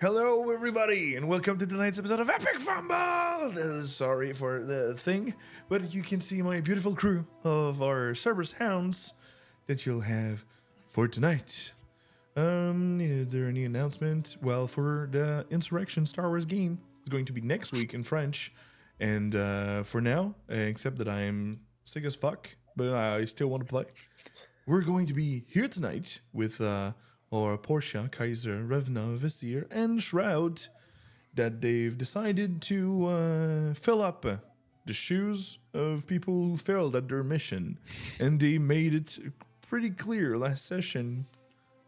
Hello, everybody, and welcome to tonight's episode of Epic Fumble! Sorry for the thing, but you can see my beautiful crew of our Cerberus Hounds that you'll have for tonight. Is there any announcement? Well, for the Insurrection Star Wars game, it's going to be next week in French, and for now, except that I'm sick as fuck, but I still want to play, we're going to be here tonight with or Portia, Kaiser, Revna, Visir, and Shroud that they've decided to fill up the shoes of people who failed at their mission. And they made it pretty clear last session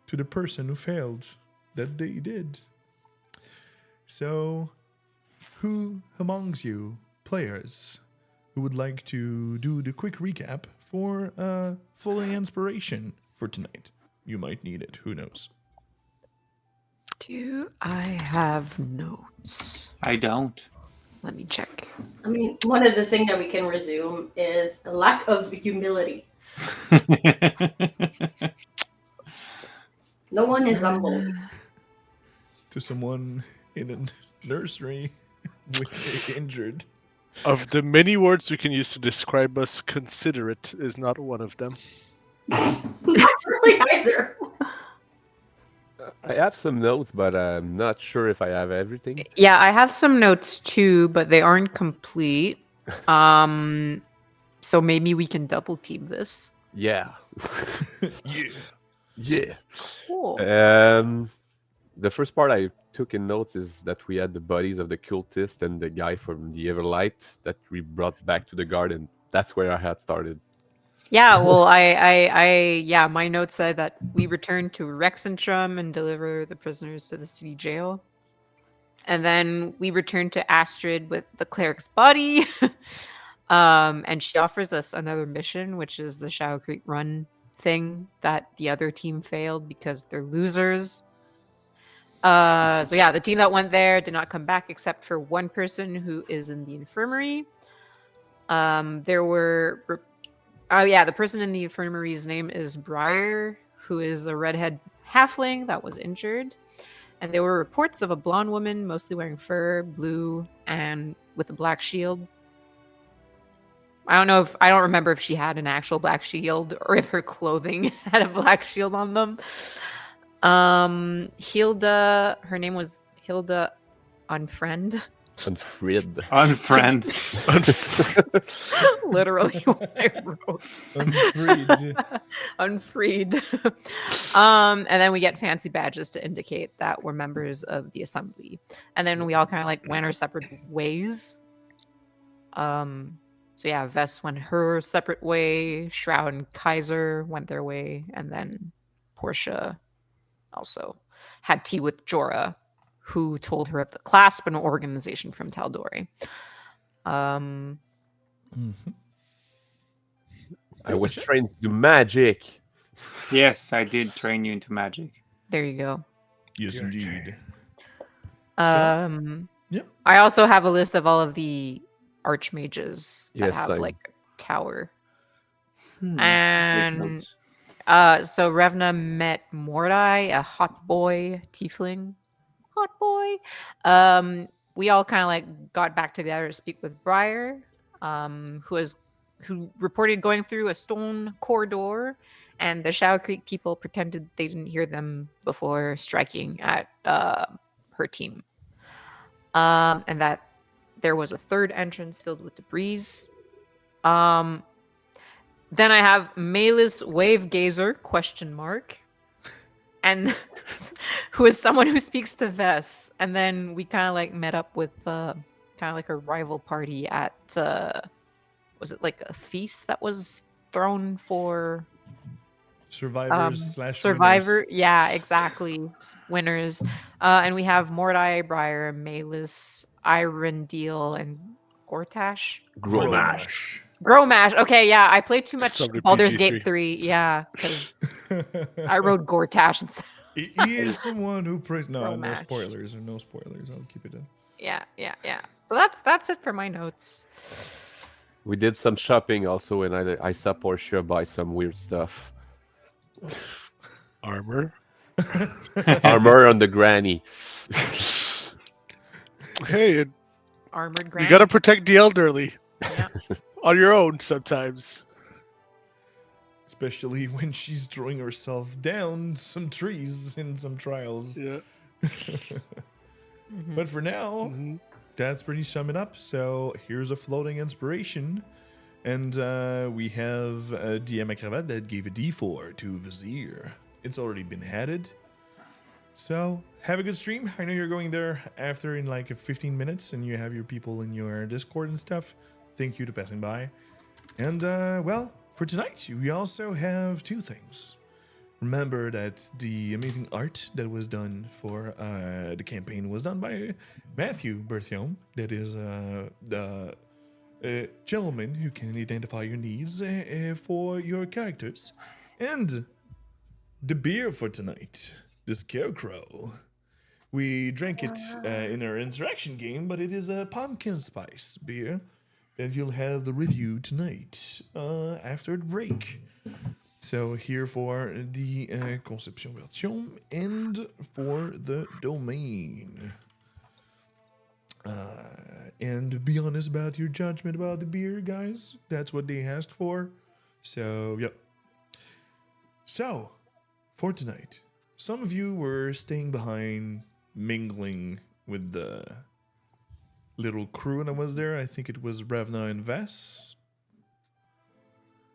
to the person who failed that they did. So, who amongst you players who would like to do the quick recap for fully inspiration for tonight? You might need it. Who knows? Do I have notes? I don't. Let me check. I mean, one of the things that we can resume is a lack of humility. No one is humble. To someone in a nursery injured. Of the many words we can use to describe us, considerate is not one of them. Not really either. I have some notes, but I'm not sure if I have everything. Yeah, I have some notes too, but they aren't complete. So maybe we can double team this. Yeah. Yeah. Yeah. Cool. The first part I took in notes is that we had the bodies of the cultist and the guy from the Everlight that we brought back to the garden. That's where I had started. Yeah, well, I my notes said that we return to Rexentrum and deliver the prisoners to the city jail. And then we return to Astrid with the cleric's body. And she offers us another mission, which is the Shadow Creek Run thing that the other team failed because they're losers. So yeah, the team that went there did not come back except for one person who is in the infirmary. There were... the person in the infirmary's name is Briar, who is a redhead halfling that was injured. And there were reports of a blonde woman, mostly wearing fur, blue, and with a black shield. I don't remember if she had an actual black shield or if her clothing had a black shield on them. Hilda, her name was Hilda Unfriend. Unfried. Unfriend. Literally what I wrote. Unfreed. Unfreed. And then we get fancy badges to indicate that we're members of the assembly. And then we all kind of like went our separate ways. So yeah, Vess went her separate way, Shroud and Kaiser went their way, and then Portia also had tea with Jorah, who told her of the clasp, an organization from Tal'Dorei. I was trained to do magic. Yes, I did train you into magic. There you go. Yes, indeed. Yeah. I also have a list of all of the archmages that have like a tower. And so Revna met Mordai, a hot boy tiefling. Hot boy. We all kind of like got back together to speak with Briar, who reported going through a stone corridor, and the Shadow Creek people pretended they didn't hear them before striking at her team. And that there was a third entrance filled with debris. Then I have Malus Wave Gazer ? And who is someone who speaks to Vess. And then we kind of like met up with kind of like a rival party at was it like a feast that was thrown for Survivors / Survivor? winners. Yeah, exactly. Winners. And we have Mordai, Briar, Malus, Irondeel, and Gortash. Gromash. Gromash. Okay, yeah, I played too much Somebody Baldur's PG3. Gate 3. Yeah, because I wrote Gortash instead. He is someone who prays. No Gromash. spoilers. No spoilers. I'll keep it in. Yeah. So that's it for my notes. We did some shopping also, and I saw Portia buy some weird stuff. Armor. Armor on the granny. Hey, Armored you granny. gotta protect the elderly Yeah. on your own sometimes. Especially when she's throwing herself down some trees in some trials. Yeah. Mhm. But for now, Mhm. that's pretty sum it up. So here's a floating inspiration. And we have a DM Acrobat that gave a D4 to Vizier. It's already been added. So have a good stream. I know you're going there after in like 15 minutes and you have your people in your Discord and stuff. Thank you to passing by. And well, for tonight, we also have two things. Remember that the amazing art that was done for the campaign was done by Matthew Berthiaume. That is the gentleman who can identify your needs for your characters. And the beer for tonight, the Scarecrow. We drank it in our interaction game, but it is a pumpkin spice beer. And you'll have the review tonight after the break. So here for the Conception version and for the domain. And be honest about your judgment about the beer, guys. That's what they asked for. So, yep. So, for tonight, some of you were staying behind, mingling with the little crew that was there. I think it was Revna and Vess.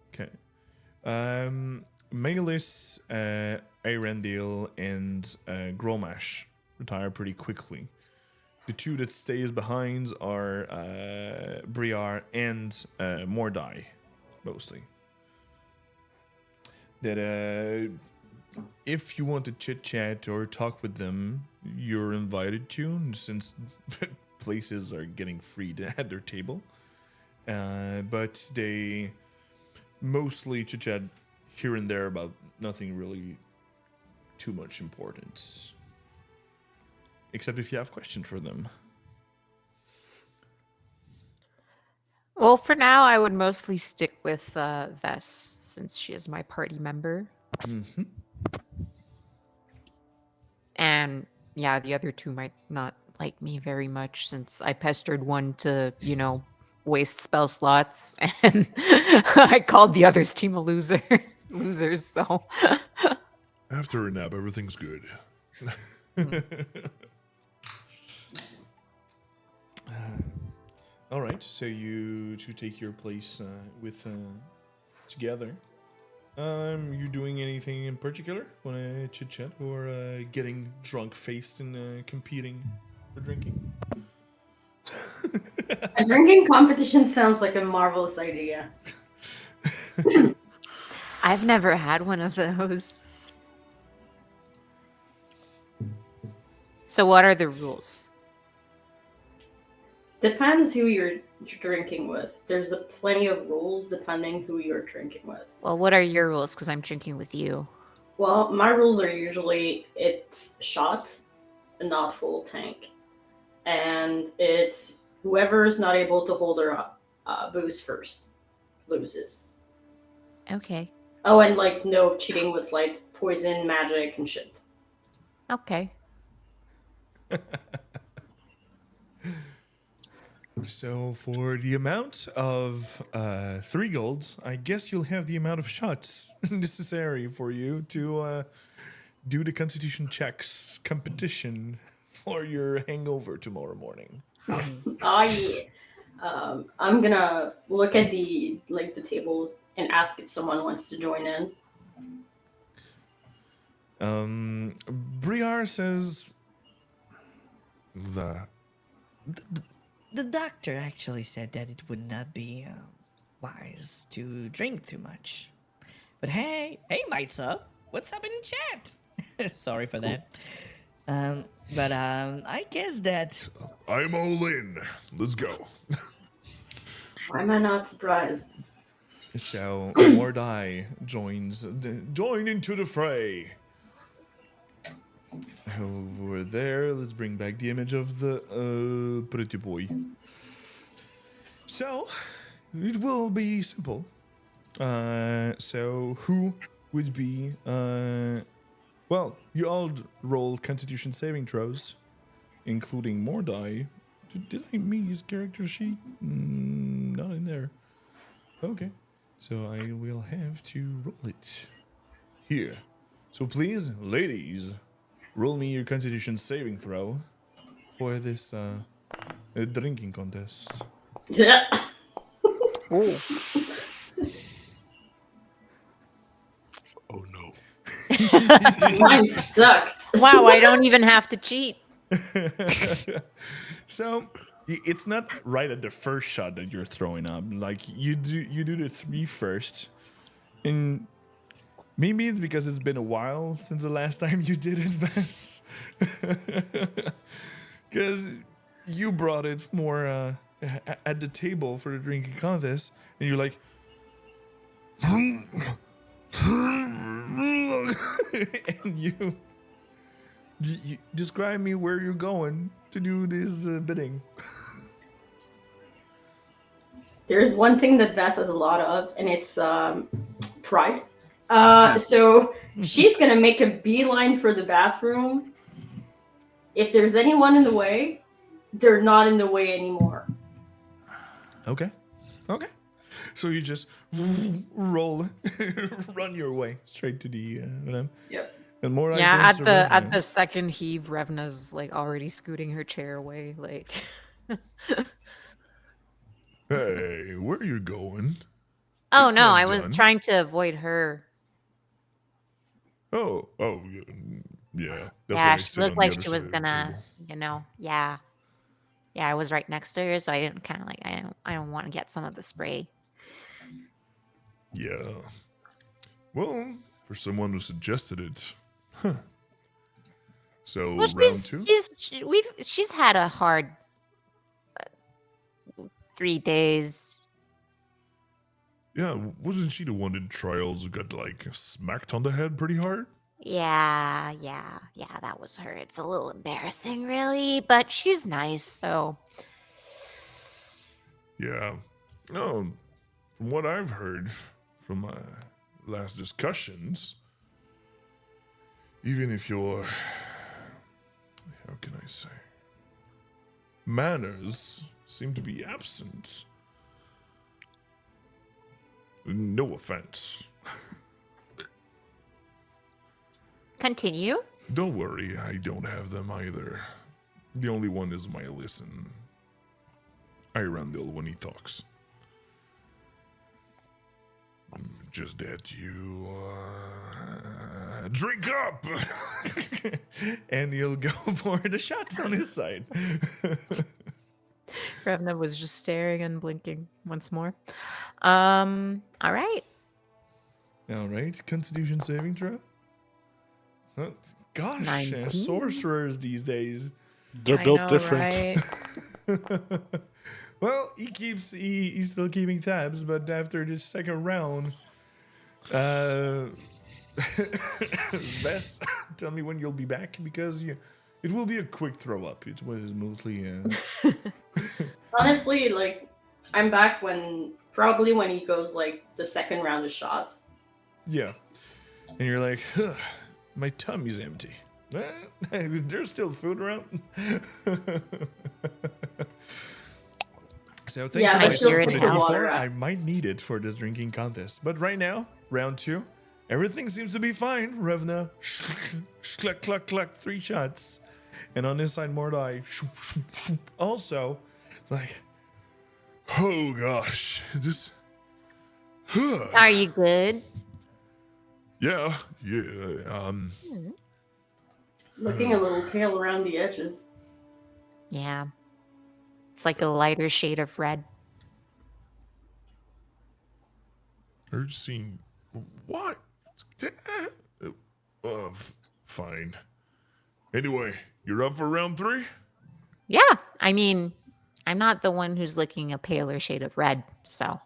Okay. Melis, Arendil, and Gromash retire pretty quickly. The two that stays behind are Briar and Mordai, mostly. That if you want to chit chat or talk with them, you're invited to, since places are getting freed at their table. But they mostly chit chat here and there about nothing really too much importance. Except if you have questions for them. Well, for now, I would mostly stick with Vess since she is my party member. Mm-hmm. And yeah, the other two might not like me very much since I pestered one to, waste spell slots and I called the others team of losers, so After a nap, everything's good. All right, so you two take your place with together. You doing anything in particular? Want to chit chat or getting drunk faced and competing for drinking? A drinking competition sounds like a marvelous idea. I've never had one of those. So what are the rules? Depends who you're drinking with. There's plenty of rules depending who you're drinking with. Well, what are your rules? Because I'm drinking with you. Well, my rules are usually it's shots, not full tank. And it's whoever is not able to hold their booze first loses. Okay. Oh, and no cheating with poison, magic, and shit. Okay. So for the amount of 3 golds, I guess you'll have the amount of shots necessary for you to do the constitution checks competition for your hangover tomorrow morning. Oh yeah. I'm gonna look at the table and ask if someone wants to join in. Briar says The doctor actually said that it would not be wise to drink too much. But hey, Maitza, what's up in the chat? Sorry for that. But I guess that I'm all in. Let's go. Why am I not surprised? So Mordai join into the fray. Over there, let's bring back the image of the pretty boy. So it will be simple. So who would be Well, you all roll Constitution saving throws, including more die. Did I meet his character sheet? Not in there. Okay, so I will have to roll it here. So please, ladies, roll me your Constitution saving throw for this drinking contest. Yeah. Ooh. Oh no. Mine sucked. Wow, I don't even have to cheat. So it's not right at the first shot that you're throwing up. Like you do the 3 first, and maybe it's because it's been a while since the last time you did it, Vess. Because you brought it more at the table for the drinking contest, and you're like. And you describe me where you're going to do this bidding. There's one thing that Vass has a lot of, and it's pride. So she's gonna make a beeline for the bathroom. If there's anyone in the way, they're not in the way anymore. Okay. So you just roll, run your way straight to the. Yep. And more. Yeah, at the second heave, Revna's like already scooting her chair away. Like, Hey, where are you going? oh It's no, not I was done. trying to avoid her. Oh, yeah. That's why Yeah, I she sit looked on the like other she was side of the gonna, table. yeah. I was right next to her, so I didn't kind of like I don't want to get some of the spray. Yeah. Well, for someone who suggested it, huh. So Well, round 2. she's had a hard 3 days. Yeah, wasn't she the one in trials who got like smacked on the head pretty hard? Yeah, that was her. It's a little embarrassing, really, but she's nice, so. Yeah. No, from what I've heard from my last discussions, even if your, how can I say, manners seem to be absent. No offense. Continue. Don't worry, I don't have them either. The only one is my listen. I randle when he talks. Just that you drink up, and he'll go for the shots on his side. Revna was just staring and blinking once more. All right. All right, Constitution saving throw. Oh, gosh, 19. sorcerers these days. They're I built know, different. right? Well, he's still keeping tabs, but after the second round, Vess, tell me when you'll be back, because it will be a quick throw up. It was mostly Honestly, like, I'm back probably when he goes like the second round of shots. yeah, and you're like, huh, my tummy's empty. There's still food around. So thank Yeah, you I guys still for think the the water D4s. out. I might need it for this drinking contest. But right now, round 2, everything seems to be fine. Revna, cluck, cluck, cluck, 3 shots. And on this side, Mordai, also, like, oh gosh, this, Are you good? yeah, Looking a little pale around the edges. Yeah. It's like a lighter shade of red. I've seen, what? Fine. Anyway, you're up for round 3? Yeah. I mean, I'm not the one who's looking a paler shade of red, so.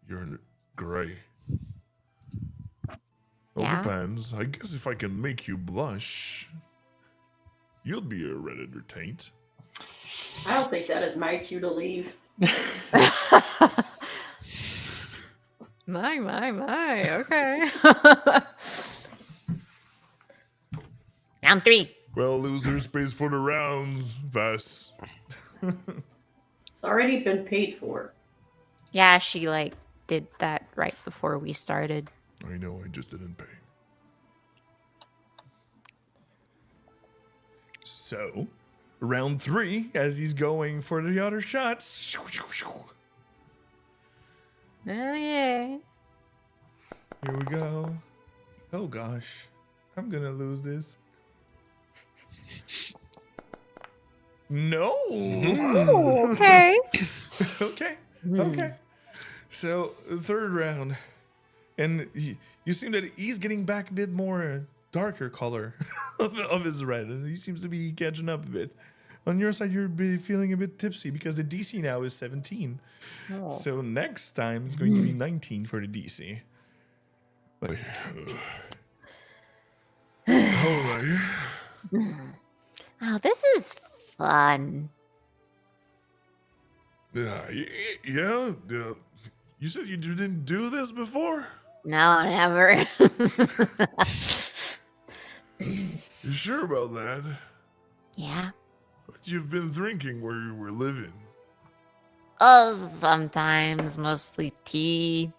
You're in gray. Well, Yeah. depends. I guess if I can make you blush, you'll be a redditor taint. I don't think that is my cue to leave. My. Okay. Round 3. Well, losers pays for the rounds, Vass. It's already been paid for. Yeah, she like did that right before we started. I know, I just didn't pay. So, round 3, as he's going for the other shots. Oh yeah. Here we go. Oh gosh, I'm gonna lose this. No. Oh, okay. Okay. Okay. So, third round. And you seem that he's getting back a bit more darker color of his red. And he seems to be catching up a bit. On your side, you're feeling a bit tipsy because the DC now is 17. Oh. So next time, it's going to be 19 for the DC. Like, all right. Oh, this is fun. Yeah. You said you didn't do this before? No, never. You sure about that? Yeah. What you've been drinking where you were living? Oh, sometimes, mostly tea.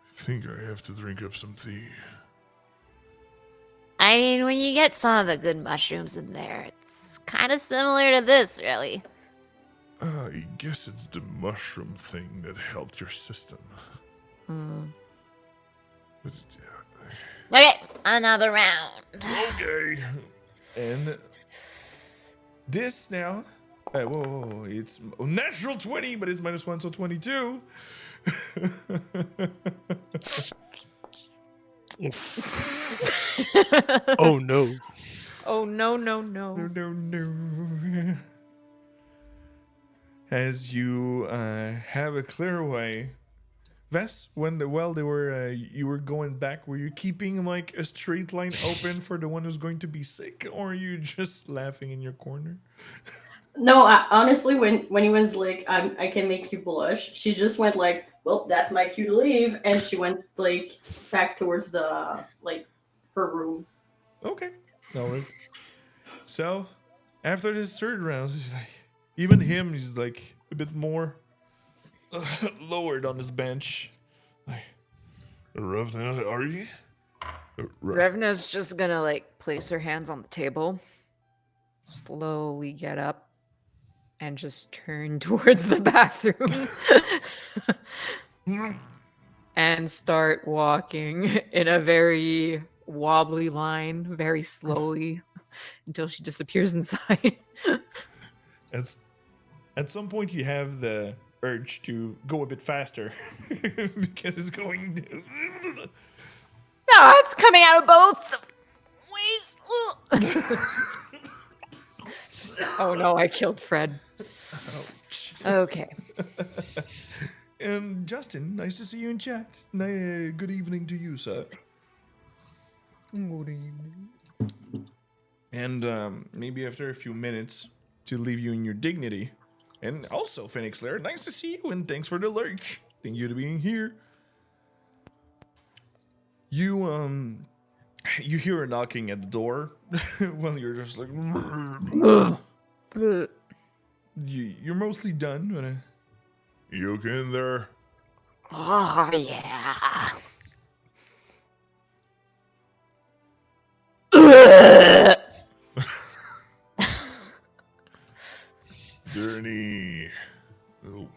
I think I have to drink up some tea. I mean, when you get some of the good mushrooms in there, it's kind of similar to this, really. I guess it's the mushroom thing that helped your system. Hmm. But, Okay, another round. okay. And this now. Whoa. It's natural 20, but it's -1, so 22. Oh no. Oh, no. No. As you have a clear way, Vess, while they were you were going back, were you keeping like a straight line open for the one who's going to be sick, or are you just laughing in your corner? No, honestly, when he was like, I can make you blush, she just went like, well, that's my cue to leave, and she went like back towards the like her room. Okay, all right. So after this third round, he's like, even him, he's like a bit more lowered on his bench. Like, rough, are you? Revna's just gonna like place her hands on the table, slowly get up, and just turn towards the bathroom and start walking in a very wobbly line, very slowly, until she disappears inside. At some point, you have the urge to go a bit faster because it's going to. No, it's coming out of both ways. Oh no, I killed Fred. Ouch. Okay. And Justin, nice to see you in chat. Good evening to you, sir. Good evening. And maybe after a few minutes to leave you in your dignity. And also, Phoenix Lair, nice to see you and thanks for the lurk. Thank you to being here. You hear a knocking at the door while you're just like you're mostly done. You okay in there? Oh yeah. Gurney. Oh.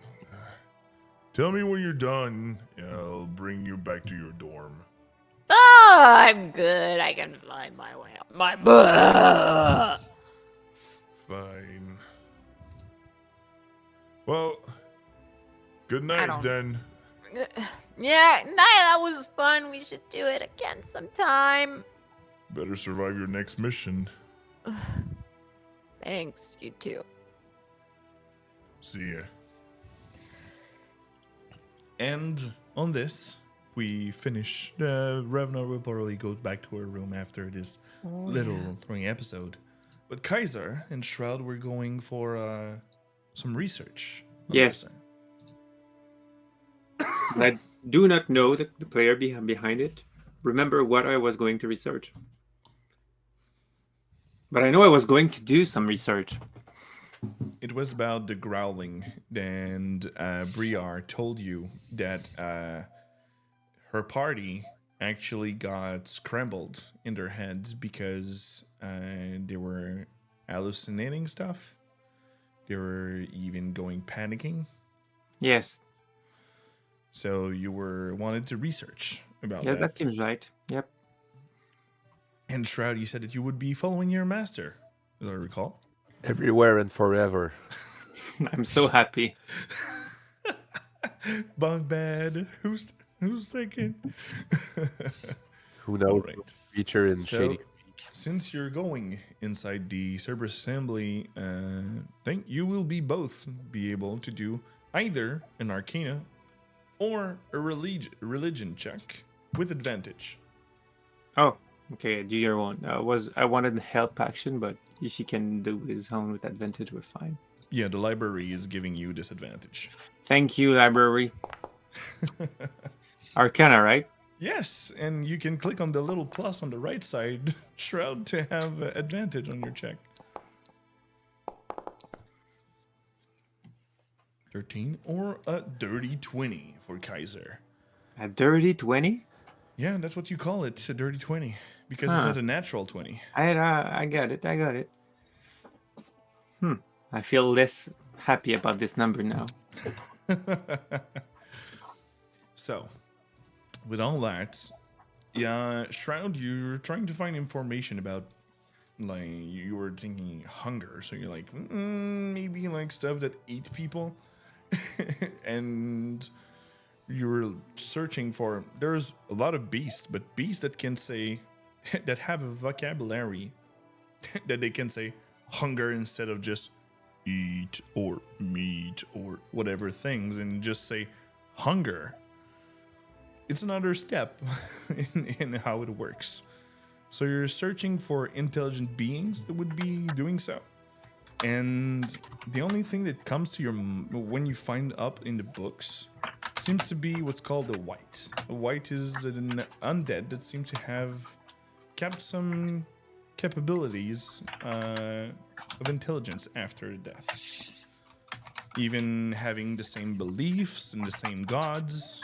Tell me when you're done. I'll bring you back to your dorm. Oh, I'm good. I can find my way out my butt. Fine. Well, good I night don't- then. Yeah, that was fun. We should do it again sometime. Better survive your next mission. Thanks, you too. See ya. And on this, we finish. Revna will probably go back to her room after this little throwing episode. But Kaiser and Shroud were going for some research. on Yes. this. I do not know the player behind it. remember what I was going to research. But I know I was going to do some research. It was about the growling, and Briar told you that her party actually got scrambled in their heads because they were hallucinating stuff. They were even going panicking. Yes. So you wanted to research about Yeah, that. that seems right. Yep. And Shroud, you said that you would be following your master, as I recall. Everywhere and forever. I'm so happy. Bunk bed. Who's second? Who knows? All right. Feature in So, Shady. since you're going inside the Cerberus assembly thing, you will both be able to do either an Arcana or a religion check with advantage. Oh, okay. Do your own. I wanted help action, but if he can do his own with advantage, we're fine. Yeah, the library is giving you disadvantage. Thank you, library. Arcana, right? Yes, and you can click on the little plus on the right side, Shroud, to have advantage on your check. 13 or a dirty 20 for Kaiser. A dirty 20? Yeah, that's what you call it, a dirty 20, because it's Huh. not a natural 20. I got it. I got it. I feel less happy about this number now. So, with all that, yeah, Shroud, you're trying to find information about, like, you were thinking hunger, so you're like, maybe like stuff that eat people, and you were searching for. There's a lot of beasts, but beasts that can say, that have a vocabulary that they can say hunger instead of just eat or meat or whatever things, and just say hunger. It's another step in how it works. So you're searching for intelligent beings that would be doing so. And the only thing that comes to your when you find up in the books seems to be what's called a white. A white is an undead that seems to have kept some capabilities of intelligence after death. Even having the same beliefs and the same gods,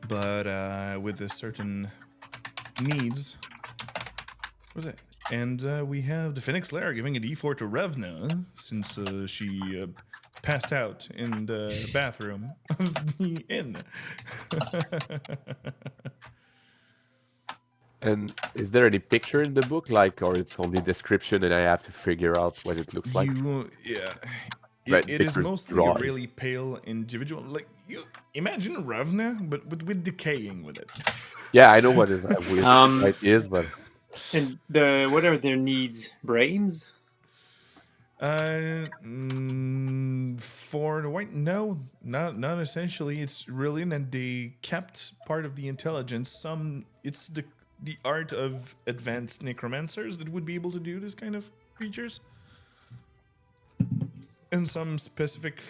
but with a certain needs. What was it? And we have the Phoenix Lair giving a D4 to Revna since she passed out in the bathroom of the inn. And is there any picture in the book, like, or it's only description and I have to figure out what it looks like? Yeah. But It is pictures mostly drawn. a really pale individual. Like, you imagine Revna, but with decaying with it. Yeah, I know what is weird it is, but And what are their needs? Brains? For the white, no, not essentially. It's really that they kept part of the intelligence. It's the art of advanced necromancers that would be able to do this kind of creatures, and some specific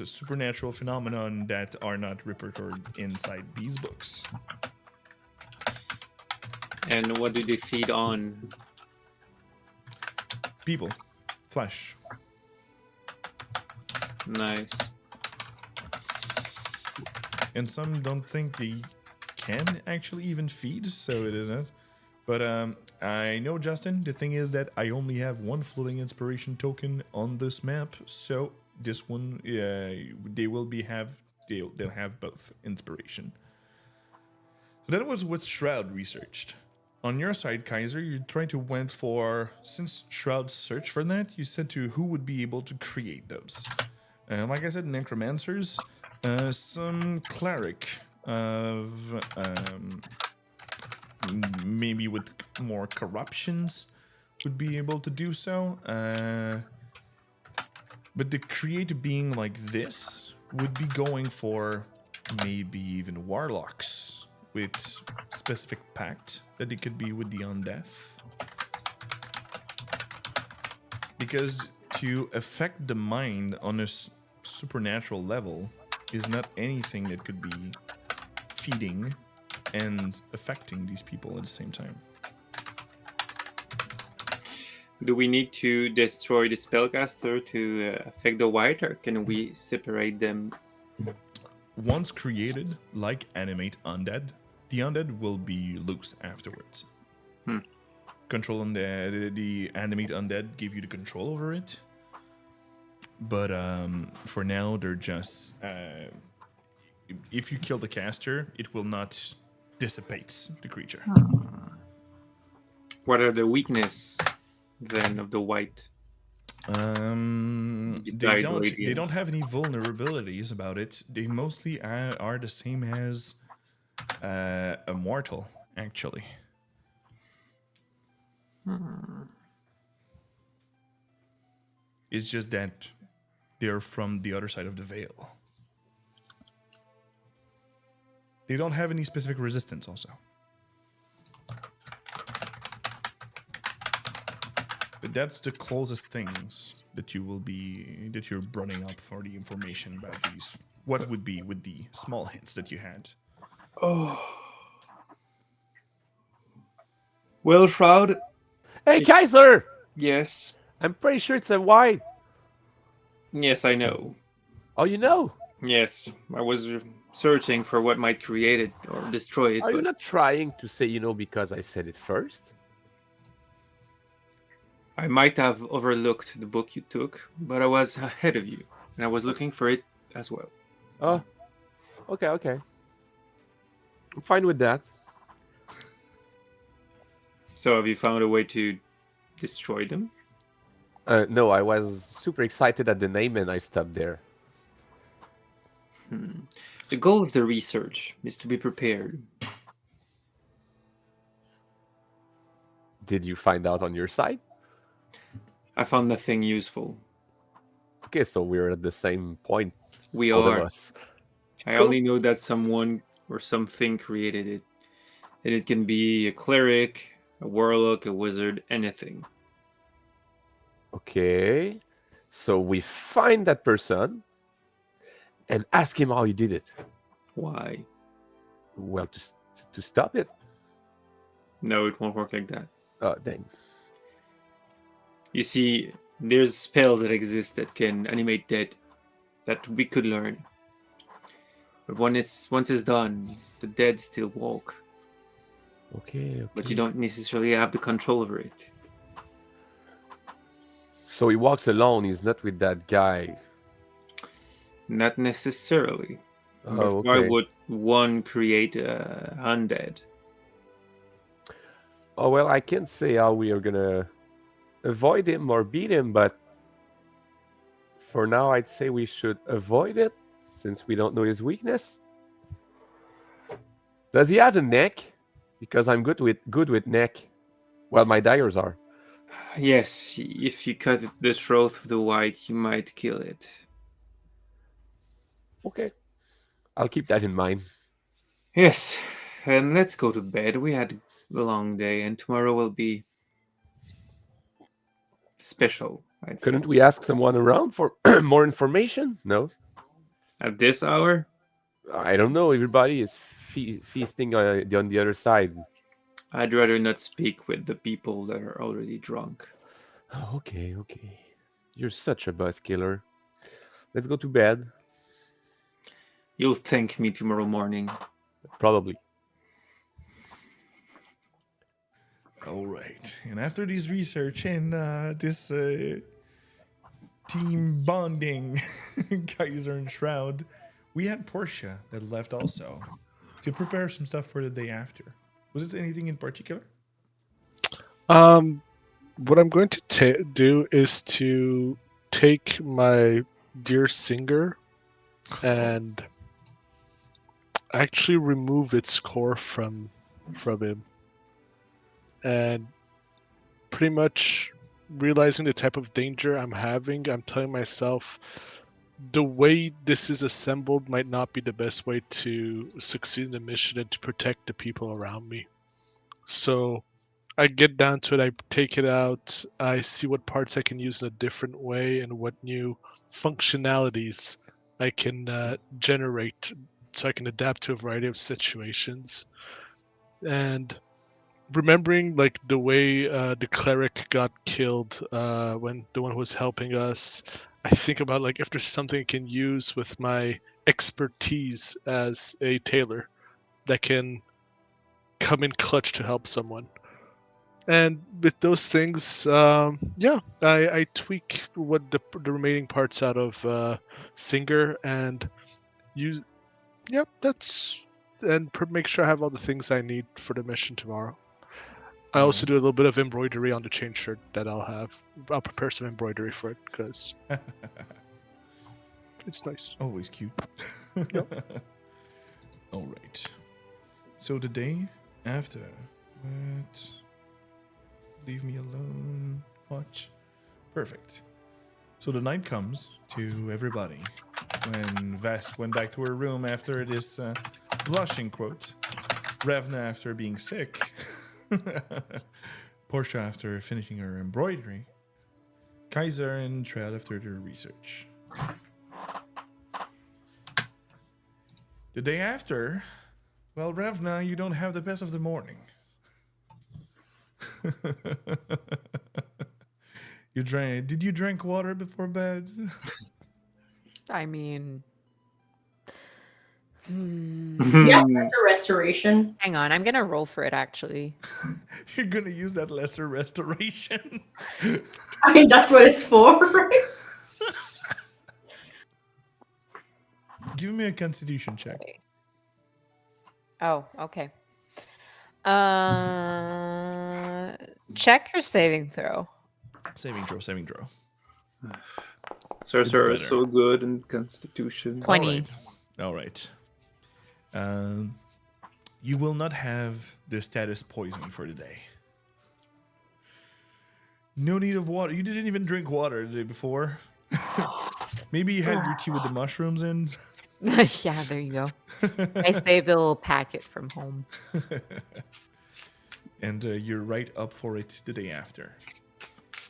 supernatural phenomenon that are not repertoried inside these books. And what do they feed on? People, flesh. Nice. And some don't think they can actually even feed, so it isn't. But I know, Justin, the thing is that I only have one floating inspiration token on this map, so this one, they'll have both inspiration. So that was what Shroud researched. On your side, Kaiser, you tried to went for, since Shroud searched for that, you said to who would be able to create those. Like I said, necromancers, some cleric of maybe with more corruptions would be able to do so. But the creative being like this would be going for maybe even warlocks with specific pact that it could be with the undeath. Because to affect the mind on a supernatural level is not anything that could be feeding and affecting these people at the same time. Do we need to destroy the spellcaster to affect the white, or can we separate them? Once created, like animate undead, the undead will be loose afterwards. Control undead, the animate undead give you the control over it. But for now, they're just... if you kill the caster, it will not dissipate the creature. What are the weakness then of the white? They Besides don't. They radiant. don't have any vulnerabilities about it. They mostly are the same as a mortal, actually. It's just that they're from the other side of the veil. They don't have any specific resistance, also. But that's the closest things that you're running up for the information about these. What would be with the small hints that you had? Well, Shroud. Hey, Kaiser! Yes. I'm pretty sure it's a white. Yes, I know. Oh, you know? Yes, I was searching for what might create it or destroy it, Are you but not trying to say you know because I said it first? I might have overlooked the book you took, but I was ahead of you, and I was looking for it as well. Oh, okay. I'm fine with that. So have you found a way to destroy them? No, I was super excited at the name and I stopped there. The goal of the research is to be prepared. Did you find out on your side? I found nothing useful. Okay, so we're at the same point. We Both of are. us. I Cool. only know that someone or something created it. And it can be a cleric, a warlock, a wizard, anything. Okay, so we find that person and ask him how he did it. Why? Well, to stop it. No, it won't work like that. Oh, dang. You see, there's spells that exist that can animate dead that we could learn. But once it's done, the dead still walk. Okay. But you don't necessarily have the control over it. So he walks alone. He's not with that guy. Not necessarily. Oh, But why okay. would one create a undead? Oh, well, I can't say how we are gonna avoid him or beat him, but for now, I'd say we should avoid it since we don't know his weakness. Does he have a neck? Because I'm good with neck. Well, my daggers are. Yes, if you cut the throat of the white, you might kill it. Okay. I'll keep that in mind. Yes, and let's go to bed. We had a long day, and tomorrow will be special, I'd say. Couldn't we ask someone around for more information? No? At this hour? I don't know. Everybody is feasting on the other side. I'd rather not speak with the people that are already drunk. Oh, okay. You're such a buzz killer. Let's go to bed. You'll thank me tomorrow morning. Probably. All right. And after this research and this team bonding, Kaiser and Shroud, we had Portia that left also to prepare some stuff for the day after. Was it anything in particular? What I'm going to do is to take my dear singer and actually remove its core from him, and pretty much realizing the type of danger I'm having, I'm telling myself the way this is assembled might not be the best way to succeed in the mission and to protect the people around me. So I get down to it, I take it out, I see what parts I can use in a different way and what new functionalities I can generate so I can adapt to a variety of situations. and remembering like the way the cleric got killed when the one who was helping us, I think about like if there's something I can use with my expertise as a tailor that can come in clutch to help someone. And with those things, I tweak what the remaining parts out of Singer and use. Yep, make sure I have all the things I need for the mission tomorrow. I also do a little bit of embroidery on the chain shirt that I'll have. I'll prepare some embroidery for it because it's nice. Always cute. Yep. All right. So the day after, what? Leave me alone. Watch. Perfect. So the night comes to everybody when Vess went back to her room after this blushing quote. Revna after being sick. Portia after finishing her embroidery. Kaiser and Trad after their research. The day after, well, Revna, you don't have the best of the morning. Did you drink water before bed? I mean, Yeah, that's a restoration. hang on. I'm gonna roll for it actually. You're gonna use that lesser restoration. I mean, that's what it's for, right? Give me a constitution check. Oh, okay. Check your saving throw. Saving throw. Sorcerer is better. so good in Constitution. 20. All right. You will not have the status poison for the day. No need of water. You didn't even drink water the day before. Maybe you had your tea with the mushrooms in. Yeah, there you go. I saved a little packet from home. And you're right up for it the day after.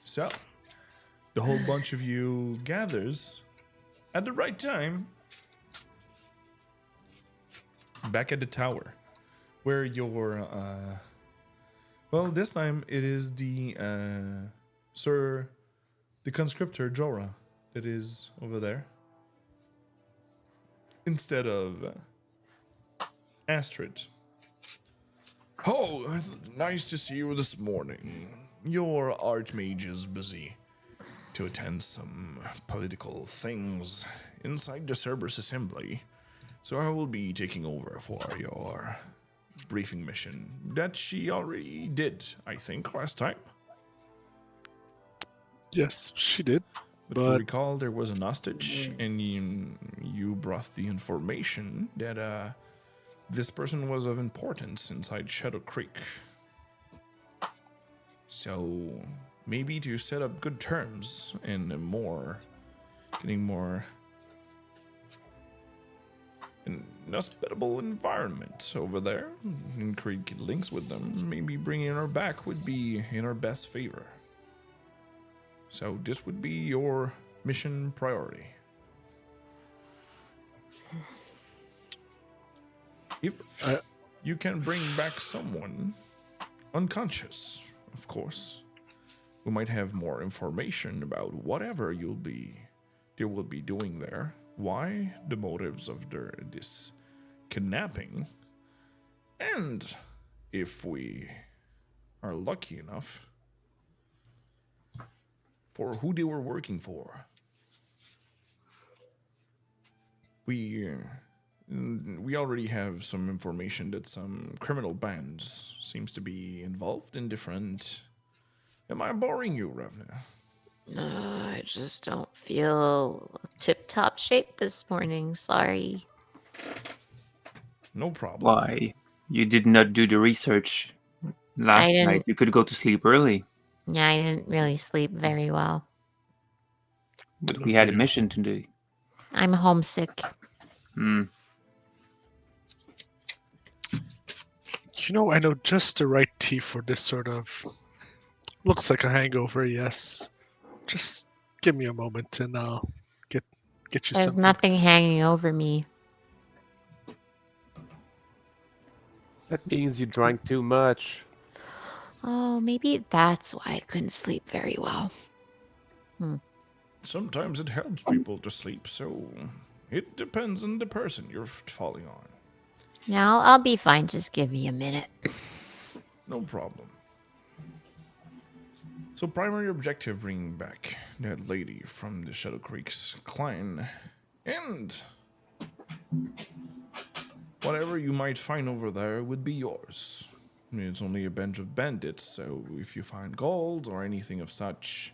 So, the whole bunch of you gathers at the right time back at the tower where your well, this time it is the the conscriptor Jorah that is over there instead of Astrid. Oh, nice to see you this morning. Your archmage is busy to attend some political things inside the Cerberus assembly, so I will be taking over for your briefing mission that she already did, I think, last time. Yes, she did. But if you recall, there was an hostage, and you brought the information that this person was of importance inside Shadow Creek. So maybe to set up good terms and getting more an hospitable environment over there and create links with them, maybe bringing her back would be in our best favor. So this would be your mission priority. If you can bring back someone unconscious, of course, we might have more information about whatever they will be doing there. Why the motives of this kidnapping, and if we are lucky enough, for who they were working for. We already have some information that some criminal bands seems to be involved in different. Am I boring you, Ravna? No, I just don't feel tip-top shape this morning. Sorry. No problem. Why? You did not do the research last didn't. night. You could go to sleep early. Yeah, I didn't really sleep very well. But we had a mission to do. I'm homesick. Hmm. You know, I know just the right tea for this sort of. Looks like a hangover, yes. Just give me a moment and I'll get you There's something. nothing hanging over me. That means you drank too much. Oh, maybe that's why I couldn't sleep very well. Sometimes it helps people to sleep, so it depends on the person you're falling on. Now I'll be fine. Just give me a minute. No problem. So, primary objective bringing back that lady from the Shadow Creek's clan, and whatever you might find over there would be yours. I mean, it's only a bunch of bandits, so if you find gold or anything of such,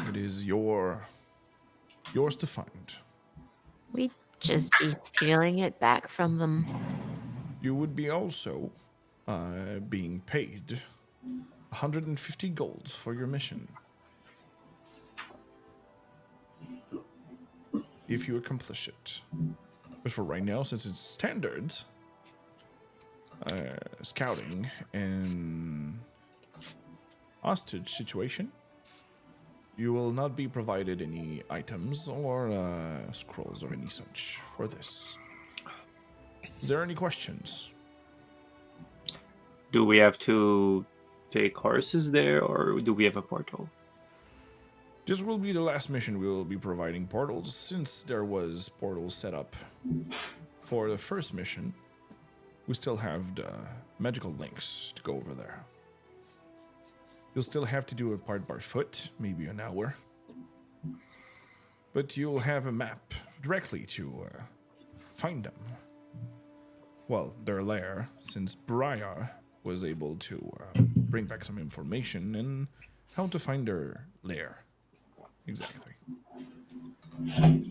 it is yours to find. We'd just be stealing it back from them. You would be also being paid 150 gold for your mission. If you accomplish it. But for right now, since it's standard scouting and hostage situation, you will not be provided any items or scrolls or any such for this. Is there any questions? Do we have to take horses there, or do we have a portal? This will be the last mission we will be providing portals, since there was portals set up for the first mission. We still have the magical links to go over there. You'll still have to do a part by foot, maybe an hour. But you'll have a map directly to find them. Well, their lair, since Briar was able to bring back some information and how to find their lair. Exactly.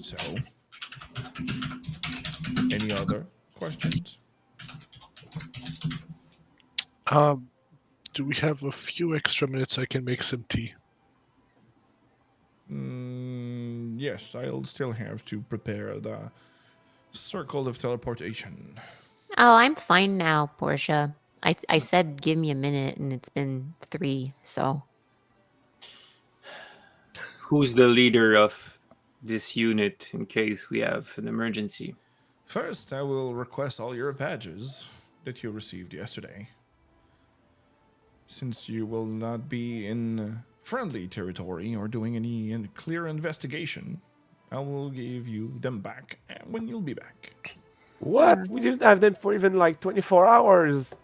So, any other questions? Do we have a few extra minutes I can make some tea? Yes, I'll still have to prepare the circle of teleportation. Oh, I'm fine now, Portia. I said give me a minute, and it's been 3, so... Who's the leader of this unit in case we have an emergency? First, I will request all your badges that you received yesterday. Since you will not be in friendly territory or doing any clear investigation, I will give you them back when you'll be back. What? We didn't have them for even like 24 hours.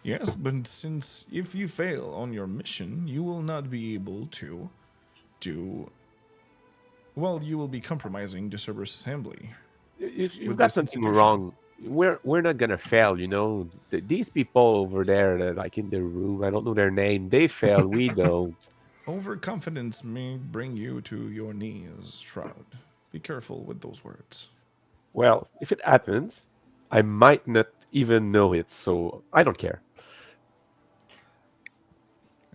Yes, but since if you fail on your mission, you will not be able to do... Well, you will be compromising the Cerberus assembly. You've With got this something institution. wrong. We're not gonna fail, you know. These people over there, that, like in the room, I don't know their name. They fail. We don't. Overconfidence may bring you to your knees, Shroud. Be careful with those words. Well, if it happens, I might not even know it, so I don't care.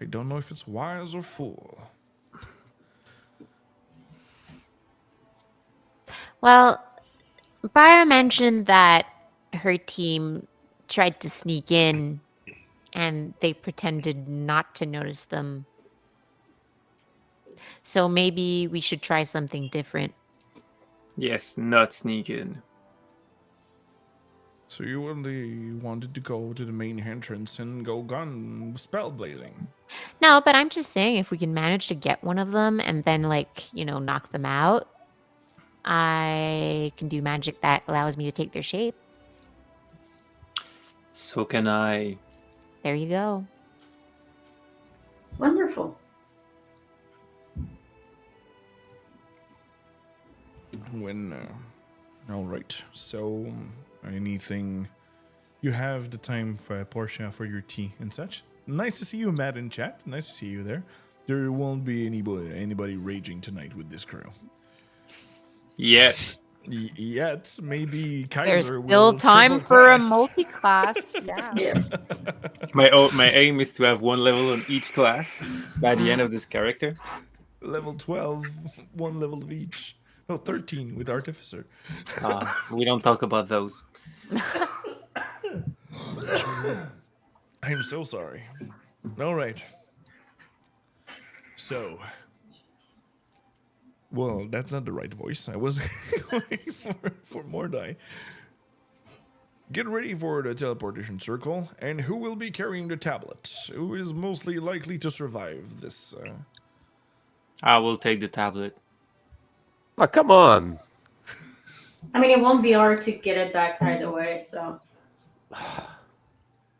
I don't know if it's wise or fool. Well, Briar mentioned that her team tried to sneak in, and they pretended not to notice them. So maybe we should try something different. Yes, not sneak in. So you only wanted to go to the main entrance and go gun spell blazing. No, but I'm just saying if we can manage to get one of them and then, knock them out, I can do magic that allows me to take their shape. So can I. There you go. Wonderful. All right. So, anything you have the time for Portia for your tea and such? Nice to see you, Matt, in chat. Nice to see you there. There won't be anybody raging tonight with this crew. Yet. Yet, maybe Kaiser There's will still time triple for a class. multi-class. Yeah. Yeah. My aim is to have 1 level on each class by the end of this character. Level 12, 1 level of each. No, 13 with Artificer. We don't talk about those. I'm so sorry. All right. So, well, that's not the right voice. I was waiting for more die. get ready for the teleportation circle. And who will be carrying the tablet? Who is mostly likely to survive this? I will take the tablet. Oh, come on. I mean, it won't be hard to get it back right away, so.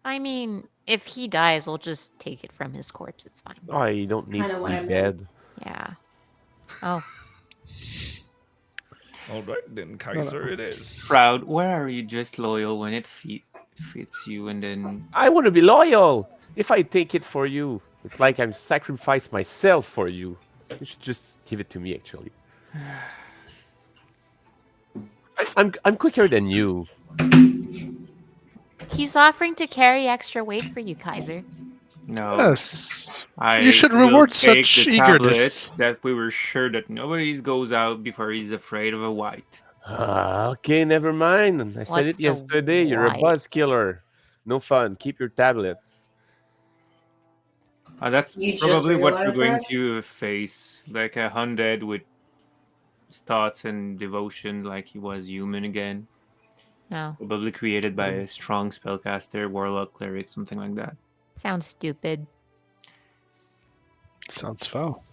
I mean, if he dies, we'll just take it from his corpse. It's fine. Oh, you don't That's need kinda to what be I meant. dead. Yeah. Oh, All right, then Kaiser it is. Proud. Where are you just loyal when it fits you, and then I want to be loyal. If I take it for you, it's like I'm sacrifice myself for you. You should just give it to me, actually. I'm quicker than you. he's offering to carry extra weight for you, Kaiser. no? Yes. I You should will reward take such the eagerness. tablet that we were sure that nobody goes out before he's afraid of a white. Okay, never mind. I said What's it the yesterday. You're a white? buzz killer. No fun. Keep your tablet. That's You just probably what we're realized going that? to face, like a undead with thoughts and devotion, like he was human again. No, Probably created by a strong spellcaster, warlock, cleric, something like that. sounds stupid. Sounds foul.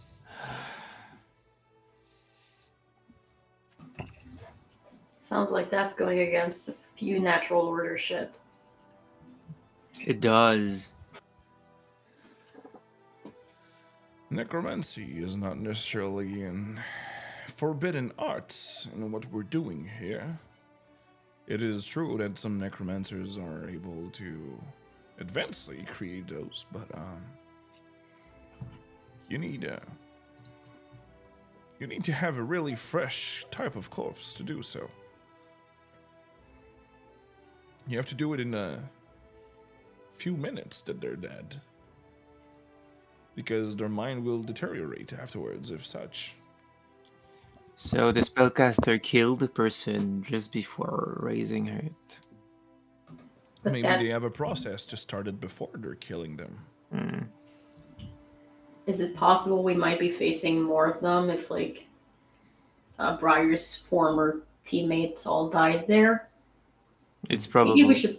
Sounds like that's going against a few natural order shit. It does. Necromancy is not necessarily in forbidden arts in what we're doing here. It is true that some necromancers are able to advancedly create those, but you need to have a really fresh type of corpse to do so. You have to do it in a few minutes that they're dead, because their mind will deteriorate afterwards, if such. So the spellcaster killed the person just before raising it. But Maybe that, they have a process just started before they're killing them. Hmm. is it possible we might be facing more of them if, like, Briar's former teammates all died there? It's Maybe probably. we should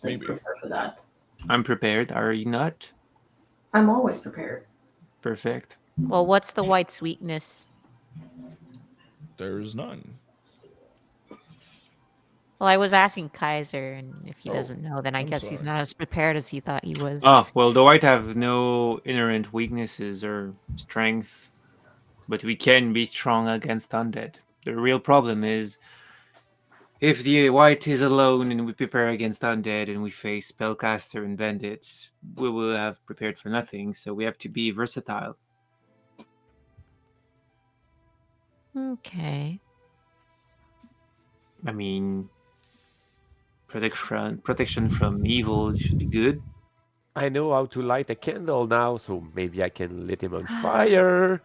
Maybe. prepare for that. I'm prepared. Are you not? I'm always prepared. Perfect. Well, what's the white's weakness? There's none. Well, I was asking Kaiser, and if he Oh, doesn't know, then I I'm guess he's sorry. not as prepared as he thought he was. Oh, well, the white have no inherent weaknesses or strength, but we can be strong against undead. The real problem is if the white is alone and we prepare against undead and we face spellcaster and bandits, we will have prepared for nothing, so we have to be versatile. Okay. I mean, protection from evil should be good. I know how to light a candle now, so maybe I can lit him on fire.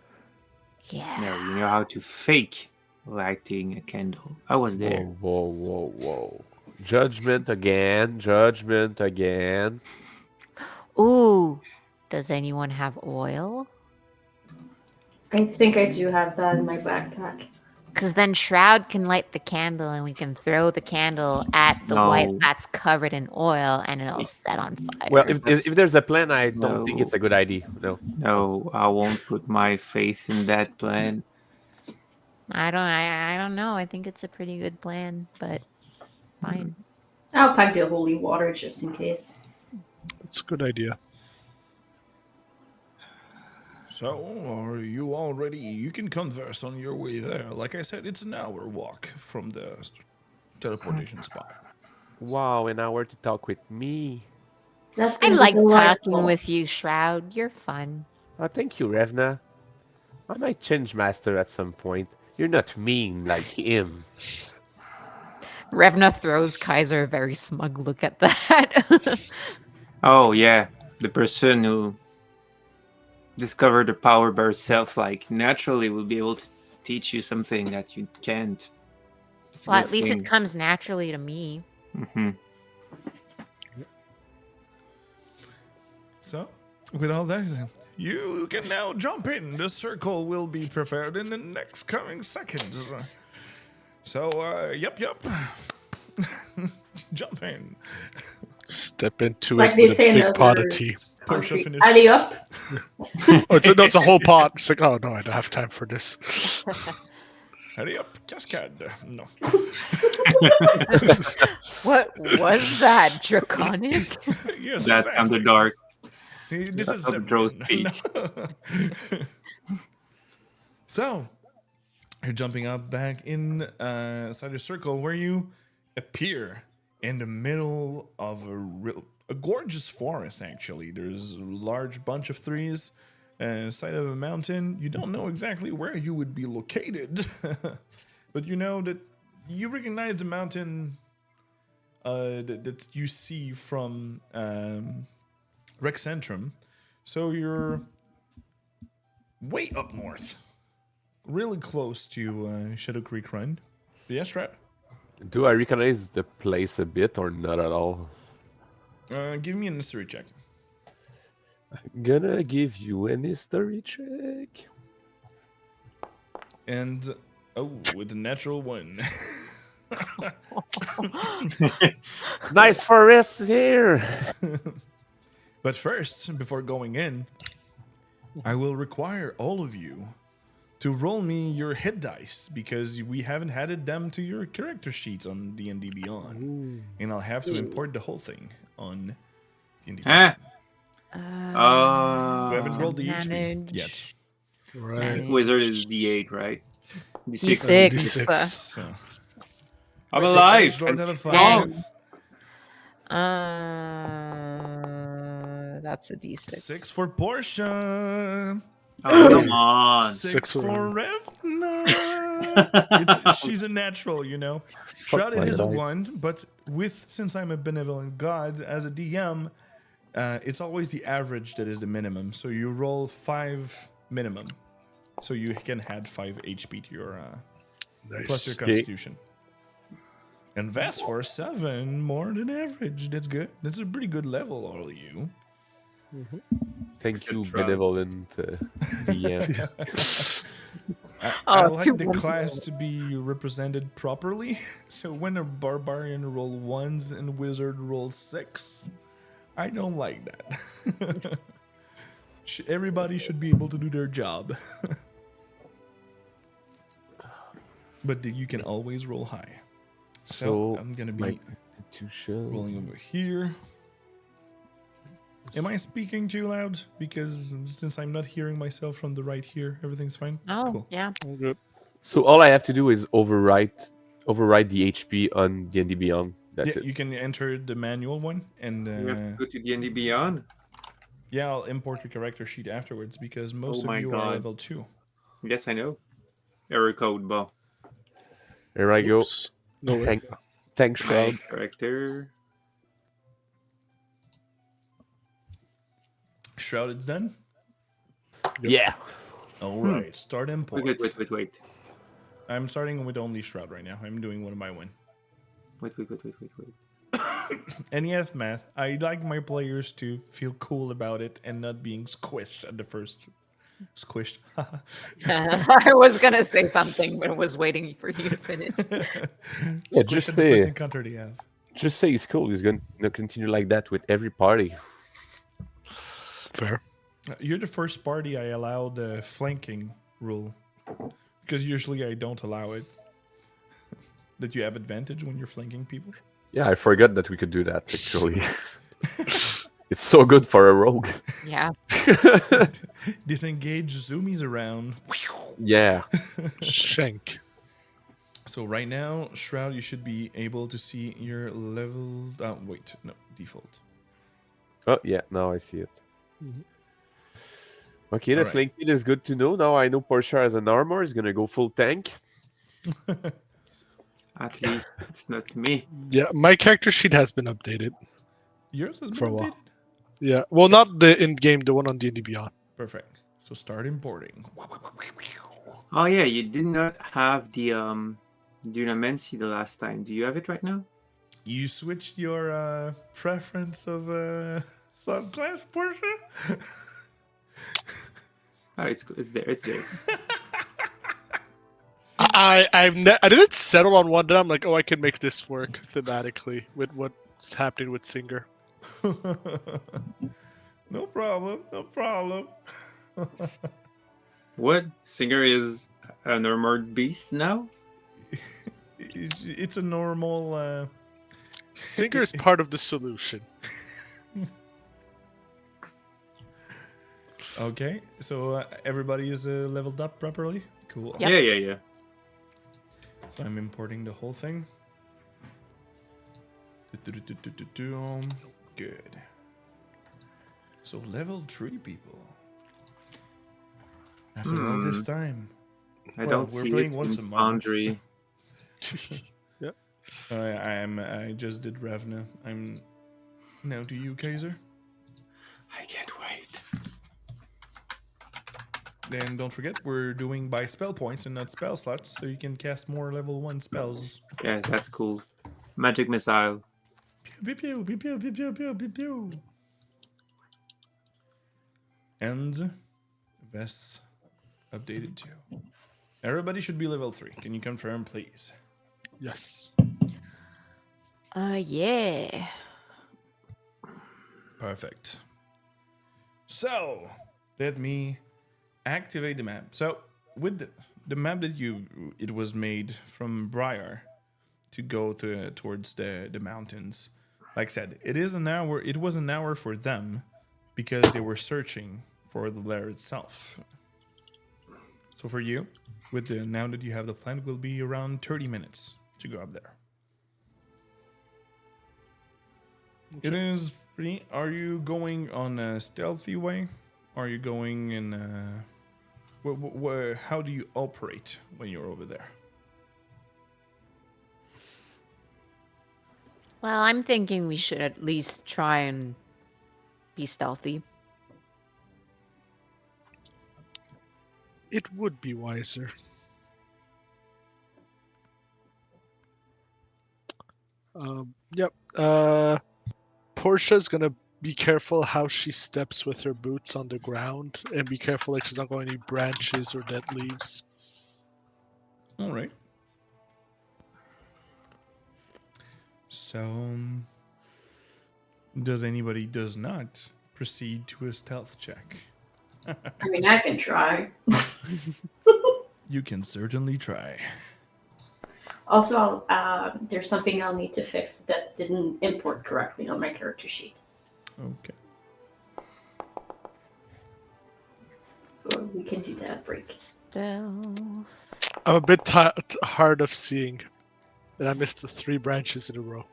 Yeah. No, you know how to fake lighting a candle. I was there. Whoa. Judgment again. Judgment again. Ooh. Does anyone have oil? I think I do have that in my backpack. Because then Shroud can light the candle and we can throw the candle at the white No. that's covered in oil and it'll set on fire. Well, if there's a plan, I don't think No. it's a good idea. No. No, I won't put my faith in that plan. I don't know. I think it's a pretty good plan, but fine. I'll pack the holy water just in case. That's a good idea. So, are you all ready? You can converse on your way there. Like I said, it's an hour walk from the teleportation spot. Wow, an hour to talk with me. That's I gonna be like delightful. talking with you, Shroud. You're fun. Oh, thank you, Revna. I might change master at some point. You're not mean like him. Revna throws Kaiser a very smug look at that. Oh, yeah. The person who discovered the power by herself, like, naturally will be able to teach you something that you can't. It's a Well, good at least thing. it comes naturally to me. Mhm. So, with all that, you can now jump in. The circle will be prepared in the next coming seconds. So, yep. Jump in. Step into Like it they with say a in big pot of other tea. Portia country. finished. Alley up. Oh, it's a whole pot. It's like, oh no, I don't have time for this. Hurry up, cascade. No. What was that? Draconic? Yes, That's exactly. Underdark. This That's is how the drows Severin. speak. No. So, you're jumping up back inside a circle where you appear in the middle of a gorgeous forest, actually. There's a large bunch of trees, side of a mountain. You don't know exactly where you would be located, but you know that you recognize the mountain that you see from Rexcentrum. So you're way up north, really close to Shadow Creek Run. But yes, right. Do I recognize the place a bit or not at all? Give me a history check. Gonna give you an history check. And with a natural one. Nice forest here. But first, before going in, I will require all of you to roll me your hit dice because we haven't added them to your character sheets on D&D Beyond. And I'll have to import the whole thing on D&D Beyond. We haven't rolled the HP Manage. yet. Right. Wizard is D8, right? D6. D6. So, I'm so alive. guys, roll another I'm 5. That's a D6. 6 for Portia. Oh, come on. 6 for for- Revna. She's a natural, you know. Shrouded my is a life. 1, but since I'm a benevolent god as a DM, it's always the average that is the minimum. So you roll 5 minimum, so you can add 5 HP to your plus your Nice. Constitution. And Vast for 7, more than average. That's good. That's a pretty good level, all of you. Thank you, Etc. benevolent DM. I Oh, like too the wonderful. class to be represented properly. So when a barbarian roll 1s and wizard rolls 6, I don't like that. Everybody should be able to do their job. But you can always roll high. So I'm gonna my be constitution. rolling over here. Am I speaking too loud? Because since I'm not hearing myself from the right here, everything's fine. Oh, Cool. yeah. All good. So all I have to do is override the HP on D&D Beyond. That's Yeah, it. you can enter the manual one, and You have to go to D&D Beyond. yeah, I'll import your character sheet afterwards because most of my you are God. level 2. Yes, I know. Error code, Bo. There I go. Oops. No way. Thanks, Shroud. Character. Shrouded's done. Yeah. All right, start import. Wait. I'm starting with only Shroud right now. I'm doing one by one. Wait. And yes, Matt, I like my players to feel cool about it and not being squished at the first. Squished. I was going to say something, but was waiting for you to finish. Yeah, Squished just at the first say- encounter they have. Just say he's cool. He's going to continue like that with every party. Fair. You're the first party I allow the flanking rule. Because usually I don't allow it. That you have advantage when you're flanking people. Yeah, I forgot that we could do that, actually. It's so good for a rogue. Yeah. Disengage zoomies around. Yeah. Shank. So right now, Shroud, you should be able to see your level. Wait, no, default. Oh, yeah, now I see it. Okay, the Alright. flanking is good to know. Now I know Portia has an armor. He's going to go full tank. At least it's not me. Yeah, my character sheet has been updated. Yours has For a been while. updated? Yeah, well, not the in-game, the one on D&D Beyond. Perfect. So start importing. Oh yeah, you did not have the Dunamancy the last time. Do you have it right now? You switched your preference of subclass, Portia? Oh, it's there. It's there. I didn't settle on one. Then I'm like, oh, I can make this work thematically with what's happening with Singer. No problem. No problem. What? Singer is an armored beast now? It's a normal. Singer is part of the solution. Okay, so everybody is leveled up properly. Cool. Yep. Yeah. So I'm importing the whole thing. Good. So level 3 people. After all this time. I Well, don't we're see playing it once in a month, Foundry. Yep. I just did Ravna. I'm now to you, Kaiser. I can't wait. Then don't forget we're doing by spell points and not spell slots, so you can cast more level 1 spells. Yeah, that's cool. Magic missile. Pew pew pew pew pew pew pew pew pew. And Vess updated too. Everybody should be level 3. Can you confirm, please? Yes. Yeah. Perfect. So, let me activate the map. So, with the map that it was made from Briar to go towards the mountains. Like I said, it was an hour for them because they were searching for the lair itself. So for you, now that you have the plan, it will be around 30 minutes to go up there. It is pretty. Are you going on a stealthy way? Are you going in? How do you operate when you're over there? Well, I'm thinking we should at least try and be stealthy. It would be wiser. Yep. Portia's gonna be careful how she steps with her boots on the ground, and be careful like she's not going any branches or dead leaves. All right. So, does not proceed to a stealth check? I mean, I can try. You can certainly try. Also, there's something I'll need to fix that didn't import correctly on my character sheet. Okay. So we can do that break. Stealth. I'm a bit hard of seeing, and I missed the 3 branches in a row.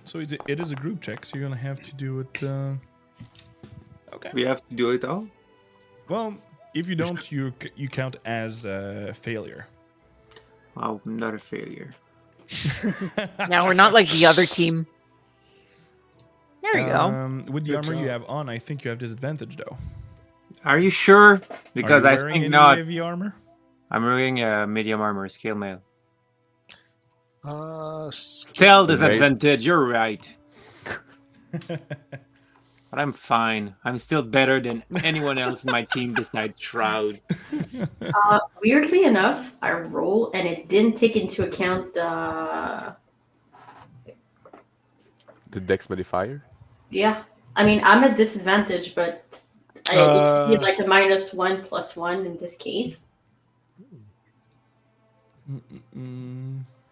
So it is a group check, so you're gonna have to do it. Okay. We have to do it all? Well, if you don't, you count as a failure. Wow, I'm not a failure. Now we're not like the other team. There we go. With the Good armor you job. have on, I think you have disadvantage though. Are you sure? Because Are you I wearing think any not. heavy armor. I'm wearing a medium armor, scale mail. Skill. Fail disadvantage, you're right. But I'm fine. I'm still better than anyone else in my team besides Shroud. Weirdly enough, I roll and it didn't take into account the. The dex modifier. Yeah, I mean, I'm at disadvantage, but it should be like a -1 + 1 in this case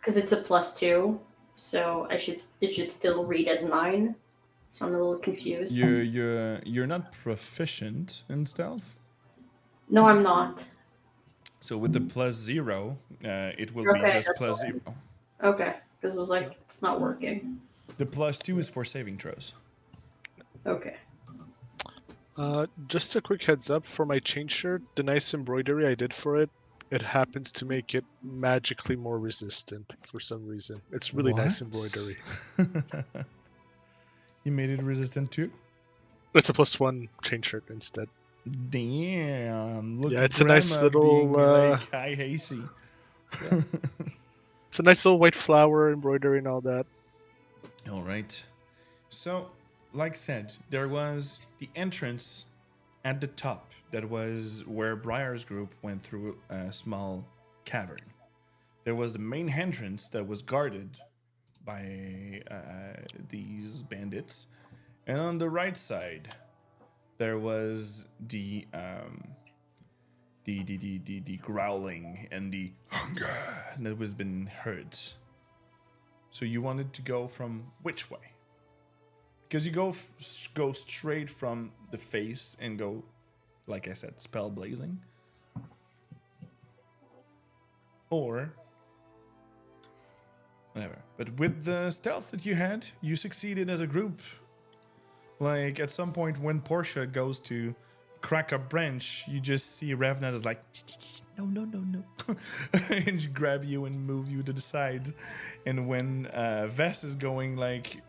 because it's a +2, so it should still read as 9. So I'm a little confused. You're not proficient in stealth. No, I'm not. So with the +0, it will be Okay, just that's +0. Okay, because it was like it's not working. The +2 is for saving throws. Okay. Just a quick heads up for my chain shirt, the nice embroidery I did for it, it happens to make it magically more resistant for some reason. It's really nice What? embroidery. You made it resistant too? It's a +1 chain shirt instead. Damn. Look, Yeah, it's a nice Grandma little, being like high hasty. It's a nice little white flower embroidery and all that. All right. So, like said, there was the entrance at the top, that was where Briar's group went through a small cavern. There was the main entrance that was guarded by these bandits, and on the right side, there was the growling and the hunger that was been heard. So you wanted to go from which way? Because you go straight from the face and go, like I said, spell blazing, or whatever. But with the stealth that you had, you succeeded as a group. Like at some point when Portia goes to crack a branch, you just see Ravna is like, no, and she grab you and move you to the side. And when Vess is going, like,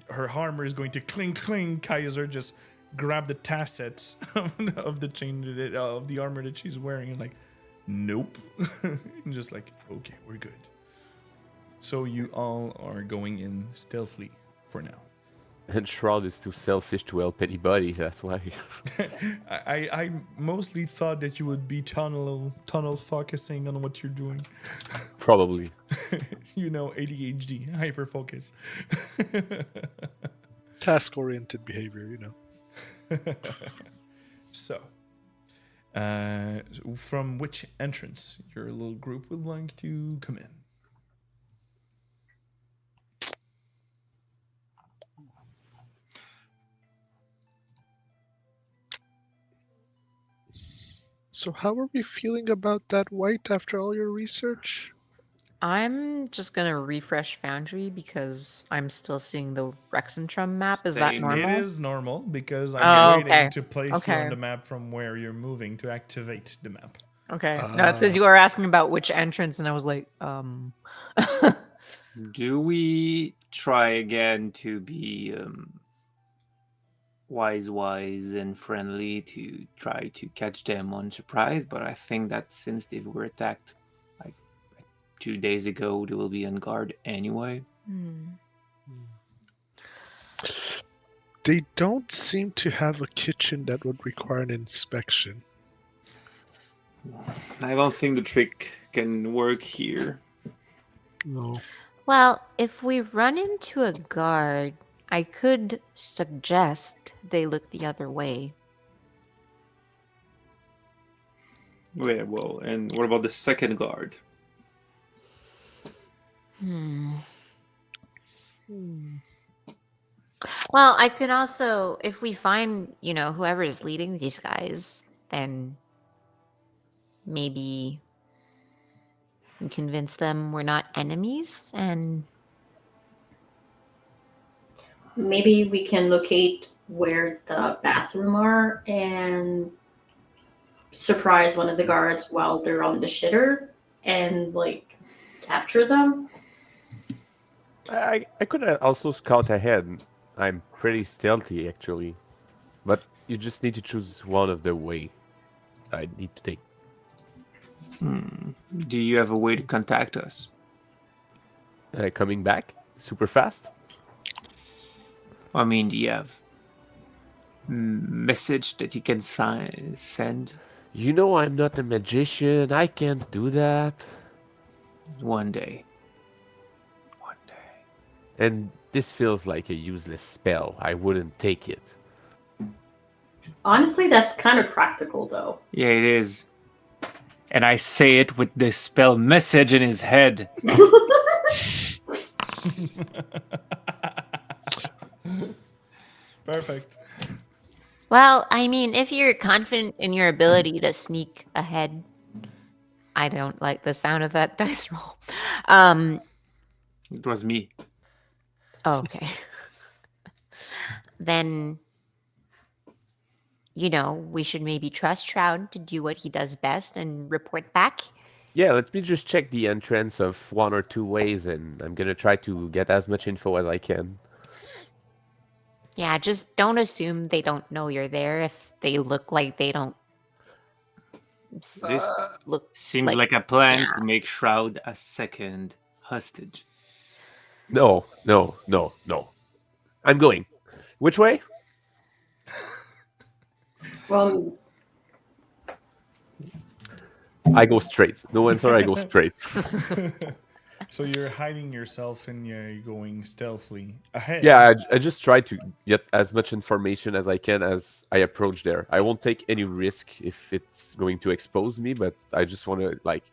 her armor is going to cling, Kaiser just grab the tassets of the chain of the armor that she's wearing and like, nope, and just like, okay, we're good. So you all are going in stealthily for now. And Shroud is too selfish to help anybody, that's why. I mostly thought that you would be tunnel focusing on what you're doing. Probably. ADHD, hyper focus. Task-oriented behavior, So, from which entrance your little group would like to come in? So how are we feeling about that white after all your research? I'm just gonna refresh Foundry because I'm still seeing the Rexentrum map. Is that Same. normal? It is normal because I'm Oh, waiting okay. to place you Okay. on the map from where you're moving to activate the map. Okay. No, it says you were asking about which entrance, and I was like, Do we try again to be wise and friendly to try to catch them on surprise? But I think that since they were attacked like 2 days ago, they will be on guard anyway. They don't seem to have a kitchen that would require an inspection. I don't think the trick can work here. No. Well, if we run into a guard, I could suggest they look the other way. Yeah, well, and what about the second guard? Well, I could also, if we find, whoever is leading these guys, then maybe we convince them we're not enemies and Maybe we can locate where the bathroom are and surprise one of the guards while they're on the shitter and capture them. I could also scout ahead. I'm pretty stealthy, actually. But you just need to choose one of the way I need to take. Do you have a way to contact us? Coming back super fast? I mean, do you have message that you can send? You know I'm not a magician. I can't do that. One day. And this feels like a useless spell. I wouldn't take it. Honestly, that's kind of practical, though. Yeah, it is. And I say it with the spell message in his head. Perfect. well, I mean, if you're confident in your ability to sneak ahead, I don't like the sound of that dice roll. It was me. Okay. Then, we should maybe trust Shroud to do what he does best and report back. Yeah, let me just check the entrance of one or two ways, and I'm gonna try to get as much info as I can. Yeah, just don't assume they don't know you're there if they look like they don't This look seems like a plan yeah. to make Shroud a second hostage. No. I'm going. Which way? Well, I go straight. No answer. I go straight. So you're hiding yourself and you're going stealthily ahead. Yeah, I just try to get as much information as I can as I approach there. I won't take any risk if it's going to expose me, but I just want to like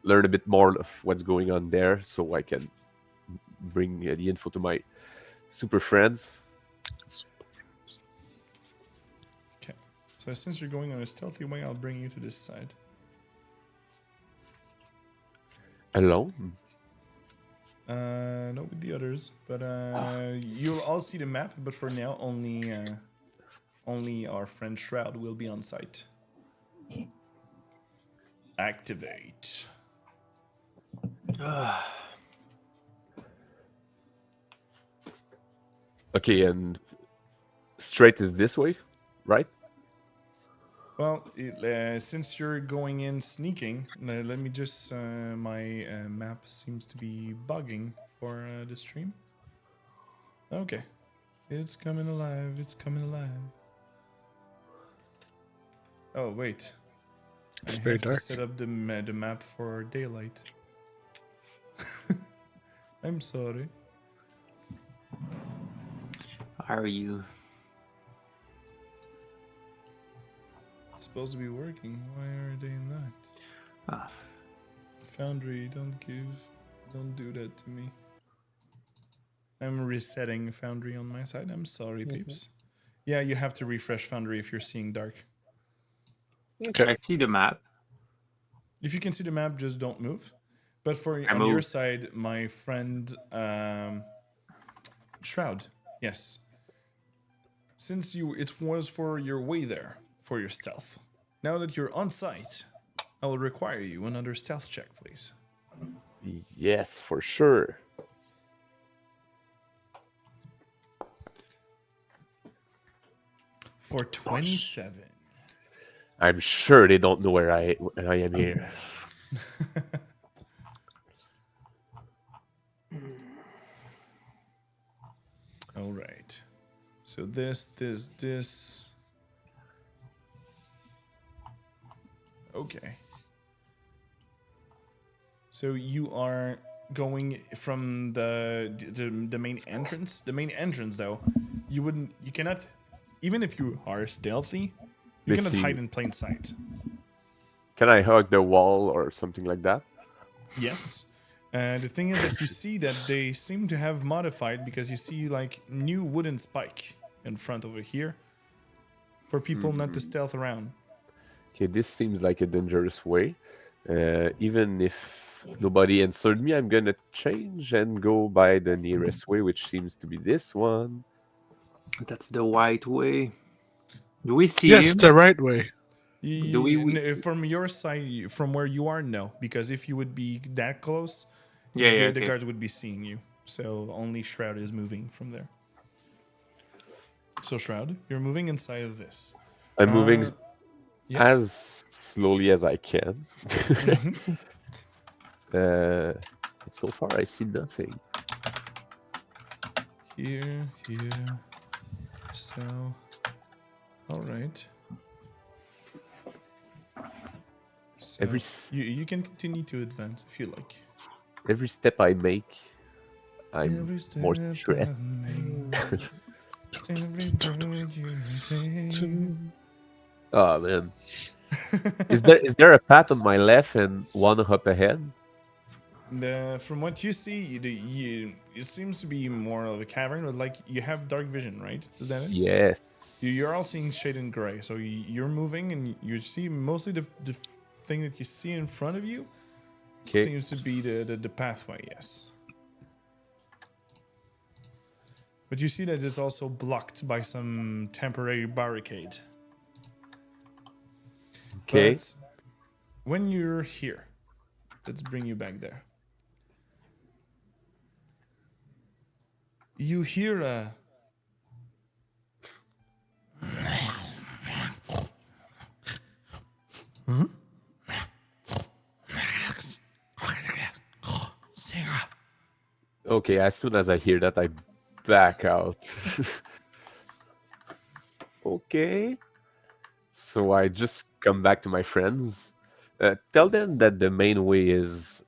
learn a bit more of what's going on there, so I can bring the info to my super friends. Okay. So since you're going on a stealthy way, I'll bring you to this side. Alone? No, with the others, but you'll all see the map. But for now, only our friend Shroud will be on site. Activate. Okay, and straight is this way, right? Well, since you're going in sneaking, let me just. My map seems to be bugging for the stream. Okay. It's coming alive. It's coming alive. Oh, wait. It's I very have dark. to set up the map for daylight. I'm sorry. Are you? It's supposed to be working. Why are they not? Ah, Foundry, don't do that to me. I'm resetting Foundry on my side. I'm sorry, peeps. Yeah, you have to refresh Foundry if you're seeing dark. Okay. I see the map. If you can see the map, just don't move. But for I on your moved. side, my friend Shroud, yes. Since it was for your way there, for your stealth. Now that you're on site, I will require you another stealth check, please. Yes, for sure. For 27. I'm sure they don't know where I am here. All right. So this. Okay. So you are going from the main entrance. The main entrance, though, you cannot, even if you are stealthy, you They cannot see hide me. in plain sight. Can I hug the wall or something like that? Yes. The thing is that you see that they seem to have modified because you see like new wooden spike in front over here for people not to stealth around. Okay, this seems like a dangerous way. Even if nobody answered me, I'm gonna change and go by the nearest way, which seems to be this one. That's the white way. Do we see Yes, him? the right way. Do we- From your side, from where you are, no, because if you would be that close, Yeah, the okay. guards would be seeing you. So only Shroud is moving from there. So Shroud, you're moving inside of this. I'm moving Yes. as slowly as I can. Mhm. But so far, I see nothing. Here. So, all right. So Every s- you can continue to advance if you like. Every step I make, I'm Every more step stressed. I make, every road you take. Oh man, is there a path on my left and one up ahead? From what you see, it seems to be more of a cavern, but like you have dark vision, right? Is that it? Yes. You're all seeing shade and gray, so you're moving and you see mostly the thing that you see in front of you 'Kay. seems to be the pathway, yes. But you see that it's also blocked by some temporary barricade. Okay. But when you're here, let's bring you back there. You hear a Okay. As soon as I hear that, I back out. Okay. So I just come back to my friends, tell them that the main way is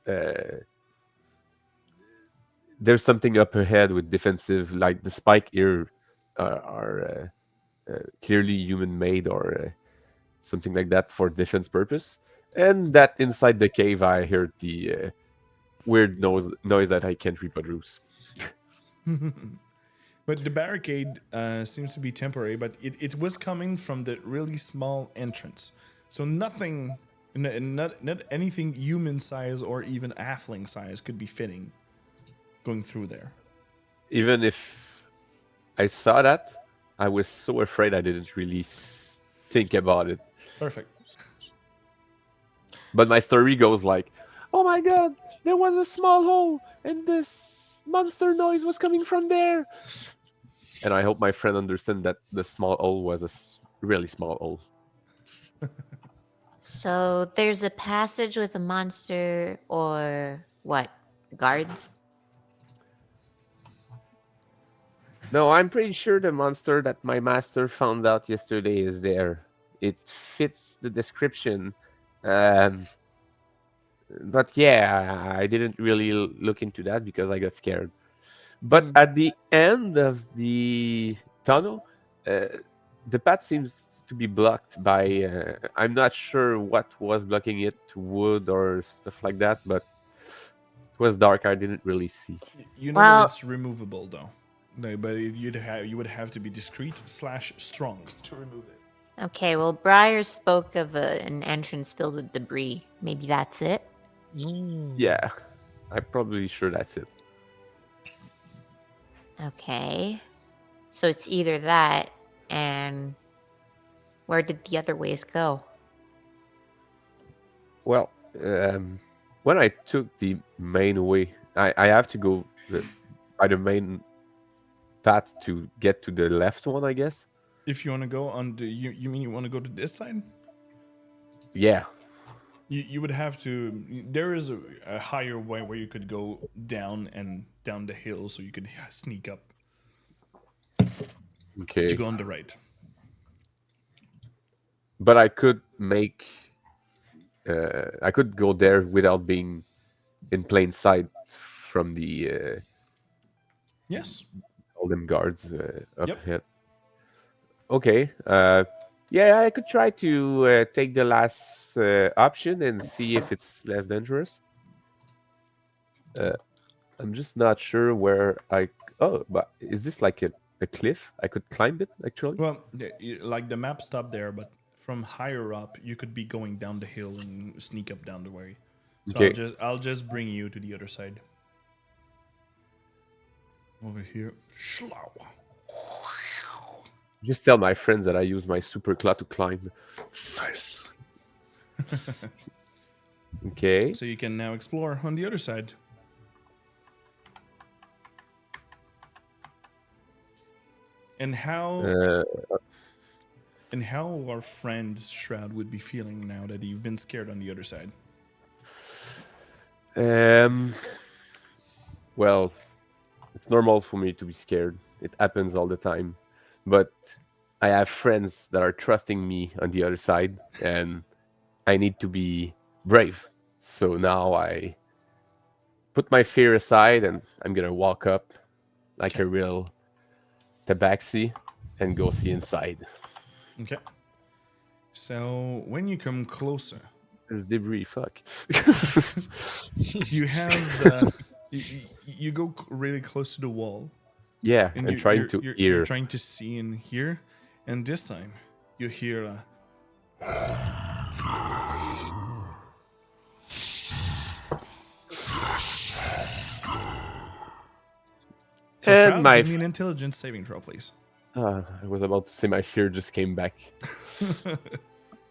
there's something up ahead with defensive, like the spike here are clearly human made or something like that for defense purpose, and that inside the cave I heard the weird noise that I can't reproduce. But the barricade seems to be temporary, but it was coming from the really small entrance. So nothing, not anything human size or even halfling size could be fitting going through there. Even if I saw that, I was so afraid I didn't really think about it. Perfect. But my story goes like, "Oh my god, there was a small hole, and this monster noise was coming from there." And I hope my friend understand that the small hole was a really small hole. So there's a passage with a monster or what? Guards? No, I'm pretty sure the monster that my master found out yesterday is there. It fits the description. But yeah, I didn't really look into that because I got scared. But at the end of the tunnel, the path seems to be blocked by. I'm not sure what was blocking it, wood or stuff like that, but it was dark. I didn't really see. You know Well- that it's removable though. No, but you would have to be discreet / strong to remove it. Okay, well, Briar spoke of an entrance filled with debris. Maybe that's it. Yeah, I'm probably sure that's it. Okay. So it's either that and where did the other ways go? Well, when I took the main way, I have to go by the main path to get to the left one, I guess. If you want to go on the, you mean you want to go to this side? Yeah. You would have to. There is a higher way where you could go down and down the hill, so you could sneak up Okay. to go on the right. But I could I could go there without being in plain sight from the Yes. all them guards up Yep. ahead. Okay. Yeah, I could try to take the last option and see if it's less dangerous. I'm just not sure where I. Oh, but is this like a cliff? I could climb it actually. Well, like the map stopped there, but from higher up, you could be going down the hill and sneak up down the way. So Okay. I'll just bring you to the other side. Over here. Schlau. Just tell my friends that I use my super claw to climb. Nice. Okay. So you can now explore on the other side. And how our friend Shroud would be feeling now that you've been scared on the other side? Well, it's normal for me to be scared. It happens all the time. But I have friends that are trusting me on the other side, and I need to be brave. So now I put my fear aside, and I'm gonna walk up like a real tabaxi and go see inside. Okay. So when you come closer, There's debris, fuck. you have you go really close to the wall, Yeah, and trying to you're hear. trying to see and hear, and this time you hear a. So And Shroud, my give me an intelligence saving throw, please. I was about to say my fear just came back.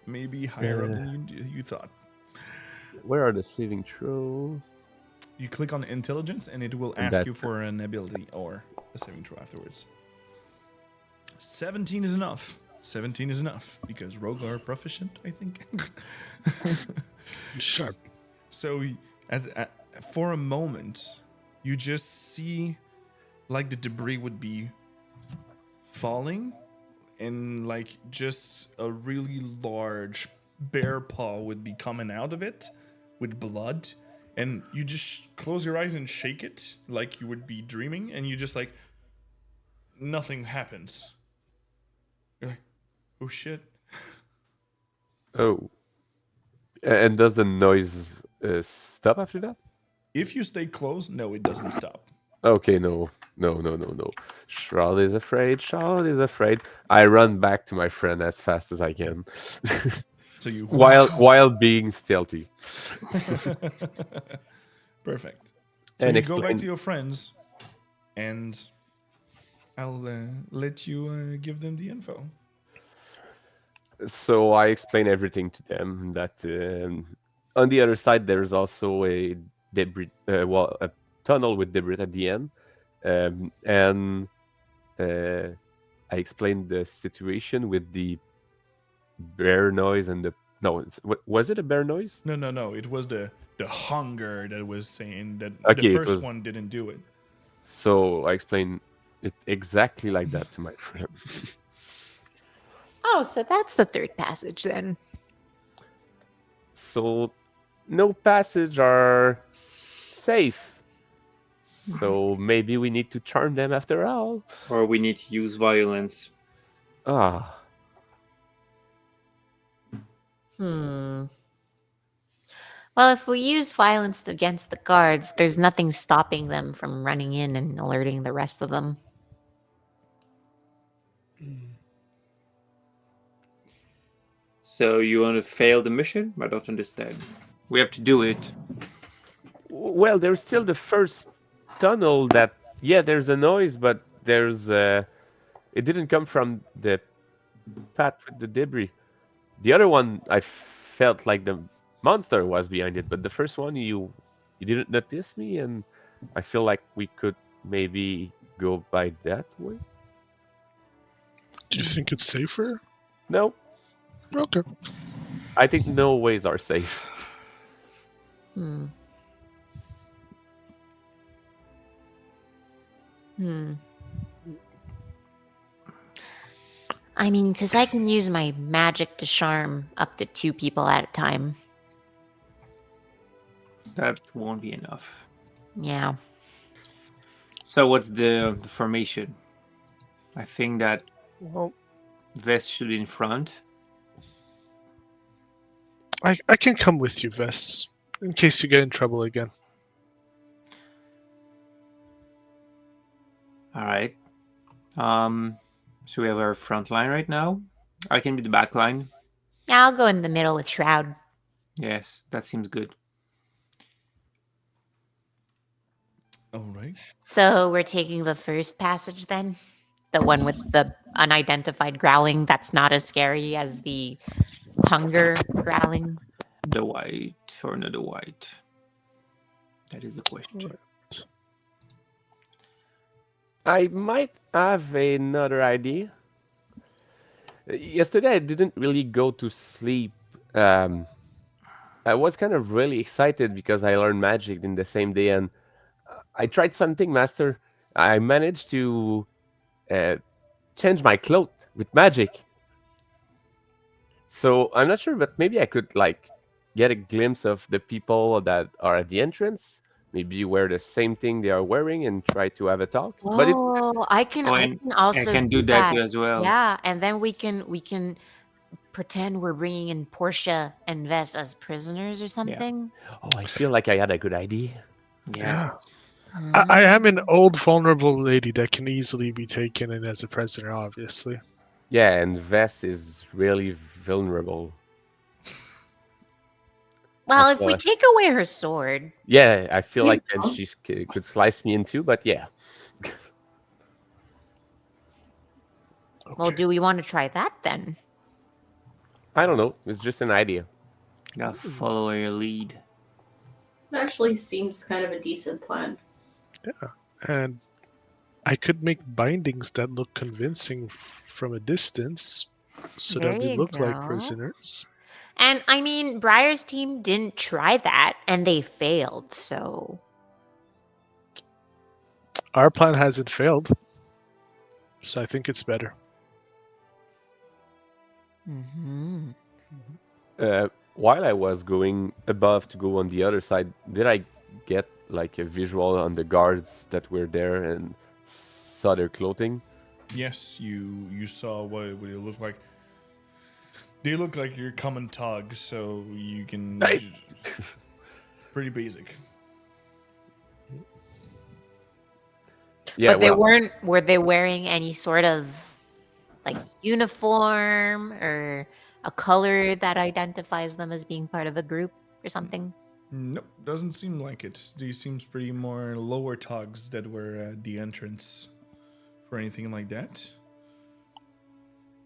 Maybe higher up than you thought. Where are the saving throws? You click on intelligence, and it will And ask you that's for an ability or a saving throw afterwards. 17 is enough. 17 is enough because rogue are proficient, I think. Sharp. So, for a moment, you just see like the debris would be falling and like just a really large bear paw would be coming out of it with blood, and you just close your eyes and shake it like you would be dreaming, and you just like nothing happens. You're like, oh shit. Oh, and does the noise stop after that? If you stay close, no, it doesn't stop. Okay, no. Shroud is afraid. Shroud is afraid. I run back to my friend as fast as I can, So you while being stealthy. Perfect. So And you go back explain. to your friends, and I'll let you give them the info. So I explain everything to them that on the other side there's also a debris, a tunnel with debris at the end, and I explained the situation with the bear noise and the no, was it a bear noise? No. It was the hunger that was saying that the Okay, it first was. one didn't do it. So I explained it exactly like that to my friend. Oh, so that's the third passage then. So no passage are safe. So maybe we need to charm them after all. Or we need to use violence. Ah, Hmm. Well, if we use violence against the guards, there's nothing stopping them from running in and alerting the rest of them. So you want to fail the mission? I don't understand. We have to do it. well, there's still the first tunnel that, yeah, there's a noise, but there's it didn't come from the path with the debris. The other one, I felt like the monster was behind it, but the first one, you didn't notice me, and I feel like we could maybe go by that way. Do you think it's safer? No, Okay. I think no ways are safe. Hmm. Hmm. I mean, because I can use my magic to charm up to 2 people at a time. That won't be enough. Yeah. So what's the formation? I think that Well, Vest should be in front. I can come with you, Vess, in case you get in trouble again. All right. So we have our front line right now. I can be the back line. Yeah, I'll go in the middle with Shroud. Yes, that seems good. All right. So we're taking the first passage then? The one with the unidentified growling that's not as scary as the hunger growling? The white or not the white? That is the question. Right. I might have another idea. Yesterday, I didn't really go to sleep. I was kind of really excited because I learned magic in the same day, and I tried something, Master. I managed to uh, change my cloak with magic. So I'm not sure, but maybe I could like get a glimpse of the people that are at the entrance. Maybe wear the same thing they are wearing and try to have a talk. But it Oh, I can Oh, I and can I also can do do that that. too as well. Yeah, and then we can pretend we're bringing in Portia and Vess as prisoners or something. oh, I feel like I had a good idea. Yes. Yeah. I am an old, vulnerable lady that can easily be taken in as a prisoner, obviously. Yeah, and Vess is really vulnerable. Well, I if feel we like- take away her sword, yeah, I feel He's like then dumb. she could slice me in two, but yeah. well, Okay. do we want to try that then? I don't know. It's just an idea. Gotta follow your lead. It actually seems kind of a decent plan. And I could make bindings that look convincing from a distance so There that we you look like go. prisoners. And I mean, Briar's team didn't try that and they failed, so Our plan hasn't failed, so I think it's better. Mm-hmm. While I was going above to go on the other side, did I get like a visual on the guards that were there and saw their clothing? Yes, you saw what it looked like. They look like your common togs, so you can pretty basic. Yeah, But they well, weren't. Were they wearing any sort of like uniform or a color that identifies them as being part of a group or something? Nope, doesn't seem like it. These seems pretty more lower togs that were at the entrance for anything like that.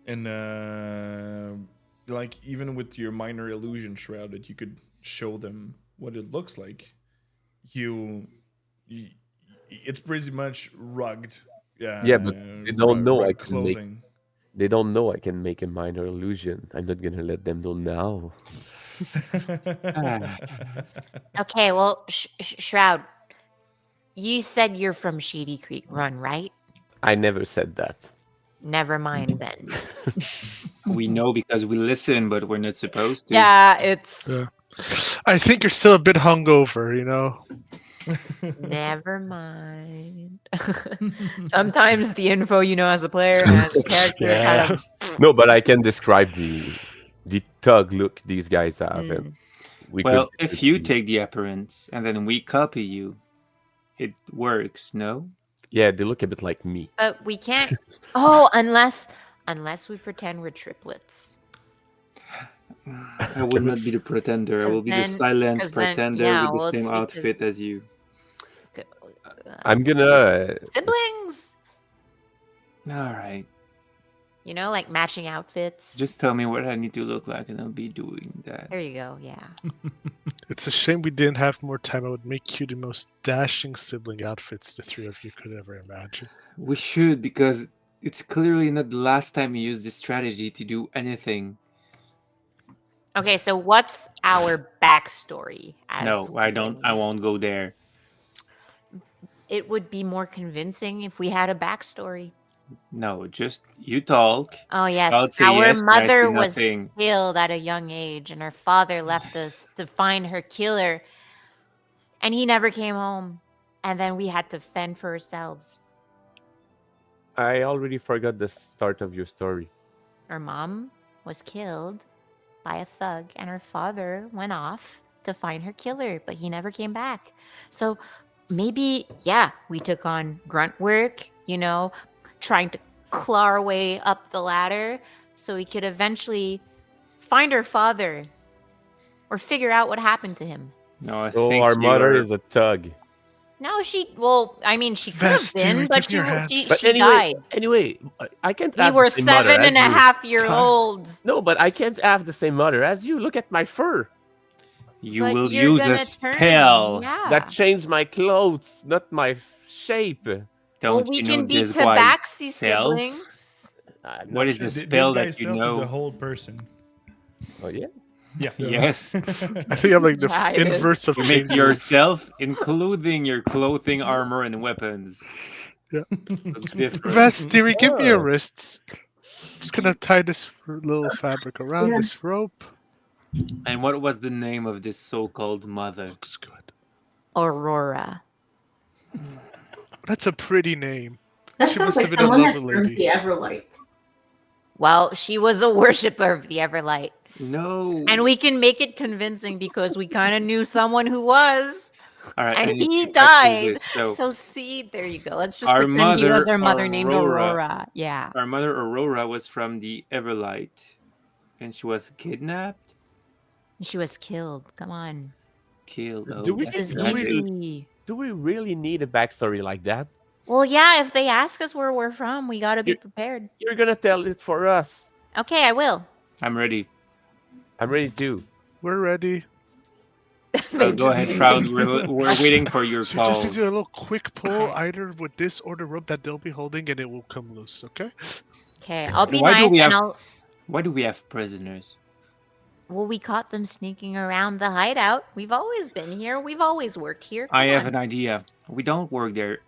And like even with your minor illusion shroud that you could show them what it looks like, you it's pretty much rugged. yeah, but they don't know I Rugged can make. clothing. They don't know I can make a minor illusion. I'm not gonna let them know now. Okay, well, Shroud, you said you're from Shady Creek Run, right? I never said that. Never mind then. We know because we listen, but we're not supposed to. Yeah, it's Yeah. I think you're still a bit hungover, you know. Never mind. sometimes the info you know as a player and the character kind of. No, but I can describe the thug look these guys have, and we Well, could. if you take the appearance and then we copy you, it works, no? Yeah, they look a bit like me. But we can't. Oh, unless we pretend we're triplets. I will not be the pretender. I 'Cause will be the then- silent 'cause then- pretender yeah, with well, the it's same outfit because- as you. I'm gonna. Siblings. All right. You know, like matching outfits. Just tell me what I need to look like and I'll be doing that. There you go. Yeah. It's a shame we didn't have more time. I would make you the most dashing sibling outfits the three of you could ever imagine. We should, because it's clearly not the last time you used this strategy to do anything. Okay, so what's our backstory? As No, I don't. I siblings? won't go there. It would be more convincing if we had a backstory. No, just you talk. Oh yes, I'll say our yes, and I say mother was nothing. killed at a young age, and her father left us to find her killer, and he never came home. And then we had to fend for ourselves. I already forgot the start of your story. Her mom was killed by a thug, and her father went off to find her killer, but he never came back. So maybe, yeah, we took on grunt work, you know, trying to claw our way up the ladder so we could eventually find her father or figure out what happened to him. No, I So think our mother you're- is a thug. No, she could have Vester, been, but give me your hands. she But died. anyway, I can't We have were the same mother 7 as and a you. half year olds. No, but I can't have the same mother as you. Look at my fur. You But will you're use gonna a turn, spell. Yeah. That changed my clothes, not my shape. Don't well, we you can know be this guy's tabaxi self? siblings. I'm What not is sure. the This spell guy that you self is know? the whole person. Oh yeah. Yeah. Yes. I think I'm like the Yeah, it is. inverse of You make Changeling. yourself, including your clothing, armor, and weapons. Yeah. Look different. Vestiri, give me your Oh. wrists. I'm just gonna tie this little fabric around Yeah. this rope. And what was the name of this so-called mother? Looks good. Aurora. That's a pretty name. That She sounds must like have been a someone that lovely serves lady. the Everlight. Well, she was a worshiper of the Everlight. No. And we can make it convincing because we kind of knew someone who was, All right, I and need he to practice died. this. So, So see, there you go. Let's just Our pretend he was mother, our mother named Aurora. Aurora. Yeah. our mother Aurora was from the Everlight, and she was kidnapped, She was killed. Come on. killed. Do Oh, we- This that's is do we- tragic. easy. Do we really need a backstory like that? Well, yeah, if they ask us where we're from, we got to be You- prepared. You're gonna tell it for us. Okay, I will. I'm ready. I'm ready too. We're ready. So go ahead, Shroud. We're waiting for your So just call. need to do a little quick pull, either with this or the rope that they'll be holding, and it will come loose. Okay? Okay, I'll be Why do nice we and have- I'll. Why do we have prisoners? Well, we caught them sneaking around the hideout. We've always been here. We've always worked here. I Come have on. an idea. We don't work there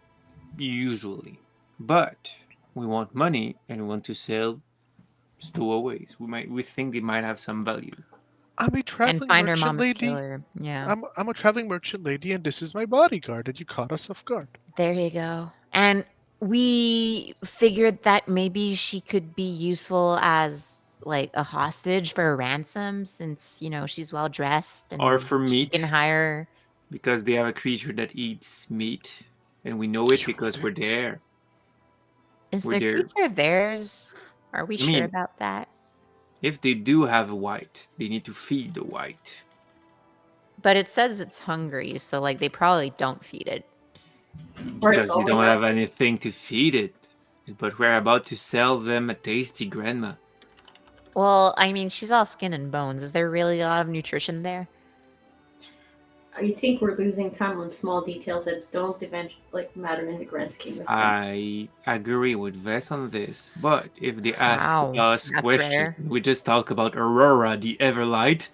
usually, but we want money and we want to sell stowaways. We think they might have some value. I'm a And traveling find her merchant mom's lady. killer. Yeah. I'm a traveling merchant lady, and this is my bodyguard, and you caught us off guard. There you go. And we figured that maybe she could be useful as like a hostage for a ransom since, she's well dressed Or and for she meat, can hire. because they have a creature that eats meat, and we know it You because we're wouldn't. there. Is We're the there. creature theirs? Are we I sure mean, about that? if they do have a white, they need to feed the white. But it says it's hungry, so like they probably don't feed it. Or it's Because we always don't have hungry. anything to feed it. But we're about to sell them a tasty grandma. Well, I mean, she's all skin and bones. Is there really a lot of nutrition there? I think we're losing time on small details that don't eventually matter in the grand scheme of things. I agree with Vess on this, but if they ask Wow, us that's questions, rare. we just talk about Aurora, the Everlight.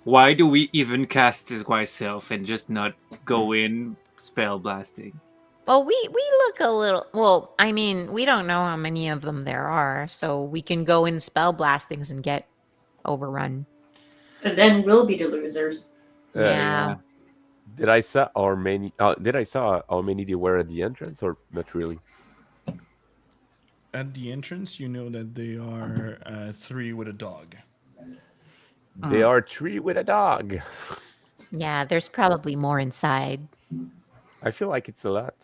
Why do we even cast this guy's self and just not go in spell blasting? Well, we look a little. Well, I mean, we don't know how many of them there are, so we can go in spell blastings and get overrun. And then we'll be the losers. Yeah. Did I saw how many? Did I saw how many there were at the entrance, or not really? At the entrance, you know that they are 3 with a dog. They are 3 with a dog. Yeah, there's probably more inside. I feel like it's a lot.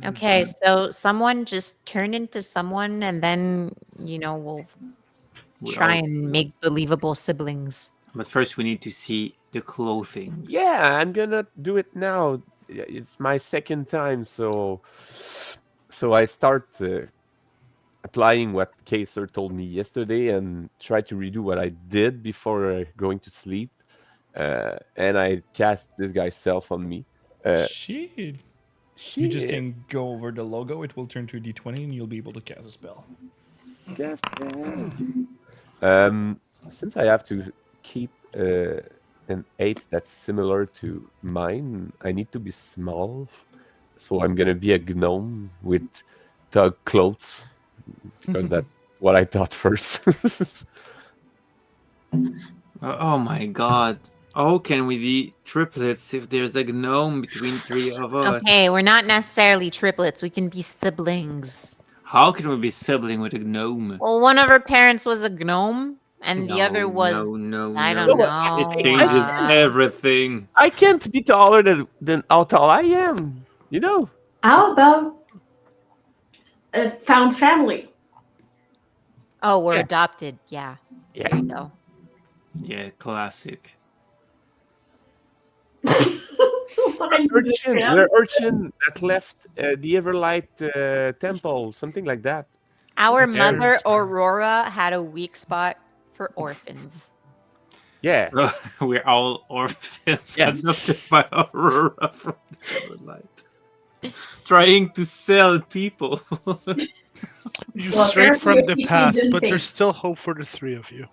Okay, so someone just turn into someone, and then we'll We try all- and make believable siblings. But first, we need to see the clothing. Yeah, I'm gonna do it now. It's my second time, so I start applying what Kaser told me yesterday and try to redo what I did before going to sleep. And I cast this guy's self on me. Shit. You just can go over the logo, it will turn to a d20 and you'll be able to cast a spell. Cast since I have to keep an 8 that's similar to mine, I need to be small. So I'm gonna be a gnome with thug clothes because that's what I thought first. Oh my god. How can we be triplets if there's a gnome between 3 of us? Okay, we're not necessarily triplets. We can be siblings. How can we be sibling with a gnome? Well, one of our parents was a gnome, and the other No, was no, I no. don't No, know. It changes uh, everything. I can't be taller than how tall I am. You know. How about a found family? Oh, we're Yeah. adopted. Yeah. There you go. Yeah, classic. We're urchin that left the Everlight temple, something like that. Our That's mother, very smart. Aurora, had a weak spot for orphans. Yeah. We're all orphans Yes. adopted by Aurora from the Everlight. Trying to sell people. You Well, strayed from apparently the you path, didn't but think. there's still hope for the 3 of you.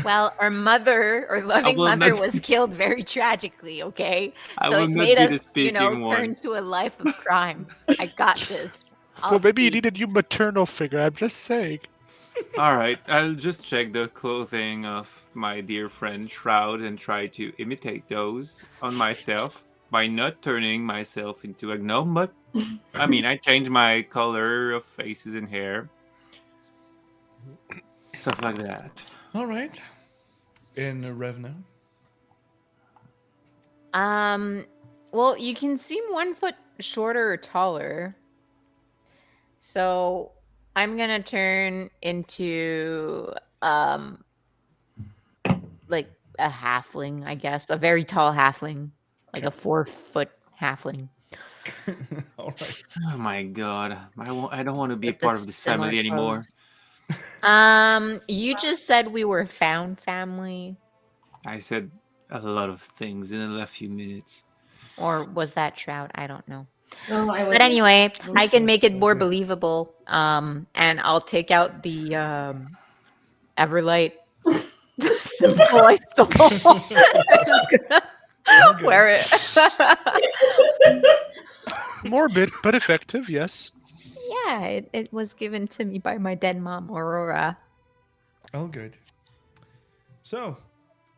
Well, our loving will mother, not- was killed very tragically. Okay, I so will it not made be the us, speaking one. turn to a life of crime. I got this. Well, maybe you speak. need a new maternal figure. I'm just saying. Alright, I'll just check the clothing of my dear friend Shroud and try to imitate those on myself by not turning myself into a gnome. But I mean, I change my color of faces and hair. Stuff like that. All right. In Revna. Well, you can seem 1 foot shorter or taller. So I'm gonna turn into like a halfling, I guess, a very tall halfling, like a 4-foot halfling. All right. Oh my god. I don't want to be a With part the of this similar family anymore. clothes. You just said we were a found family, I said a lot of things in the last few minutes. or was that Shroud? I don't know. No, I But anyway, I can make it more Okay. believable. And I'll take out the Everlight symbol I stole. Wear it. Morbid, but effective, yes. Yeah, it was given to me by my dead mom, Aurora. All good. So,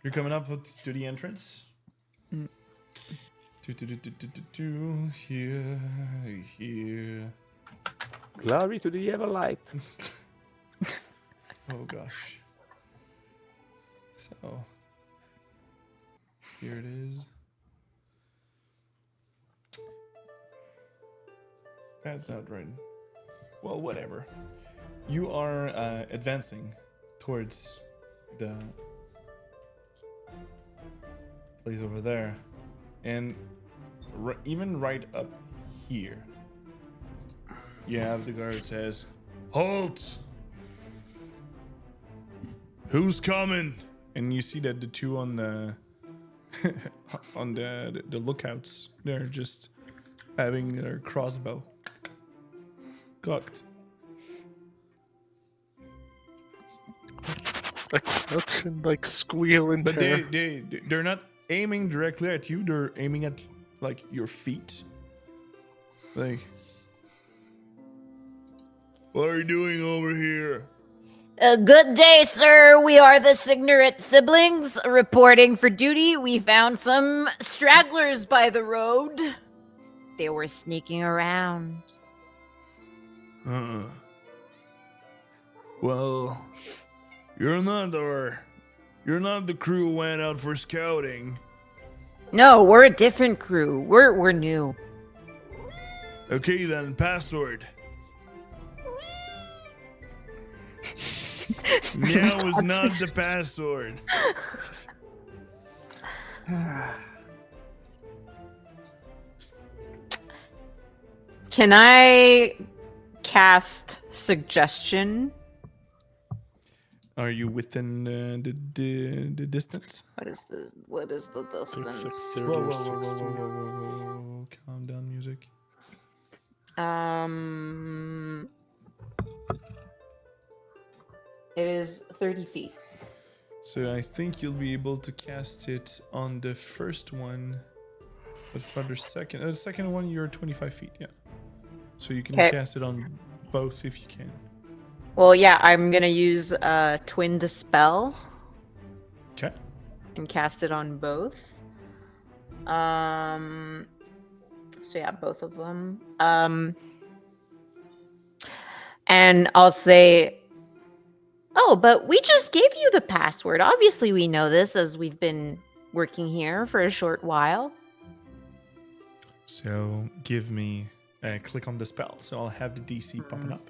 you're coming up to the entrance. Here. Glory to the Everlight. Oh gosh. So, here it is. That's not right. Well, whatever. You are advancing towards the place over there. And even right up here, you have the guard that says, "Halt! Who's coming?" And you see that the two on the on the lookouts, they're just having their crossbow cocked. Like crouch and like squeal in But terror. they're not aiming directly at you. They're aiming at like your feet. Like, what are you doing over here? Good day, sir. We are the Signoret siblings reporting for duty. We found some stragglers by the road. They were sneaking around. Well, you're not the crew who went out for scouting. No, we're a different crew. We're new. Okay then, password. Meow is not the password. Can I cast suggestion? Are you within the distance? What is the distance? 30 Whoa, or whoa, whoa, whoa, 60. whoa, whoa, whoa, whoa. Calm down, music. It is 30 feet. So I think you'll be able to cast it on the first one, but for the second one you're 25 feet, yeah. So you can 'Kay. cast it on both if you can. Well, yeah, I'm gonna use Twin Dispel Okay. and cast it on both. So yeah, both of them. And I'll say, oh, but we just gave you the password. Obviously, we know this as we've been working here for a short while. So give me click on the spell. So I'll have the DC popping up.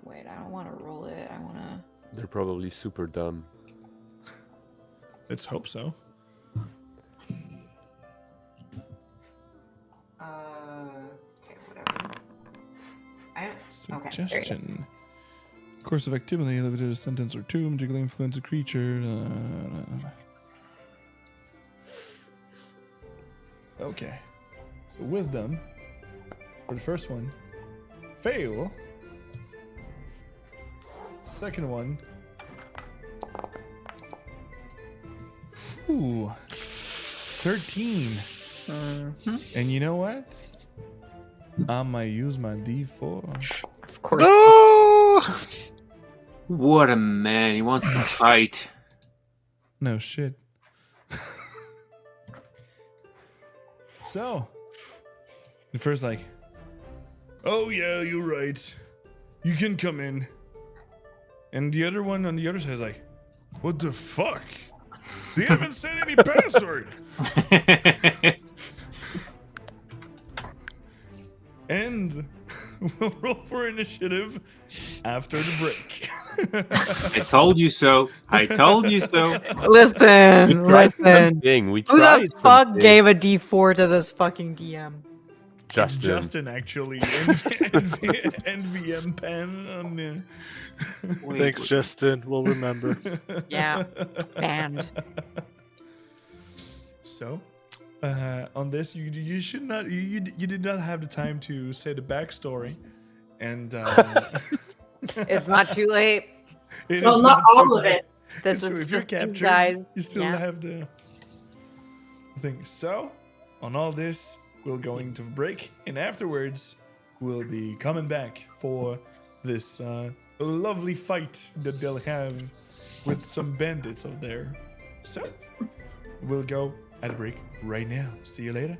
Wait, I don't want to roll it. I want to. They're probably super dumb. Let's hope so. Okay, whatever. I don't. Okay, there you go. Suggestion. Course of activity, limited a sentence or two, magically influence a creature. Okay. So wisdom for the first one. Fail. Second one. Ooh. 13. And you know what? I might use my D4. Of course. No! What a man. He wants to fight. No shit. So, the first like, oh yeah, you're right. You can come in. And the other one on the other side is like, what the fuck? They haven't said any password. And we'll roll for initiative after the break. I told you so. I told you so. Listen, listen. Something. We Who tried the fuck something. gave a D4 to this fucking DM? It's Justin. Justin actually. NVM pen on the. Thanks, Justin. We'll remember. Yeah, banned. So, on this, you should not. You did not have the time to say the backstory, and It's not too late. it Well, is not too all of late. it. This So is if you're just you captured, guys. you still Yeah. have the thing. So, on all this, we're going to break, and afterwards, we'll be coming back for this lovely fight that they'll have with some bandits out there. So, we'll go at a break right now. See you later.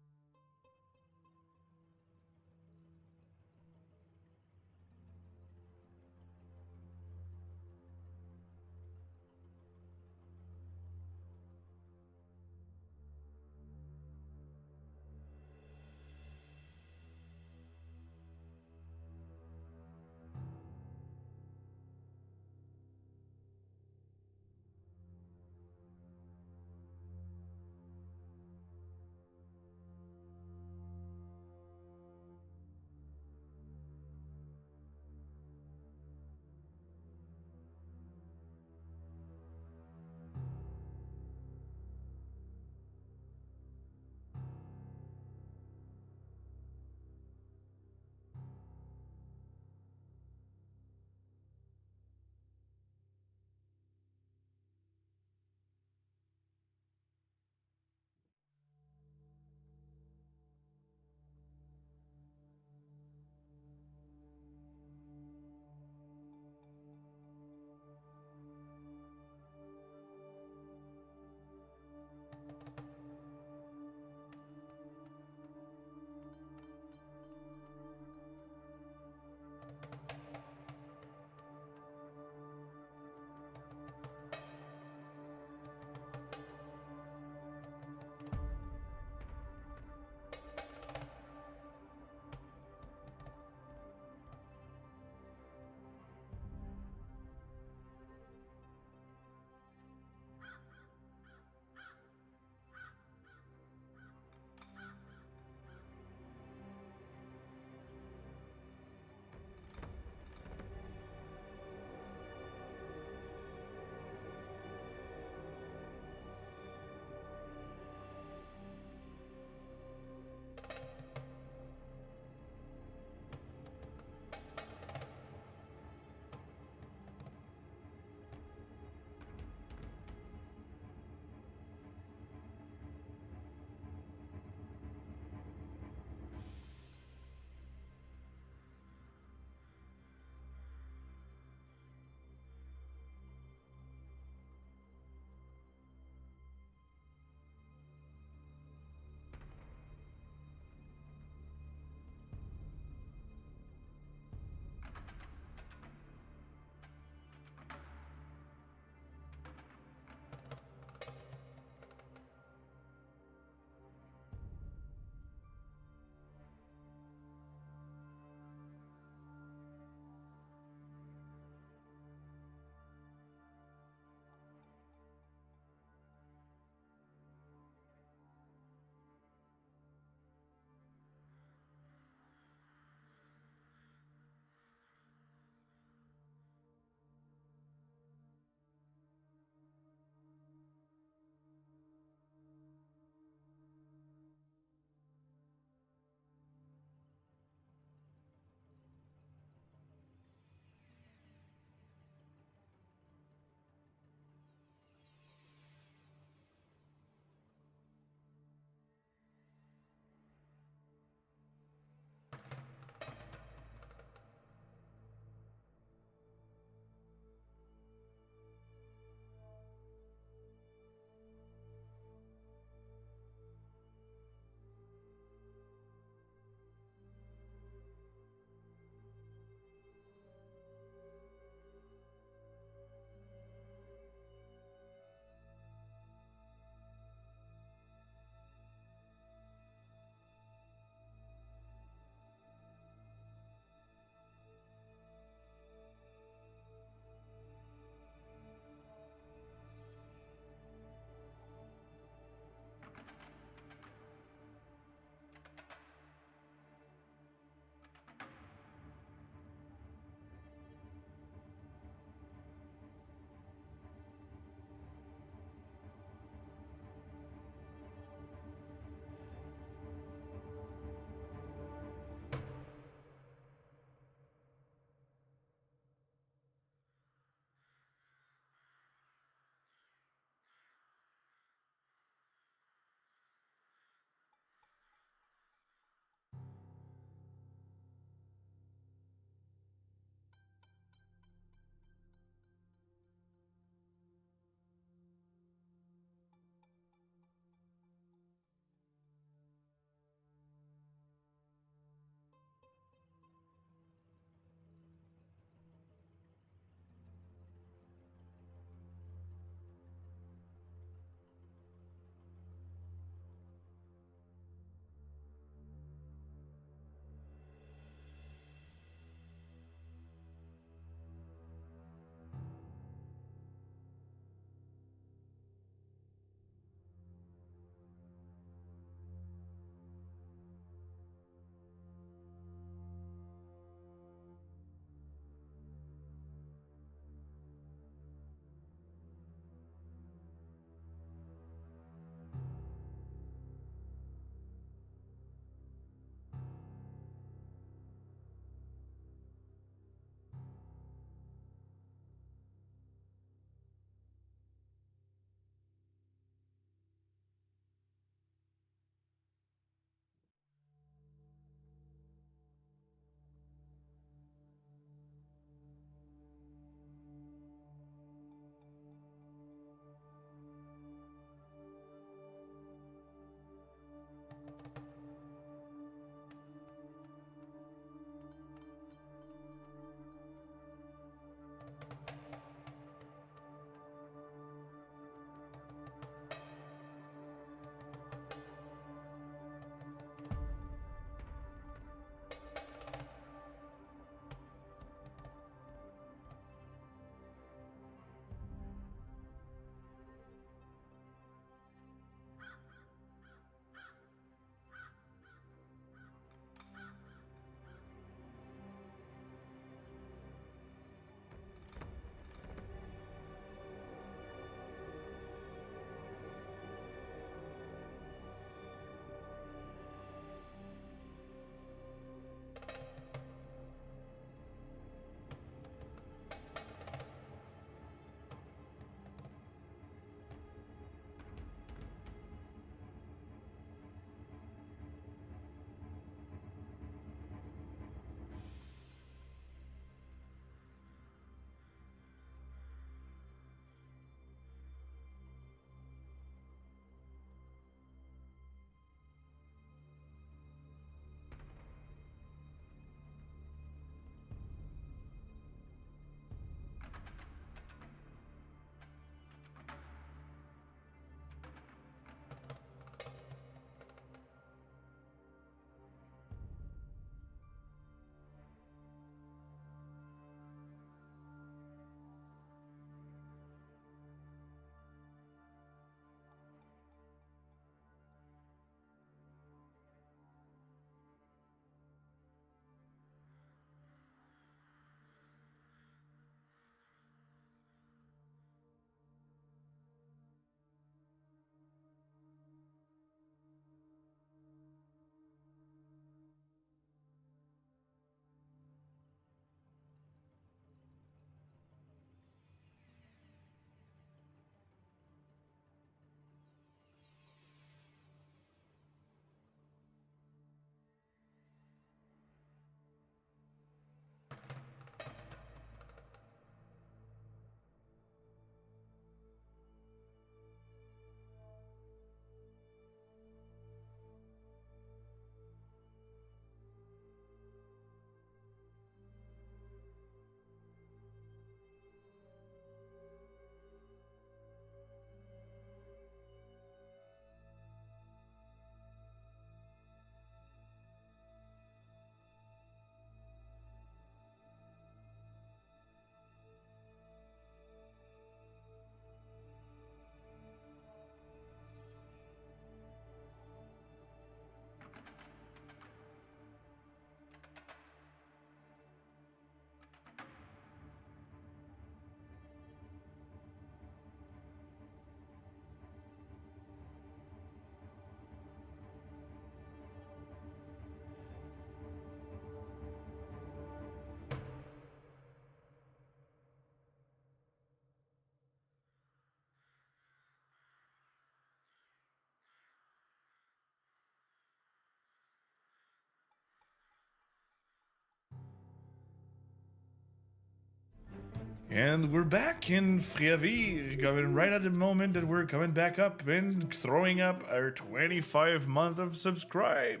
And we're back in Friavy, coming right at the moment that we're coming back up and throwing up our 25 month of subscribe.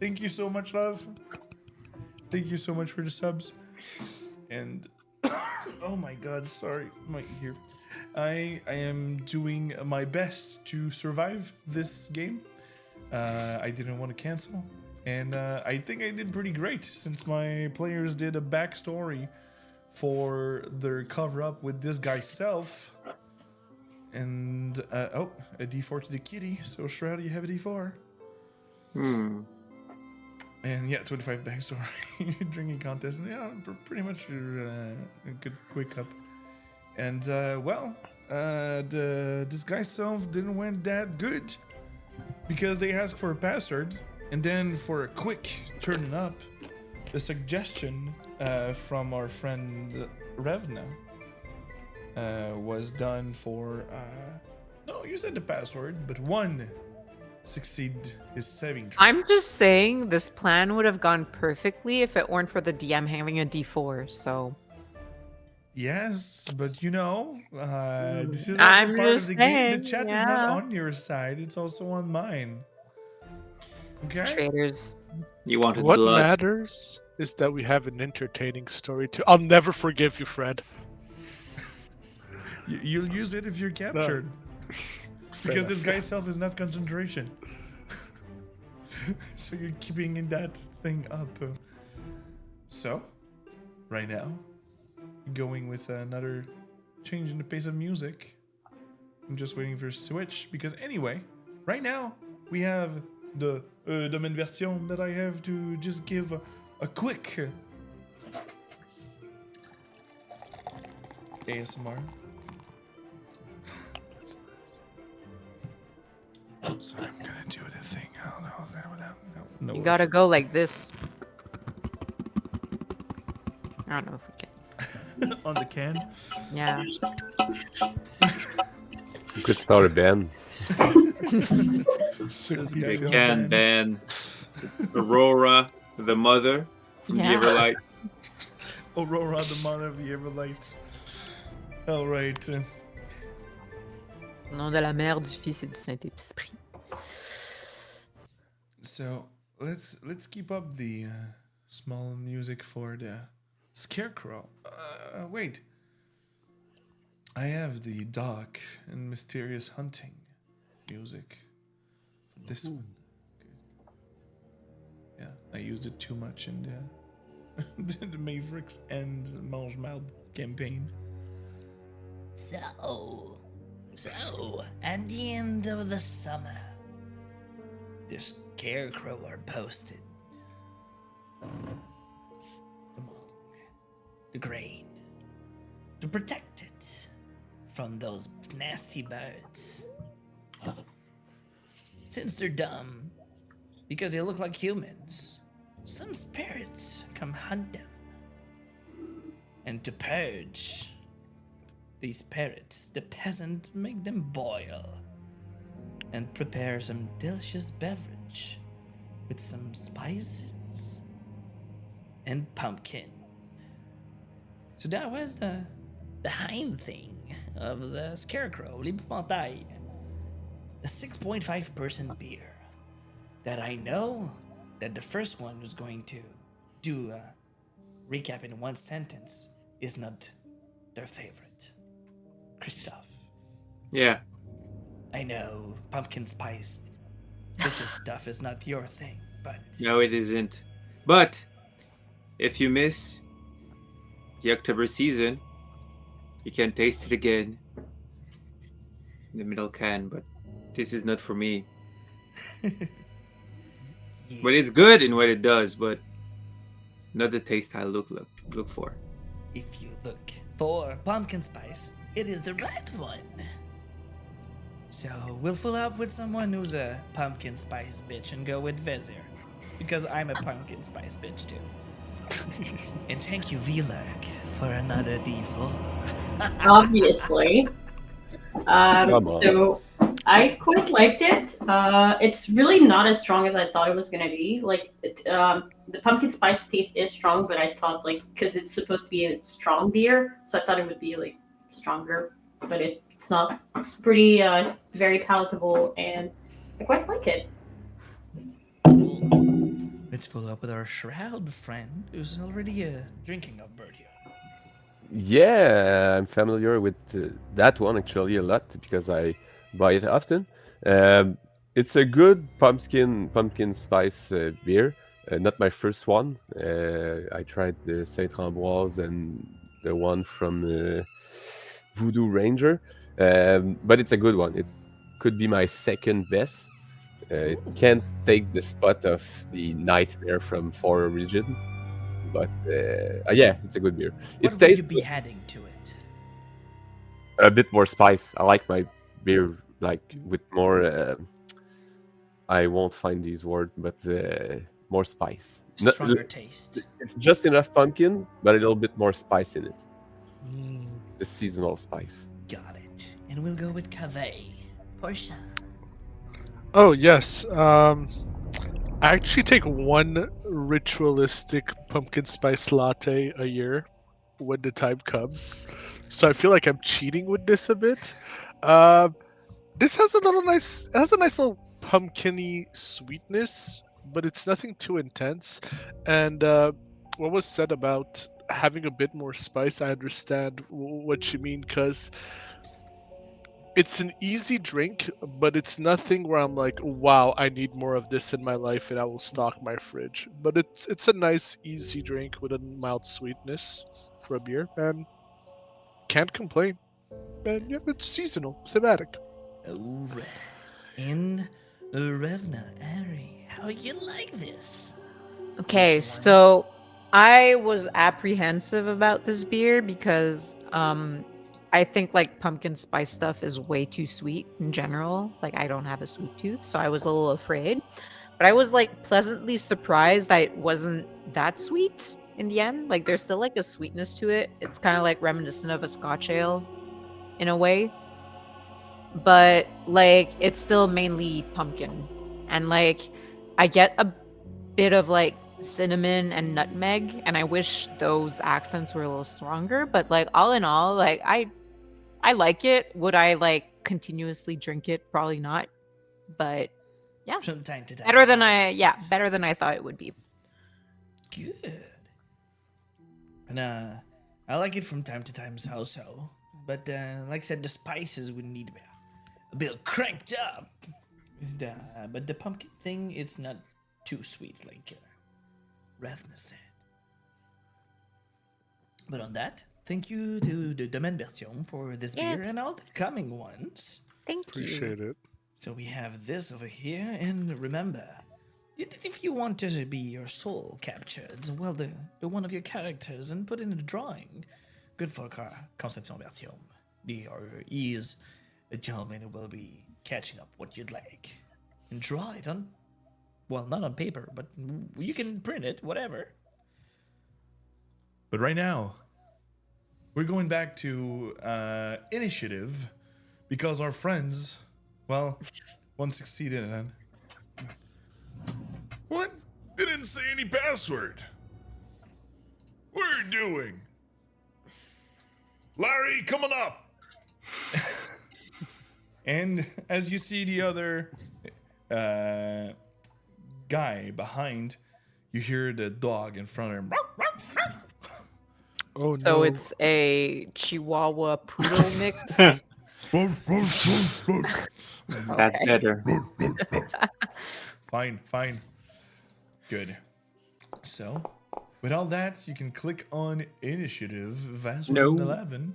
Thank you so much, love. Thank you so much for the subs. And oh my god, sorry, my ear. I am doing my best to survive this game. I didn't want to cancel, and I think I did pretty great since my players did a backstory for their cover up with this guy's self. And a D4 to the kitty. So Shroud, you have a D4. And yeah, 25 backstory drinking contest. Yeah, pretty much a good quick up. And this guy's self didn't went that good because they asked for a password, and then for a quick turning up, the suggestion from our friend Revna was done for no, you said the password, but one succeed his saving throw. I'm just saying this plan would have gone perfectly if it weren't for the DM having a D4. So Yes, but you know, this is also I'm part of just the game. The saying, chat is not yeah. on your side; it's also on mine. Okay. traitors. You wanted What blood. matters is that we have an entertaining story to. I'll never forgive you, Fred. You'll use it if you're captured. Because this guy's self is not concentration. So you're keeping in that thing up. So, right now, going with another change in the pace of music. I'm just waiting for a switch because anyway, right now we have the domaine version that I have to just give a quick ASMR. So I'm gonna do the thing. Oh no, You gotta go like this. I don't know if we can. on the can. Yeah. You could start a band. Says the guy who And banned. then Aurora, the mother from Yeah. the Everlight. Aurora, the mother of the Everlight. All right. Au nom de la mère, du fils et du Saint-Esprit. So let's keep up the small music for the scarecrow. Wait. I have the dark and mysterious hunting music. For this one. Good. Yeah, I used it too much in the Mavericks and Mange campaign. So, at the end of the summer, the scarecrow are posted among the grain to protect it from those nasty birds. Since they're dumb, because they look like humans, some spirits come hunt them. And to purge these parrots, the peasant make them boil and prepare some delicious beverage with some spices and pumpkin. So that was the hind thing of the scarecrow, l'épouvantail. A 6.5% beer that I know that the first one who's going to do a recap in one sentence is not their favorite. Christophe, Yeah. I know pumpkin spice bitches stuff is not your thing, but No, it isn't. But if you miss the October season, you can taste it again in the middle can. But this is not for me. yeah, But it's good in what it does, but not the taste I look for. if you look for pumpkin spice, it is the right one. So we'll follow up with someone who's a pumpkin spice bitch and go with Vezir, because I'm a pumpkin spice bitch too. And thank you, Vilak, for another D4. Obviously. on. So I quite liked it. It's really not as strong as I thought it was gonna be. Like, the pumpkin spice taste is strong, but I thought like because it's supposed to be a strong beer, so I thought it would be like stronger. But it's not. It's pretty, very palatable, and I quite like it. Let's follow up with our shroud friend, who's already drinking a bird here. Yeah, I'm familiar with that one actually a lot because I buy it often. It's a good pumpkin spice beer. Not my first one. I tried the Saint Ambroise and the one from Voodoo Ranger, but it's a good one. It could be my second best. It can't take the spot of the Nightmare from For Origin, but yeah, it's a good beer. What It would tastes you be adding to it? a bit more spice. I like my beer like with more. I won't find these words, but more spice. Stronger taste. It's just enough pumpkin, but a little bit more spice in it. Mm. The seasonal spice. Got it. And we'll go with Cave. Portia. Oh yes. I actually take one ritualistic pumpkin spice latte a year when the time comes. So I feel like I'm cheating with this a bit. This has a nice little pumpkin-y sweetness, but it's nothing too intense. And what was said about having a bit more spice, I understand what you mean, because it's an easy drink, but it's nothing where I'm like, wow, I need more of this in my life and I will stock my fridge. But it's a nice, easy drink with a mild sweetness for a beer, and can't complain. And yeah, it's seasonal, thematic. Alright. In Revna, Ari, how you like this? Okay, Which one? so I was apprehensive about this beer because I think like pumpkin spice stuff is way too sweet in general. Like I don't have a sweet tooth, so I was a little afraid. But I was like pleasantly surprised that it wasn't that sweet in the end. Like there's still like a sweetness to it. It's kind of like reminiscent of a Scotch ale in a way. But like it's still mainly pumpkin. And like I get a bit of like cinnamon and nutmeg, and I wish those accents were a little stronger, but like all in all, like I like it. Would I like continuously drink it? Probably not. But yeah. From time to time. Better than I thought it would be. Good. And I like it from time to time also. But like I said, the spices would need to be a bit cranked up. And, but the pumpkin thing, it's not too sweet like Ravna said. But on that, thank you to the Domaine Bertion for this beer Yes. and all the coming ones. Thank you. Appreciate it. So we have this over here, and remember, if you want to be your soul captured, well, the one of your characters and put in a drawing, good for Conception Version. He's a gentleman who will be catching up what you'd like. And draw it on, well, not on paper, but you can print it, whatever. But right now, we're going back to initiative because our friends, well, one succeeded and what? Didn't say any password. What are you doing? Larry, come on up. And as you see the other guy behind, you hear the dog in front of him. Oh So no. it's a Chihuahua poodle mix. That's Okay. better. Fine. Good. So, with all that, you can click on Initiative, Vast No. 11,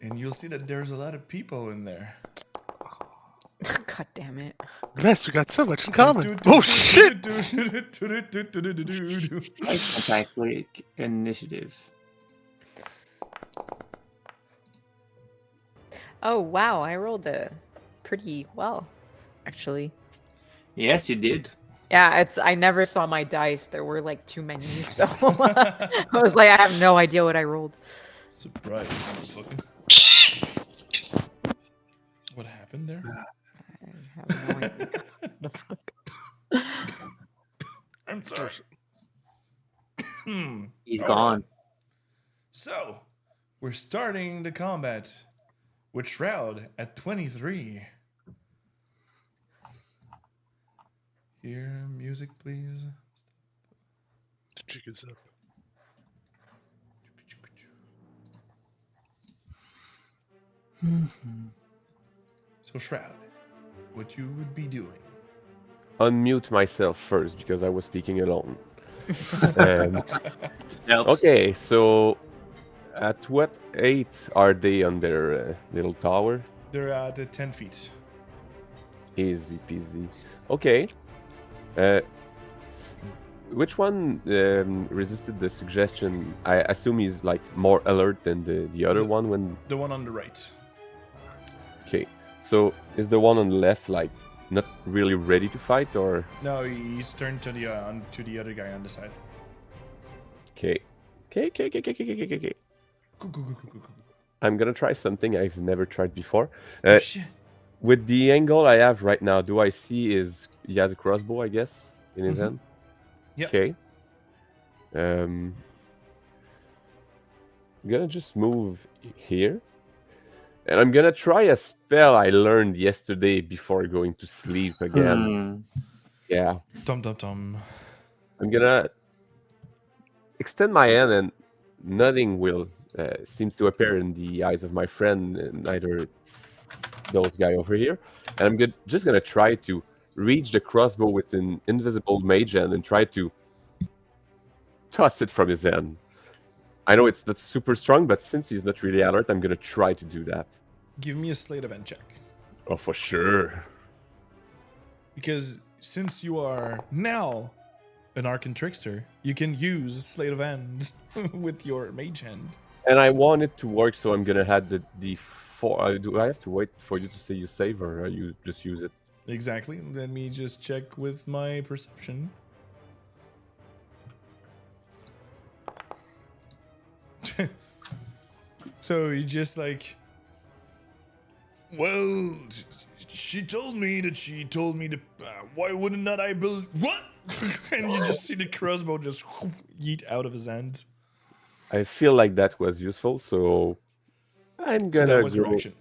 and you'll see that there's a lot of people in there. God damn it. Yes, we got so much in common. Oh shit! Anti-click initiative. Oh wow, I rolled pretty well, actually. Yes, you did. Yeah, I never saw my dice. There were like too many, so I was like, I have no idea what I rolled. Surprise, motherfucker. What happened? happened there? I have no idea. The fuck? I'm sorry. He's All gone. right. So, we're starting the combat with Shroud at 23. Here, music, please. The jig is up. So, Shroud, what you would be doing? Unmute myself first because I was speaking alone. Um, Helps. okay, so at what height are they on their little tower? They're at 10 feet. Easy peasy. Okay. Which one resisted the suggestion? I assume he's like more alert than the other one when. The one on the right. Okay. So is the one on the left like not really ready to fight or? No, he's turned to the other guy on the side. Okay. Okay. Cool. I'm gonna try something I've never tried before. Oh, shit. With the angle I have right now, do I see he has a crossbow, I guess, in his hand? Yep. Okay. I'm gonna just move here. And I'm gonna try a spell I learned yesterday before going to sleep again. Yeah. Tom. I'm gonna extend my hand and nothing will seems to appear in the eyes of my friend, neither those guy over here. And I'm just gonna try to reach the crossbow with an invisible mage hand and try to toss it from his hand. I know it's not super strong, but since he's not really alert, I'm gonna try to do that. Give me a sleight of hand check. Oh, for sure. Because since you are now an Arcane Trickster, you can use sleight of hand with your mage hand. And I want it to work, so I'm gonna have the D4. Do I have to wait for you to say you save, or you just use it? Exactly. Let me just check with my perception. So you just like, well, she told me to. Why wouldn't not I build what? And you just see the crossbow just yeet out of his hand. I feel like that was useful, so I'm So gonna that was your go- action.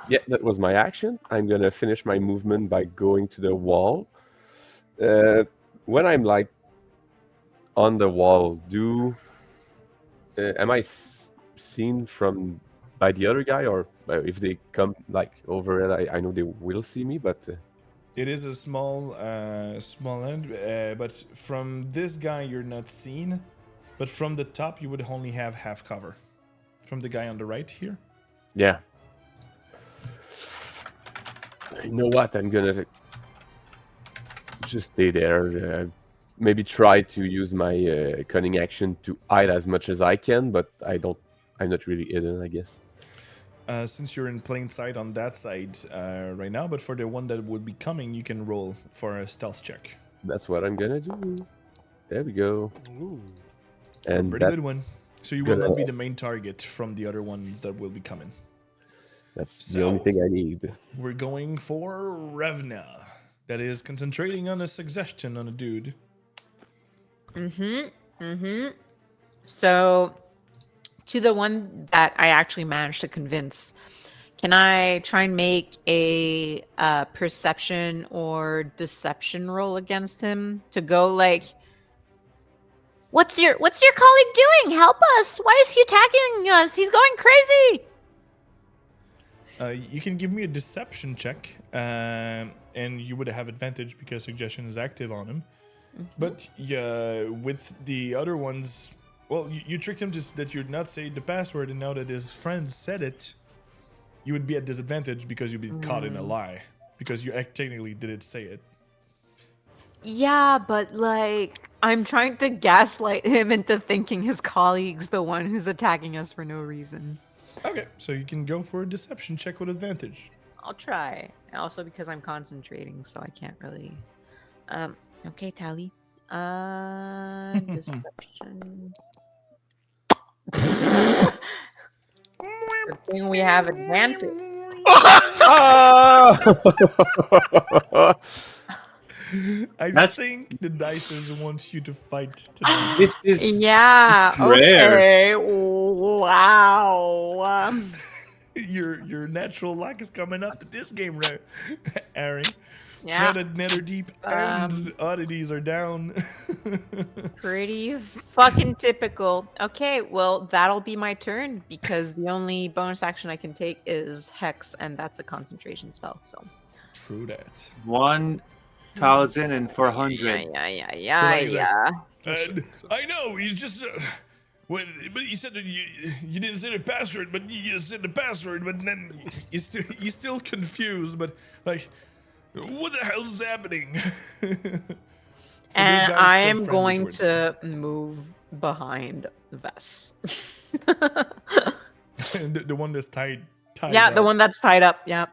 Yeah, that was my action. I'm gonna finish my movement by going to the wall. When I'm like on the wall, am I seen from by the other guy, or if they come like over it, I know they will see me, but It is a small end, but from this guy you're not seen. But from the top you would only have half cover. From the guy on the right here. yeah. You know what? I'm gonna just stay there. Maybe try to use my cunning action to hide as much as I can, but I'm not really hidden, I guess. Since you're in plain sight on that side right now, but for the one that would be coming, you can roll for a stealth check. That's what I'm gonna do. There we go. Ooh. And Pretty good one. So you will Good. not be the main target from the other ones that will be coming. that's the only thing I need. We're going for Revna. That is concentrating on a suggestion on a dude. So, to the one that I actually managed to convince, can I try and make a perception or deception roll against him to go like, what's your colleague doing? Help us! Why is he attacking us? He's going crazy. You can give me a deception check, and you would have advantage because suggestion is active on him. But yeah, with the other ones, well, you tricked him that you'd not say the password, and now that his friend said it, you would be at disadvantage because you'd be caught in a lie because you technically didn't say it. Yeah, but like, I'm trying to gaslight him into thinking his colleague's the one who's attacking us for no reason. Okay, so you can go for a deception check with advantage. I'll try. Also because I'm concentrating, so I can't really. Okay, Tally. Deception. Good thing we have advantage. I That's- think the dice wants you to fight tonight. This is Yeah. rare. Okay. Wow. Your natural luck is coming up to this game, Ari. Yeah. Now that Netherdeep and Um, oddities are down. Pretty fucking typical. Okay, well, that'll be my turn because the only bonus action I can take is Hex, and that's a concentration spell. So. True that. 1,400. Yeah. And I know he's just. But you said that you didn't say the password, but you said the password, but then you're still confused. But like, what the hell is happening? So this And guy's I still am friendly going towards to move behind Vess. you. the one that's tied. Yeah, the up. one that's tied up. Yeah.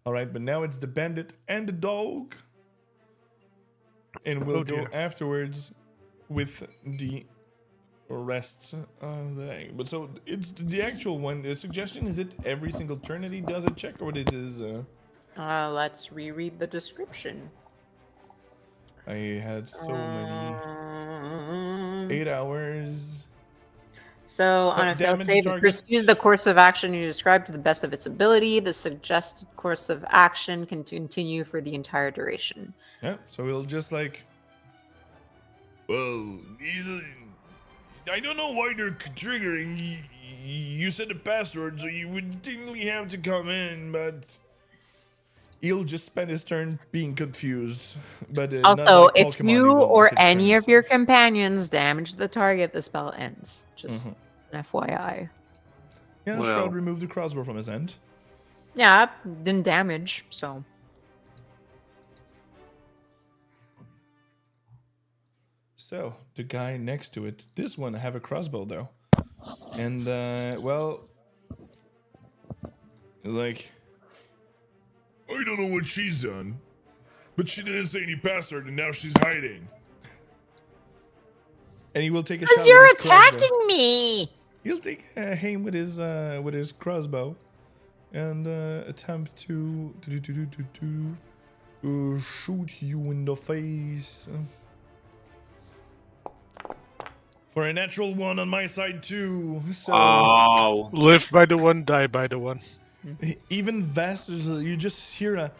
All right, but now it's the bandit and the dog, and we'll Oh, go dear. afterwards with the rest of the thing. But so it's the actual one. The suggestion is it every single turn that he does a check, or it is. Let's reread the description. I had so many Um, 8 hours. So on a failed damage save, it target. pursues the course of action you described to the best of its ability. The suggested course of action can continue for the entire duration. Yeah, so we'll just like. Well, I don't know why they're triggering. You said the password, so you would technically have to come in, but he'll just spend his turn being confused. But not Also, like if Pokemon, he you will or concern any of your himself. companions damage the target, the spell ends. Just Mhm. an FYI. Yeah, Well. Shroud removed the crossbow from his end. Yeah, didn't damage, so. So the guy next to it, this one have a crossbow though, and well, like I don't know what she's done, but she didn't say any password, and now she's hiding. And he will take a shot. Because you're with his crossbow. attacking me. He'll take aim with his crossbow, and attempt to shoot you in the face. For a natural one on my side too. So Wow. Live by the one, die by the one. even Vast, you just hear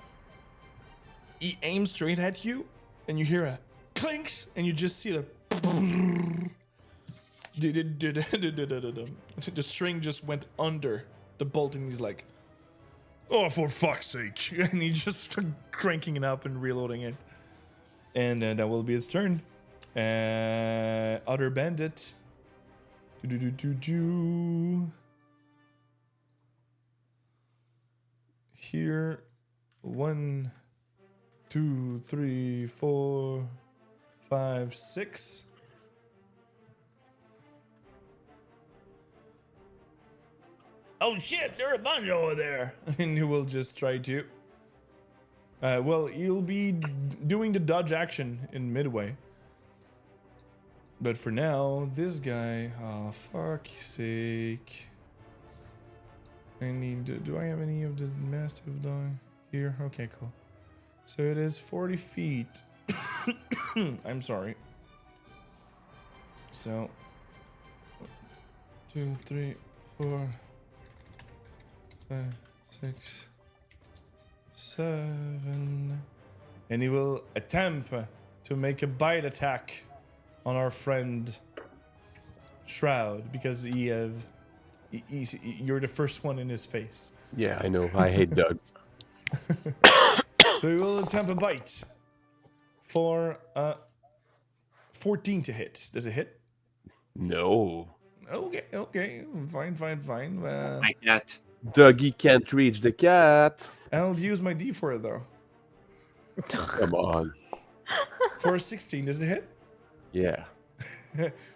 he aims straight at you, and you hear a clinks, and you just see the string just went under the bolt, and he's like, "Oh, for fuck's sake!" And he just started cranking it up and reloading it, and that will be its turn. Other bandit. Here, 1, 2, 3, 4, 5, 6. Oh shit, there are a bunch over there. And he will just try to. Well, you'll be doing the dodge action in midway. But for now, this guy, oh fuck's sake. I need, do I have any of the massive down here? Okay, cool. So it is 40 feet. I'm sorry. So, 2, 3, 4, 5, 6, 7. And he will attempt to make a bite attack on our friend Shroud, because you're the first one in his face. Yeah, I know. I hate Doug. So he will attempt a bite for 14 to hit. Does it hit? No. Okay, fine. Like that. Dougie can't reach the cat. I'll use my D4 though. Come on. For a 16, does it hit? Yeah.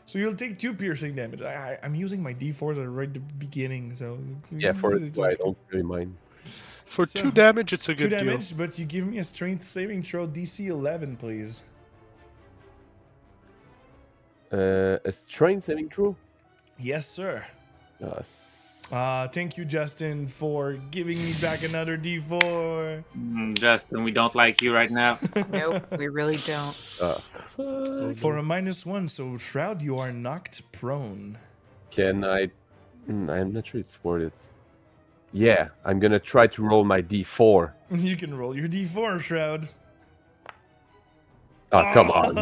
So you'll take 2 piercing damage. I'm using my D4s right at the beginning, so Yeah, for it, it's I okay. don't really mind. For So, 2 damage, it's a 2 good deal. damage, but you give me a strength saving throw DC 11, please. A strength saving throw? Yes, sir. Thank you, Justin, for giving me back another D4. Justin, we don't like you right now. Nope, we really don't. For a -1, so Shroud, you are knocked prone. Can I? I'm not sure it's worth it. Yeah, I'm gonna try to roll my D4. You can roll your D4, Shroud. Oh, come on.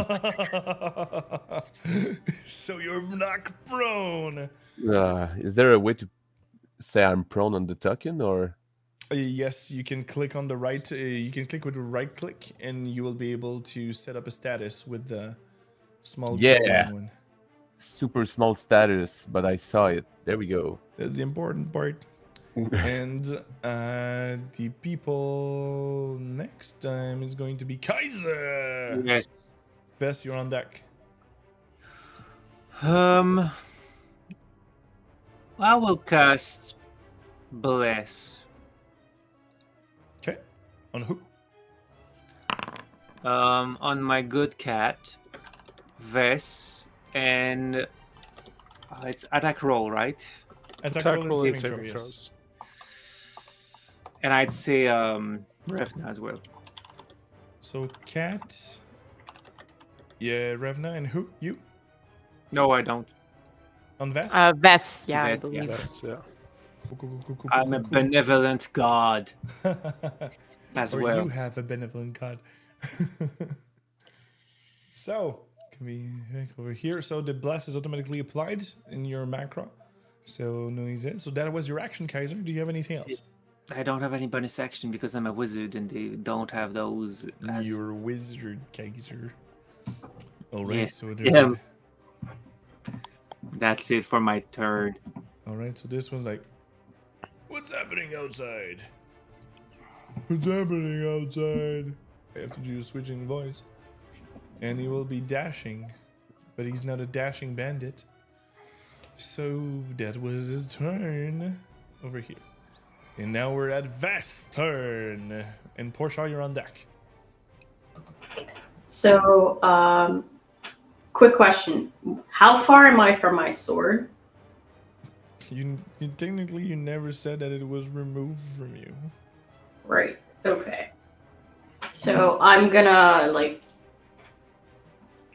So you're knocked prone. Is there a way to say I'm prone on the token, or? Yes, you can click on the right. You can click with the right click, and you will be able to set up a status with the small Yeah. glowing one. Super small status, but I saw it. There we go. That's the important part. And the people next time is going to be Kaiser. Yes. Vess, you're on deck. I will cast Bless. Okay. On who? On my good cat, Vess, and it's attack roll, right? Attack Attack roll roll and and saving saving throw, yes. throws. And I'd say Revna as well. So cat. Yeah, Revna, and who? You? No, I don't. On Vess? Vess, yeah, I Vess, yeah. believe. Yes, yeah. Cool. I'm a benevolent god as Or well. you have a benevolent god. So, can we back over here? So the blast is automatically applied in your macro. So no need to. So that was your action, Kaiser. Do you have anything else? I don't have any bonus action because I'm a wizard and they don't have those. As... You're a wizard, Kaiser. Alright, Yeah. so there's Yeah. That's it for my turn. Alright, so this one's like, what's happening outside? What's happening outside? I have to do a switching voice. And he will be dashing, but he's not a dashing bandit. So that was his turn over here. And now we're at Vest's turn. And Portia, you're on deck. So, quick question. How far am I from my sword? You technically you never said that it was removed from you. Right. Okay. So I'm gonna like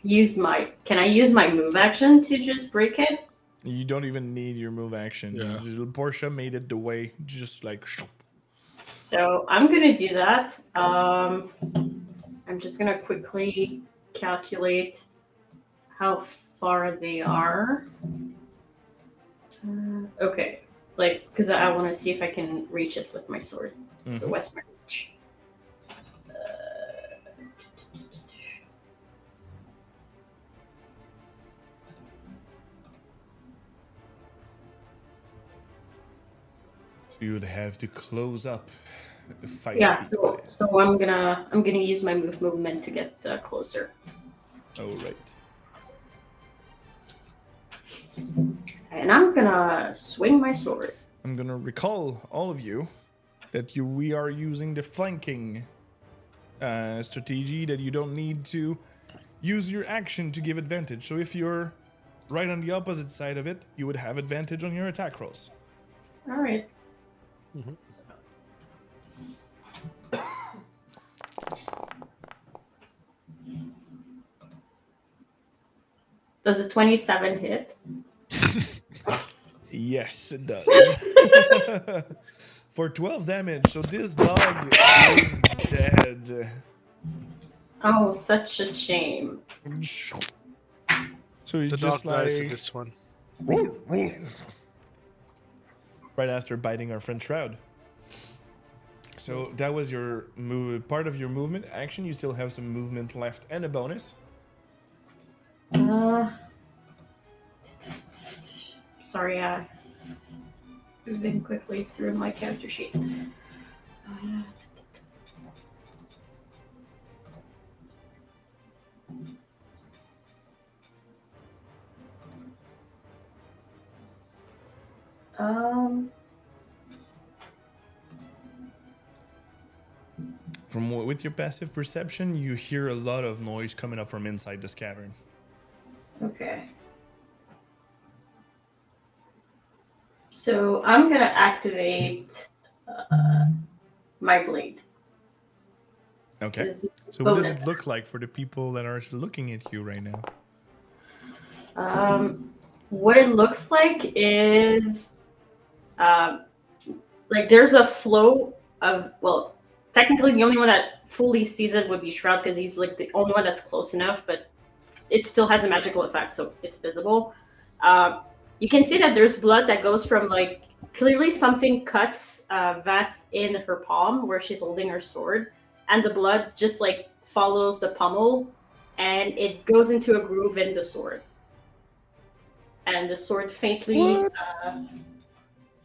use my. Can I use my move action to just break it? You don't even need your move action. Yeah. Portia made it the way, just like. So I'm gonna do that. I'm just gonna quickly calculate how far they are. Okay, like because I want to see if I can reach it with my sword. So what's my reach? You would have to close up 5 Yeah. feet So away. so I'm gonna use my movement to get closer. Oh, right. And I'm gonna swing my sword. I'm gonna recall all of you that we are using the flanking strategy, that you don't need to use your action to give advantage. So if you're right on the opposite side of it, you would have advantage on your attack rolls. All right. Does a 27 hit? Yes, it does. For 12 damage, so this dog is dead. Oh, such a shame. So you The just dog dies in like this one. right after biting our friend Shroud. So that was your move, part of your movement action. You still have some movement left and a bonus. Sorry, moving quickly through my character sheet. With your passive perception, you hear a lot of noise coming up from inside this cavern. Okay. So I'm gonna activate my blade. Okay. It's So what does bonus. it look like for the people that are actually looking at you right now? What it looks like is like there's a flow of, well, technically the only one that fully sees it would be Shroud because he's like the only one that's close enough, but it still has a magical effect, so it's visible. You can see that there's blood that goes from like clearly something cuts Vess in her palm where she's holding her sword, and the blood just like follows the pommel, and it goes into a groove in the sword, and the sword faintly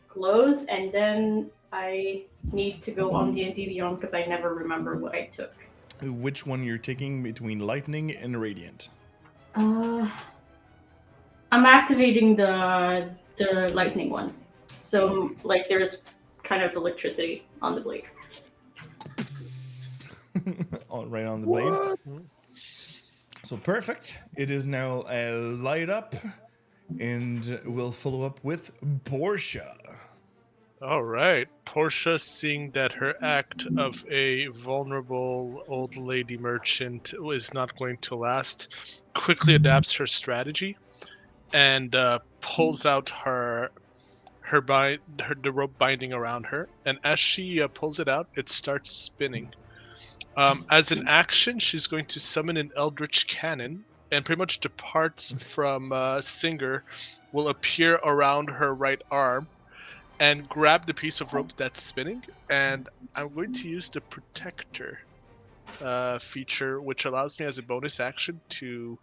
glows, and then I need to go on D&D Beyond because I never remember what I took. Which one you're taking between lightning and radiant? I'm activating the lightning one. So like there's kind of electricity on the blade. Right on the blade. So perfect. It is now light up, and we'll follow up with Portia. All right. Portia, seeing that her act of a vulnerable old lady merchant is not going to last, quickly adapts her strategy and pulls out the rope binding around her. And as she pulls it out, it starts spinning. As an action, she's going to summon an Eldritch Cannon, and pretty much the parts from Singer will appear around her right arm and grab the piece of rope that's spinning, and I'm going to use the Protector feature, which allows me as a bonus action to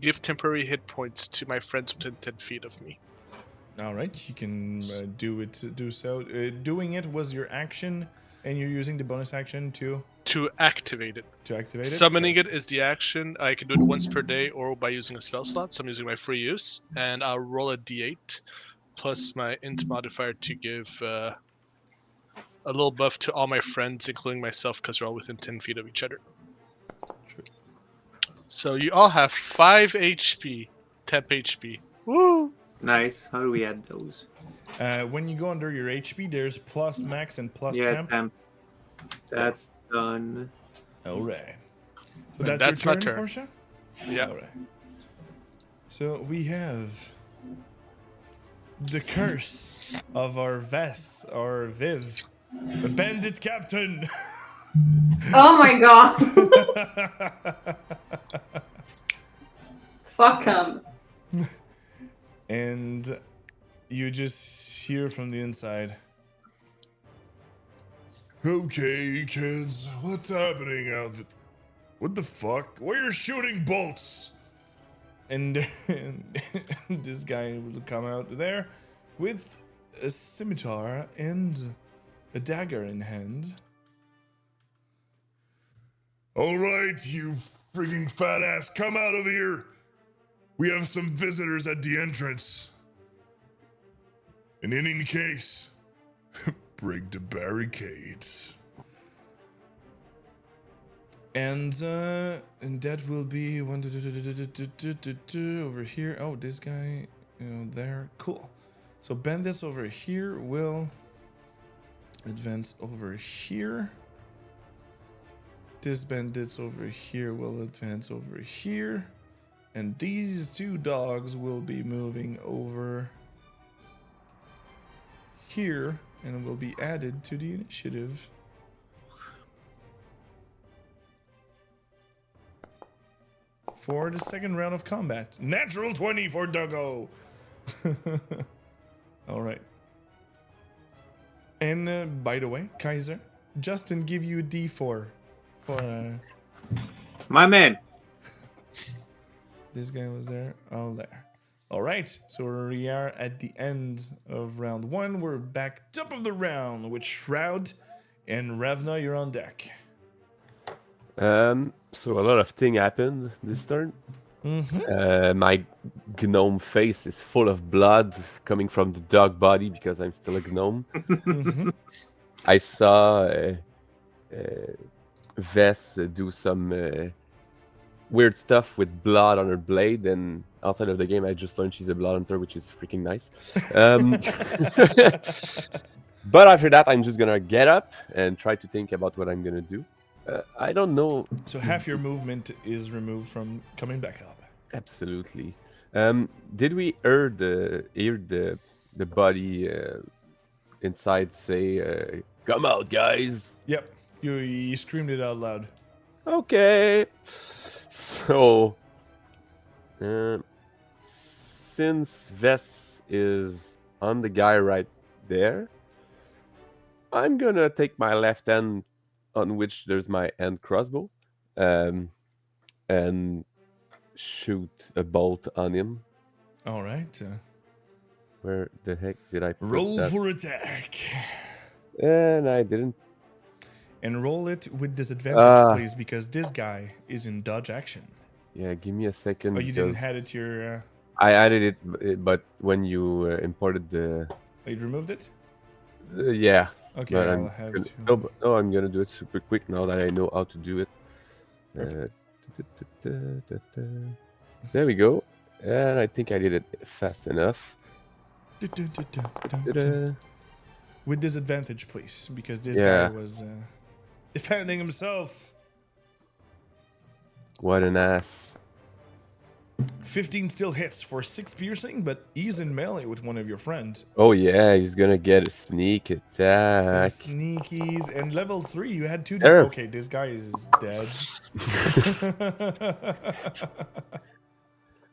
give temporary hit points to my friends within 10 feet of me. All right, you can do so. Doing it was your action, and you're using the bonus action to activate it. activate it. Summoning it is the action. I can do it once per day or by using a spell slot, so I'm using my free use, and I'll roll a d8 plus my int modifier to give a little buff to all my friends, including myself, because they're all within 10 feet of each other. True. So you all have 5 HP, temp HP. Woo! Nice. How do we add those? When you go under your HP, there's plus max and plus Yeah, temp. temp. That's done. All right. So And that's my your turn, turn. Portia? Yeah. All right. So we have the curse of our Vess, our Viv, the bandit captain. Oh my god! Fuck him. And you just hear from the inside. Okay, kids, what's happening out there? What the fuck? Why are you shooting bolts? And this guy will come out there with a scimitar and a dagger in hand. All right, you freaking fat ass, come out of here. We have some visitors at the entrance. And in any case, break the barricades. And that will be one over here. Oh, this guy, there. Cool. So bandits over here will advance over here. This bandits over here will advance over here. And these two dogs will be moving over here and will be added to the initiative. For the second round of combat. Natural 20 for Duggo. All right. And by the way, Kaiser, Justin give you a D4 for My man. This guy was there. Oh, there. All right. So we are at the end of round one. We're back top of the round with Shroud and Ravna. You're on deck. So a lot of things happened this turn. My gnome face is full of blood coming from the dog body because I'm still a gnome. I saw Vess do some weird stuff with blood on her blade, and outside of the game, I just learned she's a blood hunter, which is freaking nice. But after that, I'm just gonna get up and try to think about what I'm gonna do. I don't know. So half your movement is removed from coming back up. Absolutely. Did we hear the body inside say, "Come out, guys"? Yep. You screamed it out loud. Okay. So, since Vess is on the guy right there, I'm gonna take my left hand, on which there's my hand crossbow, and shoot a bolt on him. All right. Where the heck did I put Roll that? for attack. And I didn't. And roll it with disadvantage, Ah. please, because this guy is in dodge action. Yeah, give me a second. Oh, you didn't because add it to your... I added it, but when you imported the... Oh, you removed it? yeah. Okay, But I'll have gonna, to... no, I'm gonna do it super quick now that I know how to do it. There we go. And I think I did it fast enough. With disadvantage, please, because this Yeah. guy was defending himself. What an ass. 15 still hits for 6 piercing, but he's in melee with one of your friends. Oh yeah, he's gonna get a sneak attack. Sneakies. And level 3, you had 2... There. Okay, this guy is dead.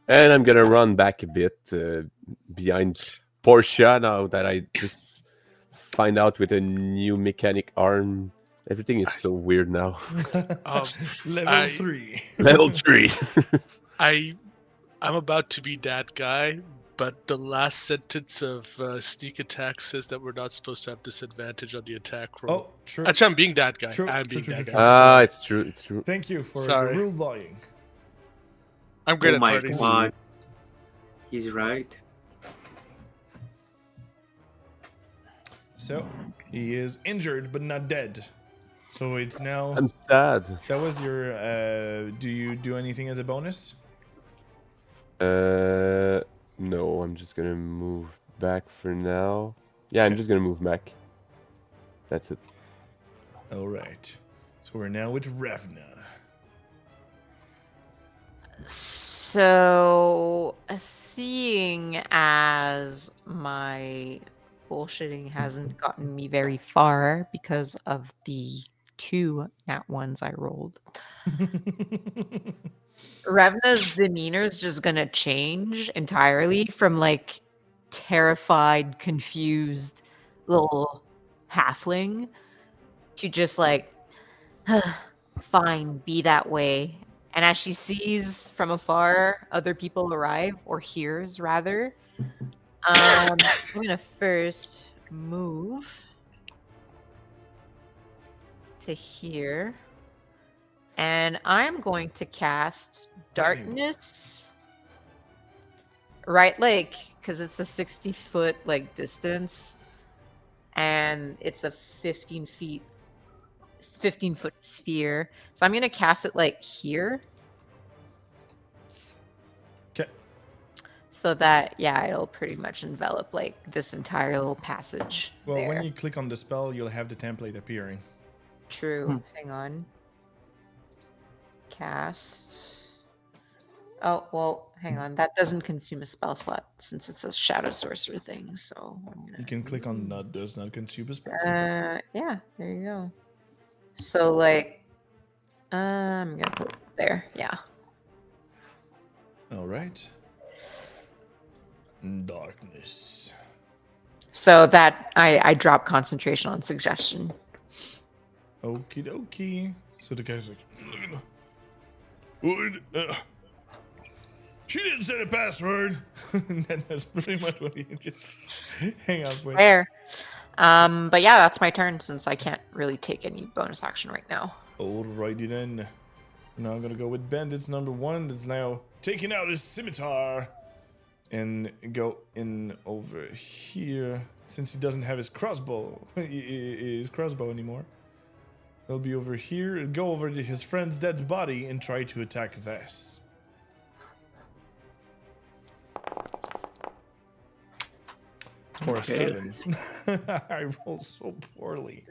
And I'm gonna run back a bit behind Portia now that I just find out with a new mechanic arm. Everything is so weird now. Level 3. Level 3. I'm about to be that guy, but the last sentence of sneak attack says that we're not supposed to have disadvantage on the attack roll. Oh, true. Actually, I'm being that guy. True, I'm true, being true, that true, guy. true. Ah, it's true. It's true. Thank you for Sorry. the rule lying. I'm great Oh at my parties. god. He's right. So, he is injured but not dead. So it's now... I'm sad. That was your... do you do anything as a bonus? No, I'm just gonna move back for now. Yeah, I'm Okay. just gonna move back. That's it. All right. So we're now with Ravna. So, seeing as my bullshitting hasn't gotten me very far because of the 2 nat ones I rolled, Revna's demeanor is just gonna change entirely from like terrified, confused little halfling to just like, fine, be that way. And as she sees from afar other people arrive, or hears rather, I'm gonna first move to here. And I'm going to cast darkness. Right, like, because it's a 60-foot like distance, and it's a 15-foot sphere. So I'm gonna cast it like here. Okay. So that it'll pretty much envelop like this entire little passage. Well, there. when you click on the spell, you'll have the template appearing. True. Hang on. Cast. Oh, well, hang on. That doesn't consume a spell slot since it's a shadow sorcerer thing. So I'm gonna... You can click on that does not consume a spell. yeah, there you go. So like, I'm gonna put it there. Yeah. All right. Darkness. So that I drop concentration on suggestion. Okie dokie. So the guy's like, "Would, she didn't set a password." And that's pretty much what he just hang up with. Fair. But yeah, that's my turn since I can't really take any bonus action right now. Alrighty then. Now I'm gonna go with Bandits number 1. That's now taking out his scimitar and go in over here since he doesn't have his crossbow. His crossbow anymore. He'll be over here and go over to his friend's dead body and try to attack Vess. For a 7. I roll so poorly.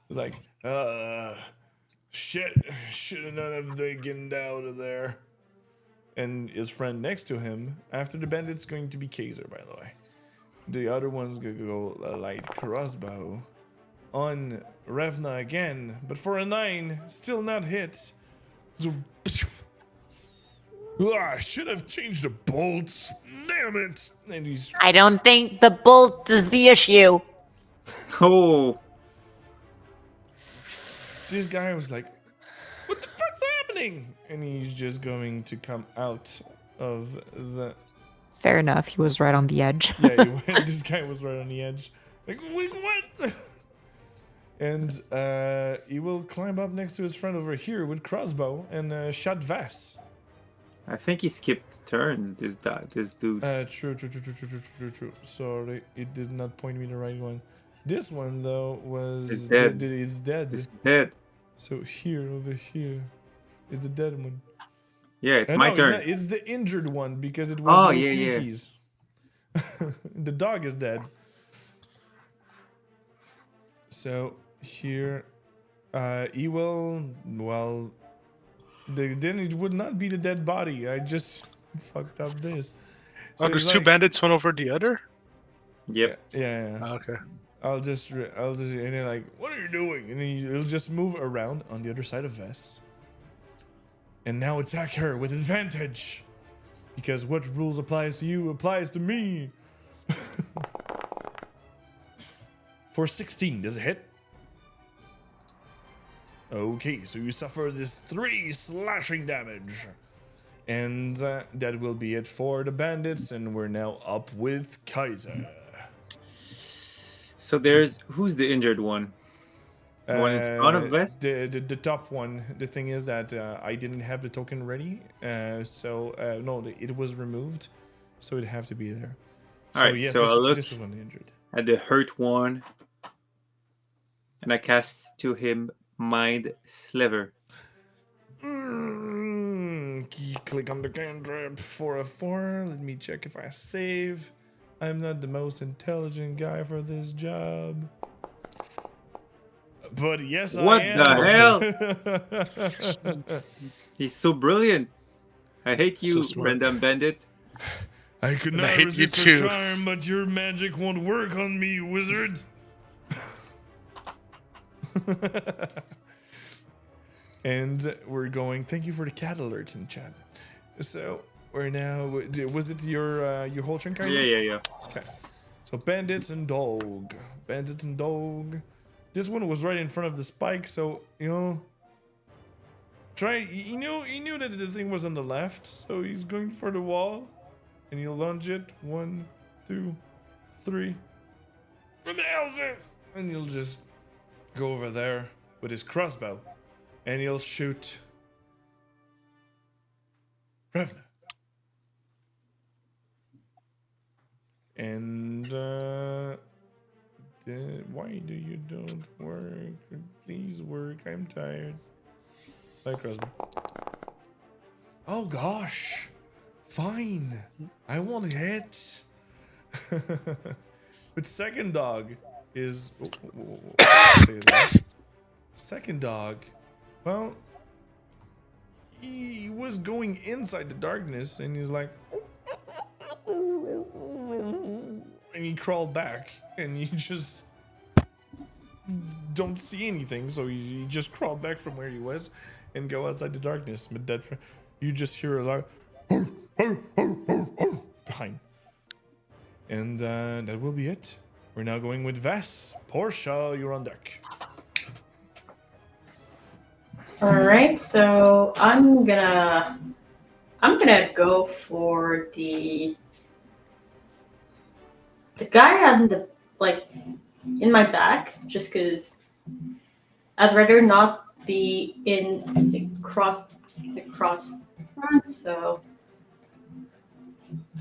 Like, shit, should have known of the getting out of there. And his friend next to him, after the bandit's going to be Kaiser, by the way. The other one's gonna go a light crossbow on Revna again, but for a 9, still not hit. So, I should have changed the bolts. Damn it! And he's I don't think the bolt is the issue. Oh, this guy was like, "What the fuck's happening?" And he's just going to come out of the. Fair enough. He was right on the edge. Yeah, this guy was right on the edge. Like, wait, what? And he will climb up next to his friend over here with crossbow and shot Vass. I think he skipped turns. This dude. True. Sorry, it did not point me the right one. This one though was It's dead. It's dead. It's dead. So here, over here, it's a dead one. Yeah, it's my turn. It's the injured one because it was Oh, no yeah. sneakies. The dog is dead. So here, he will. Well, then it would not be the dead body. I just fucked up this. So Oh, there's he's two like- bandits, one over the other? Yep. Yeah. Oh, okay. I'll just, and they're like, "What are you doing?" And he'll just move around on the other side of Vess, and now attack her with advantage, because what rules applies to you applies to me. For 16, does it hit? Okay, so you suffer this 3 slashing damage, and that will be it for the bandits, and we're now up with Kaiser. So who's the injured one? The one in front of Vest? The top one. The thing is that I didn't have the token ready, no, it was removed, so it'd have to be there. So Alright, yes, so I'll look this is one injured. at the hurt one, and I cast to him Mind Sliver. Click on the cantrip for a 4. Let me check if I save. I'm not the most intelligent guy for this job. But yes, What I am. the hell? He's so brilliant. I hate you, So smart. random bandit. I could And not I hate you resist too. your charm, but your magic won't work on me, wizard. And we're going. Thank you for the cat alert in chat. So we're now. Was it your whole turn, Kaiser? Yeah. Okay. So bandits and dog. Bandits and dog. This one was right in front of the spike, so try. He knew that the thing was on the left, so he's going for the wall, and he'll lunge it. 1, 2, 3. What the hell is it? And he'll just go over there with his crossbow, and he'll shoot Revna. And why do you don't work? Please work. I'm tired. Bye, crossbow. Oh gosh. Fine. I won't hit. But second dog is. Stay there. Second dog. Well, he was going inside the darkness, and he's like. And he crawled back, and you just don't see anything. So he just crawled back from where he was, and go outside the darkness. But that you just hear a lot behind, and that will be it. We're now going with Vess. Portia, you're on deck. All right, so I'm gonna go for the guy on the in my back, just because I'd rather not be in the cross front. So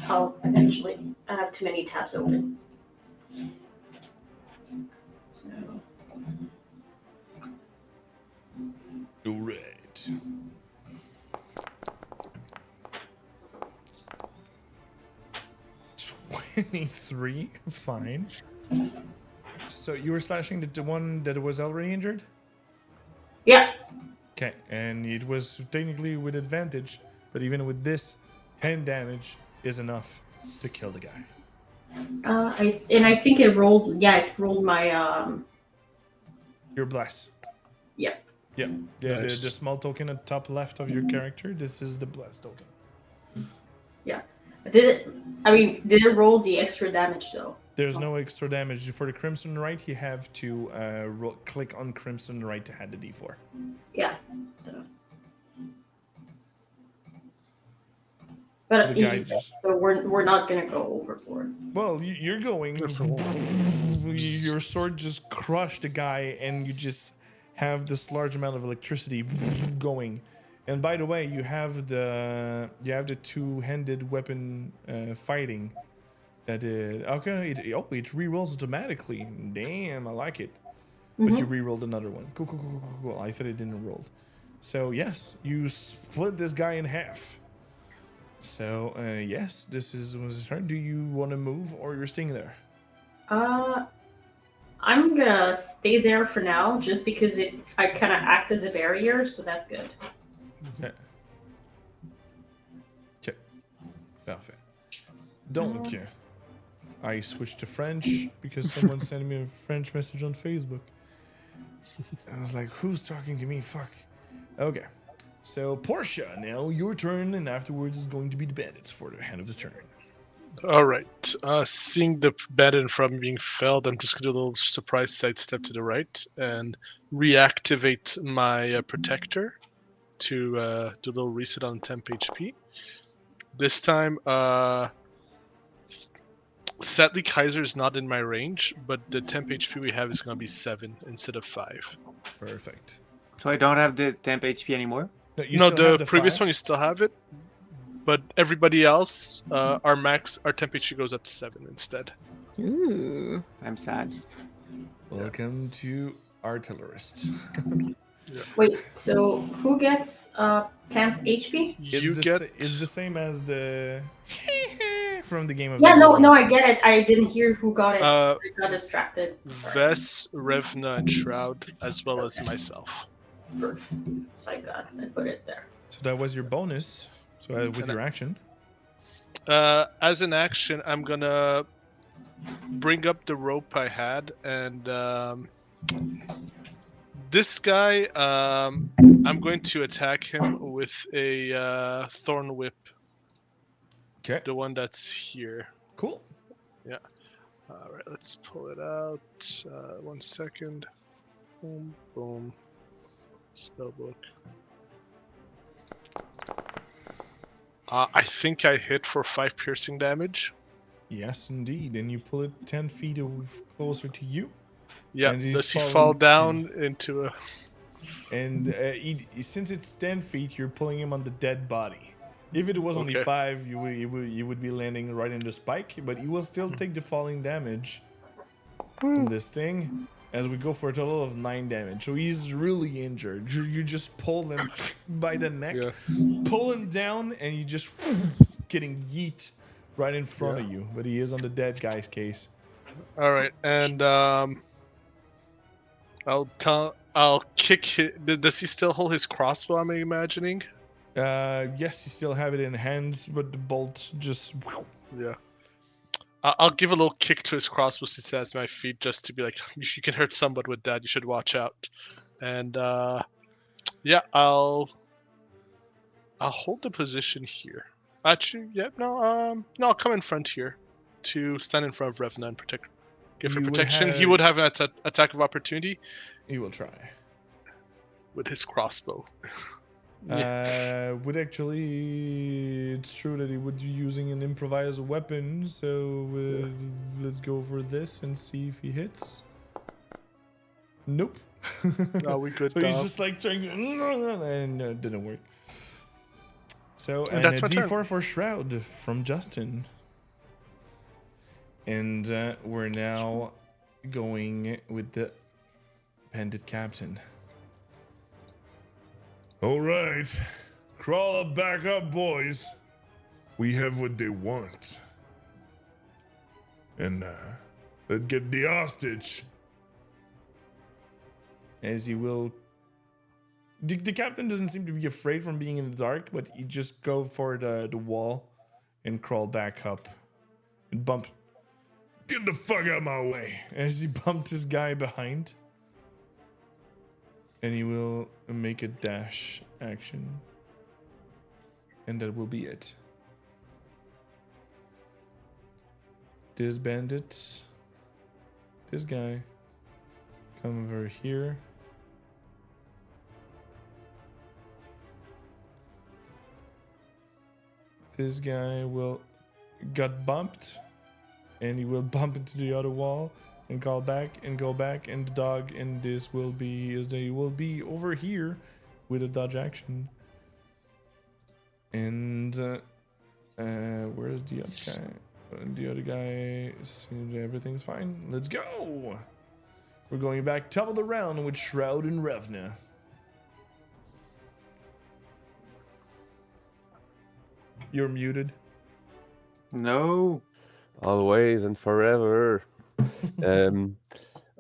I'll eventually. I have too many tabs open. So All right. $23. Fine. So you were slashing the one that was already injured? Yeah. Okay, and it was technically with advantage, but even with this, 10 damage is enough to kill the guy. I think it rolled. Yeah, it rolled my Your bless. Yeah. Yeah, the Nice. small token at the top left of your character. This is the bless token. Yeah. Did it roll the extra damage though? There's no extra damage for the Crimson Right. You have to click on Crimson Right to add the D4. Yeah. So. The But guy easy. just So we're not gonna go overboard. well, you're going. That's a wall. Your sword just crushed the guy, and you just have this large amount of electricity going. And by the way, you have the two-handed weapon fighting. That okay. It re-rolls automatically. Damn, I like it. But you re-rolled another one. Cool. I thought it didn't roll. So yes, you split this guy in half. So yes, this was his turn. Do you want to move or you're staying there? I'm gonna stay there for now, just because I kind of act as a barrier, so that's good. Okay. Perfect. Donc, I switched to French because someone sent me a French message on Facebook. I was like, who's talking to me? Fuck. Okay. So, Portia, now your turn, and afterwards is going to be the bandits for the hand of the turn. All right. Seeing the bandit in front of me being felled, I'm just gonna do a little surprise sidestep to the right and reactivate my protector to do a little reset on temp HP. This time, sadly, Kaiser is not in my range, but the temp HP we have is gonna be 7 instead of 5. Perfect. So I don't have the temp HP anymore. No, you No, still the have the previous 5? one you still have it, but everybody else, our temp HP goes up to 7 instead. Ooh. I'm sad. Welcome to Artillerist. Wait, so who gets temp HP? You get It's the same as the from the game of Yeah, Devil's no, Lane. I get it. I didn't hear who got it. uh, I got distracted. Sorry. Ves, Revna, and Shroud, as well as myself. So I put it there. So that was your bonus. So with your action. As an action, I'm gonna bring up the rope I had, and this guy, I'm going to attack him with a thorn whip. Okay. The one that's here. Cool. Yeah. All right, let's pull it out. 1 second. Boom, boom. Spellbook. I think I hit for 5 piercing damage. Yes, indeed. And you pull it 10 feet closer to you. Yeah. And he's Does he falling fall to- down into a? And since it's 10 feet, you're pulling him on the dead body. If it was only Okay. 5, you would be landing right in the spike, but you will still take the falling damage from this thing as we go for a total of 9 damage. So he's really injured. You just pull him by the neck, Yeah. pull him down, and you just getting yeet right in front of you. But he is on the dead guy's case. All right, and I'll kick it. Does he still hold his crossbow? I'm imagining. Yes, you still have it in hands, but the bolt just. Yeah. I'll give a little kick to his crossbow since he has my feet, just to be like, you can hurt somebody with that. You should watch out. And yeah, I'll hold the position here. Actually, yeah, no, I'll come in front here to stand in front of Revna and give her You would protection. He have- would have an attack of opportunity He will try. with his crossbow. Would actually, it's true that he would be using an improvised weapon, so let's go for this and see if he hits. Nope. No, we could. So he's just like trying to, and it didn't work. So, and that's a my turn. D4 for Shroud from Justin. And we're now going with the Bandit Captain. All right. Crawl up, back up, boys. We have what they want. And let's get the hostage. As he will. The captain doesn't seem to be afraid from being in the dark, but he just go for the wall and crawl back up and bump. Get the fuck out of my way! As he bumped his guy behind. And he will make a dash action. And that will be it. This bandit. This guy. Come over here. This guy will got bumped. And he will bump into the other wall. And call back and go back, and the dog, and this will be, as they will be over here with a dodge action. And where's the other guy? The other guy seems everything's fine. Let's go. We're going back top of the round with Shroud and Revna. You're muted. No. Always and forever.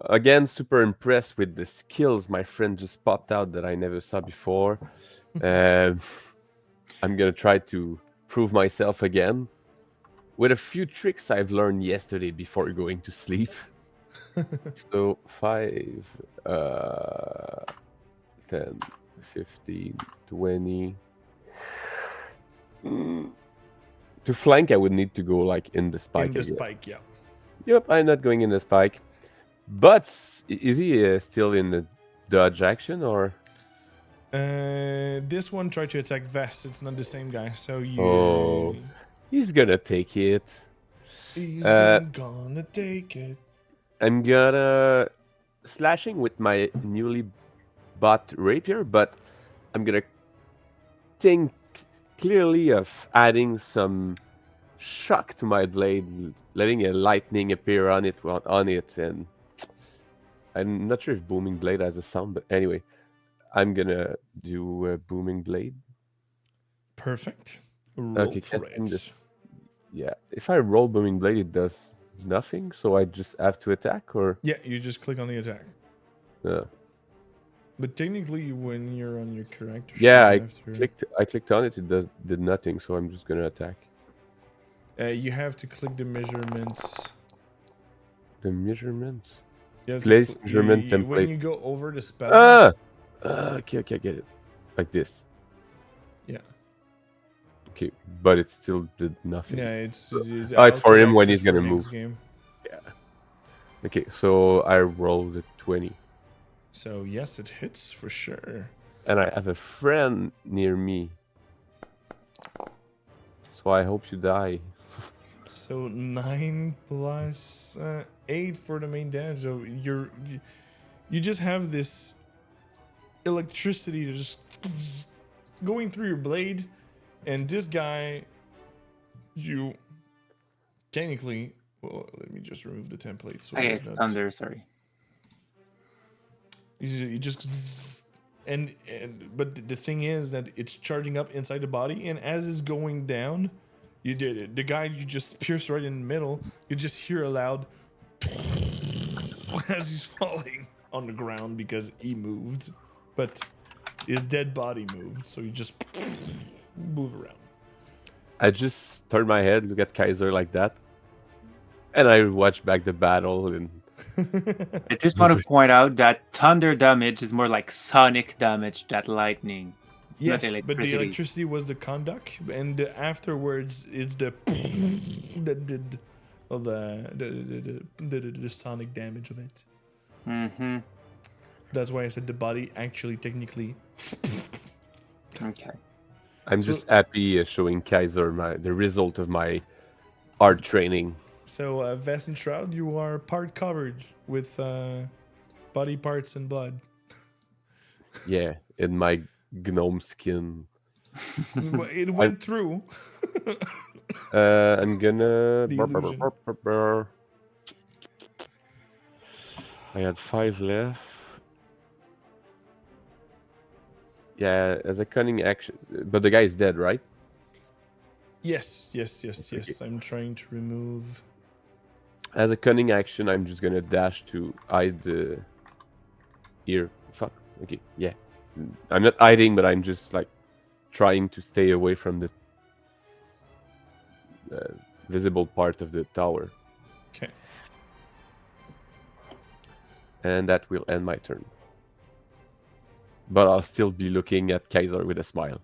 Again, super impressed with the skills my friend just popped out that I never saw before. I'm gonna try to prove myself again with a few tricks I've learned yesterday before going to sleep. So 5, 10, 15, 20. To flank, I would need to go like in the spike. In the spike, yeah. Yep, I'm not going in the spike. But is he still in the dodge action or? This one tried to attack Vest. It's not the same guy. So you. Oh, he's gonna take it. He's gonna take it. I'm gonna slashing with my newly bought rapier, but I'm gonna think clearly of adding some shock to my blade, letting a lightning appear on it, and I'm not sure if booming blade has a sound, but anyway, I'm gonna do a booming blade. Perfect. Roll Okay, for it. Yeah, if I roll booming blade, it does nothing, so I just have to attack, or Yeah, you just click on the attack. yeah. But technically, when you're on your character sheet, Yeah, you I clicked on it. It did nothing, so I'm just gonna attack. You have to click the measurements. The measurements. You have Place to measurement template. when you go over the spell. Okay, I get it. Like this. Yeah. Okay, but it still did nothing. Yeah, it's it's for him when he's gonna move. Game. Yeah. Okay, so I rolled a 20. So yes, it hits for sure. And I have a friend near me. So I hope you die. So 9 plus 8 for the main damage. So you just have this electricity just going through your blade, and this guy, you technically. Well, let me just remove the template. So I there's hit not- thunder, sorry. You just but the thing is that it's charging up inside the body, and as it's going down, you did it. The guy you just pierced right in the middle. You just hear a loud as he's falling on the ground because he moved, but his dead body moved. So you just move around. I just turned my head, look at Kaiser like that, and I watched back the battle and. I just want to point out that thunder damage is more like sonic damage than lightning. It's not Yes, but the electricity. electricity was the conduct, and afterwards it's the that did all the sonic damage of it. Mm-hmm. That's why I said the body actually technically. Okay. I'm So- just happy showing Kaiser the result of my art training. So Vest and Shroud, you are part covered with body parts and blood. Yeah, in my gnome skin. It went through. I'm gonna. The illusion. I had 5 left. Yeah, as a cunning action. But the guy is dead, right? Yes. Okay. I'm trying to remove. As a cunning action, I'm just gonna dash to hide the ear. Fuck. Okay. Yeah. I'm not hiding, but I'm just like trying to stay away from the visible part of the tower. Okay. And that will end my turn. But I'll still be looking at Kaiser with a smile.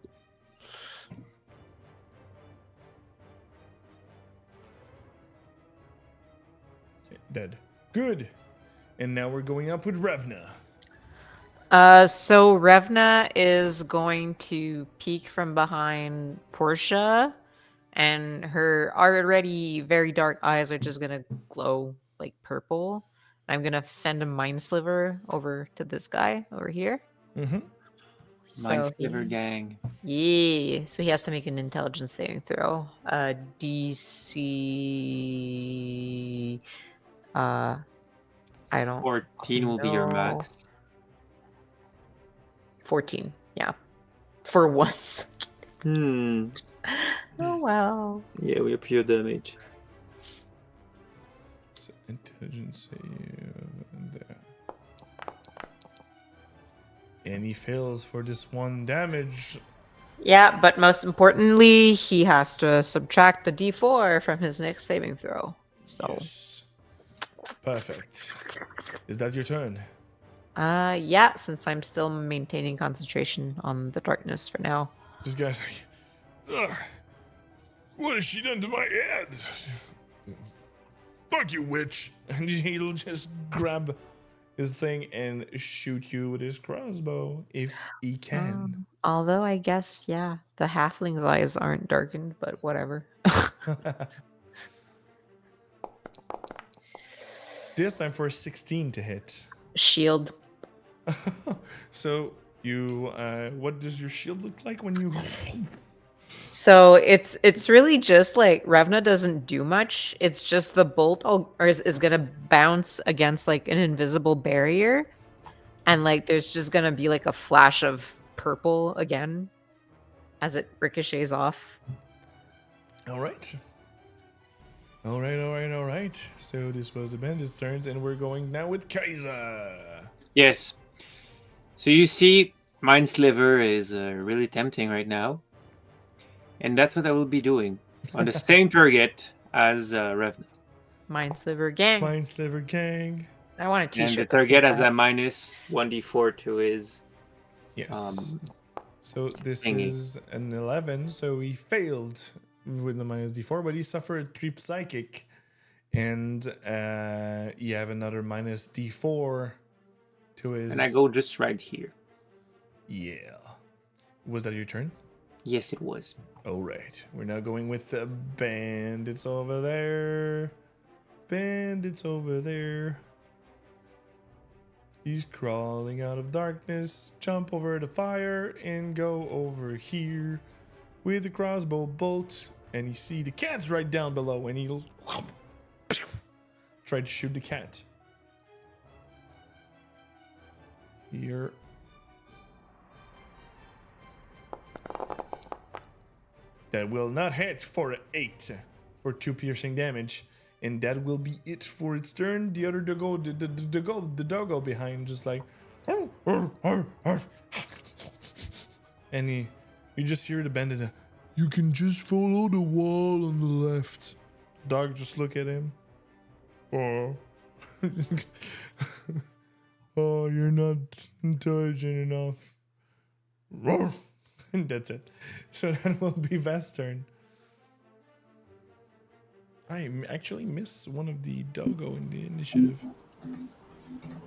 Dead. Good. And now we're going up with Revna. So Revna is going to peek from behind Portia, and her already very dark eyes are just gonna glow like purple. I'm gonna send a mind sliver over to this guy over here. Mm-hmm. Mind So Sliver he, Gang. yeah, so he has to make an intelligence saving throw. DC. I don't 14 will be your know. max. 14. Yeah, for once. Hmm. Oh wow. Yeah, we have pure damage. So intelligence there. And he fails for this 1 damage. Yeah, but most importantly, he has to subtract the d4 from his next saving throw. So, Yes. Perfect. Is that your turn? yeah, since I'm still maintaining concentration on the darkness for now. This guy's like, ugh, what has she done to my head? Fuck you, witch. And he'll just grab his thing and shoot you with his crossbow if he can. Although I guess, yeah, the halfling's eyes aren't darkened, but whatever. This time for a 16 to hit. Shield. So you, what does your shield look like when you? So it's really just like Revna doesn't do much. It's just the bolt is gonna bounce against like an invisible barrier, and like there's just gonna be like a flash of purple again as it ricochets off. All right. All right. So this was the bandit's turns, and we're going now with Kaiser. Yes. So you see, Mind Sliver is really tempting right now. And that's what I will be doing on the same target as Revna. Mind Sliver Gang. Mind Sliver Gang. I want a And t-shirt. the that says target has that. a minus 1d4 to his. Yes. So this thingy. is an 11, so he failed with the minus d4, but he suffered 3 psychic, and you have another minus d4 to his. And I go just right here. Yeah. Was that your turn? Yes, it was. All right. We're now going with the bandits over there. Bandits over there. He's crawling out of darkness, jump over the fire, and go over here with the crossbow bolt. And you see the cat right down below, and he'll try to shoot the cat. Here. That will not hit for an 8 for 2 piercing damage. And that will be it for its turn. The other doggo, the doggo behind, just like, and you just hear the bandit. You can just follow the wall on the left. Dog just look at him. Oh, oh, you're not intelligent enough. And that's it. So that will be Vest's turn. I actually miss one of the doggo in the initiative.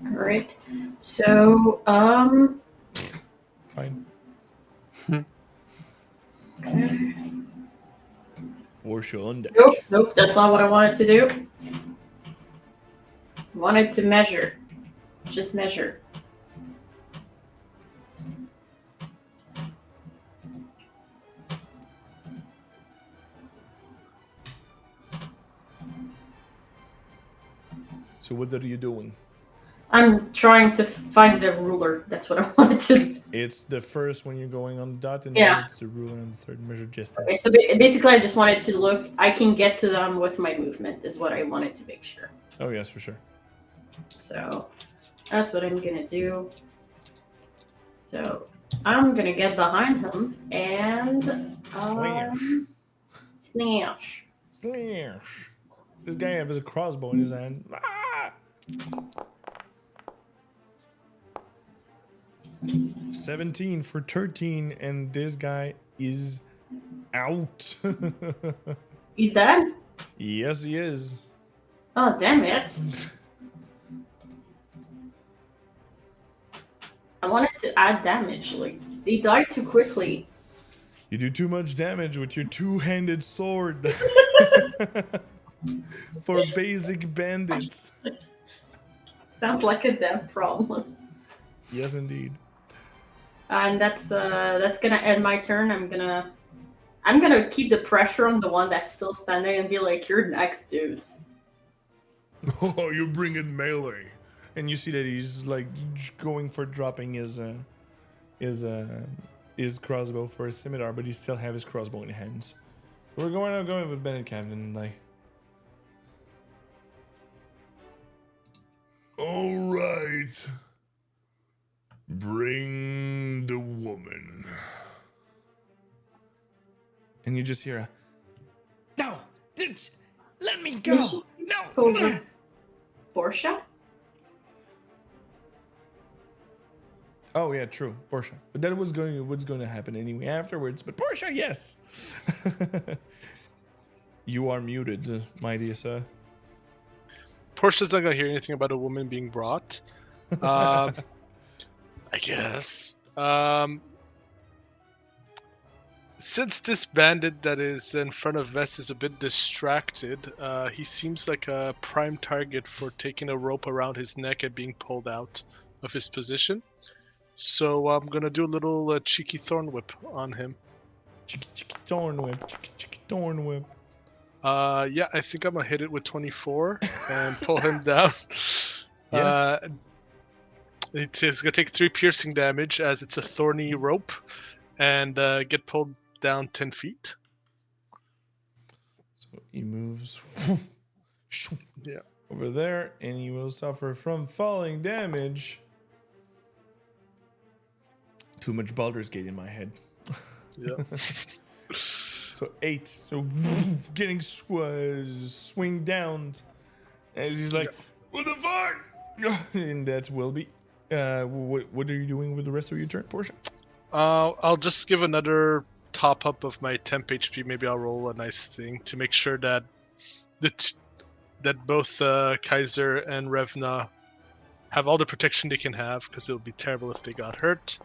All right. So, Fine. okay. Portia on deck. Nope, that's not what I wanted to do. I wanted to measure. Just measure. So what are you doing? I'm trying to find the ruler. That's what I wanted to. It's the first when you're going on the dot, and Yeah. then it's the ruler and the third measure Okay, distance. so basically, I just wanted to look. I can get to them with my movement, is what I wanted to make sure. Oh yes, for sure. So that's what I'm gonna do. So I'm gonna get behind him and Slash. Slash. Slash. This guy has a crossbow in his hand. Ah! 17 for 13, and this guy is out. He's dead. Yes, he is. Oh damn it! I wanted to add damage. Like they died too quickly. You do too much damage with your two-handed sword. For basic bandits. Sounds like a them problem. Yes, indeed. And that's gonna end my turn. I'm gonna keep the pressure on the one that's still standing and be like, "You're next, dude." Oh, you bring it melee. And you see that he's like going for dropping his crossbow for his scimitar, but he still have his crossbow in hands. So we're going with Bennett Camden, like. All right. Bring the woman. And you just hear a, No! Let me go! No! Totally. Portia? oh yeah, true, Portia. But that was going to happen anyway afterwards. But Portia, yes. You are muted, my dear sir. Portia's not gonna hear anything about a woman being brought. I guess. Since this bandit that is in front of Vest is a bit distracted, he seems like a prime target for taking a rope around his neck and being pulled out of his position. So I'm gonna do a little cheeky thorn whip on him. Thorn whip, thorn whip. Yeah, I think I'm gonna hit it with 24 and pull him down. Yes. It's gonna take 3 piercing damage as it's a thorny rope, and get pulled down 10 feet. So he moves Yeah. over there, and he will suffer from falling damage. Too much Baldur's Gate in my head. Yeah. So 8. So getting swing down as he's like, "What the fuck?" And that will be. What are you doing with the rest of your turn, Portia? I'll just give another top up of my temp HP. Maybe I'll roll a nice thing to make sure that that both Kaiser and Revna have all the protection they can have, because it would be terrible if they got hurt.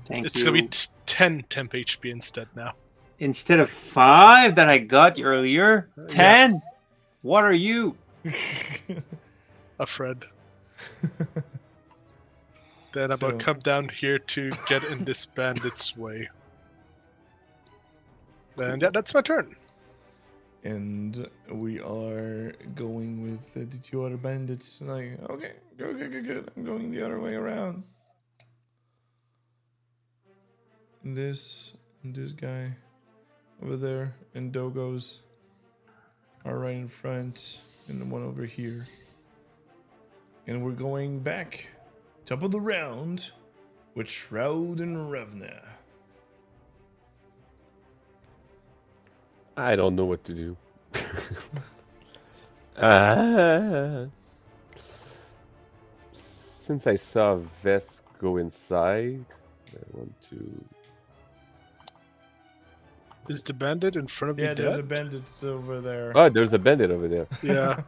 It's gonna be 10 temp HP instead now. Instead of 5 that I got earlier, 10. What are you? A Fred. Then I'm So- gonna come down here to get in this bandit's way. And yeah, that's my turn. And we are going with the 2 other bandits. Like, okay, good. I'm going the other way around. This guy over there and Dogos are right in front, and the one over here. And we're going back, top of the round, with Shroud and Revna. I don't know what to do. Since I saw Vesk go inside, I want to. Is the bandit in front of Yeah, you there's a dead? bandit over there. Oh, there's a bandit over there. Yeah.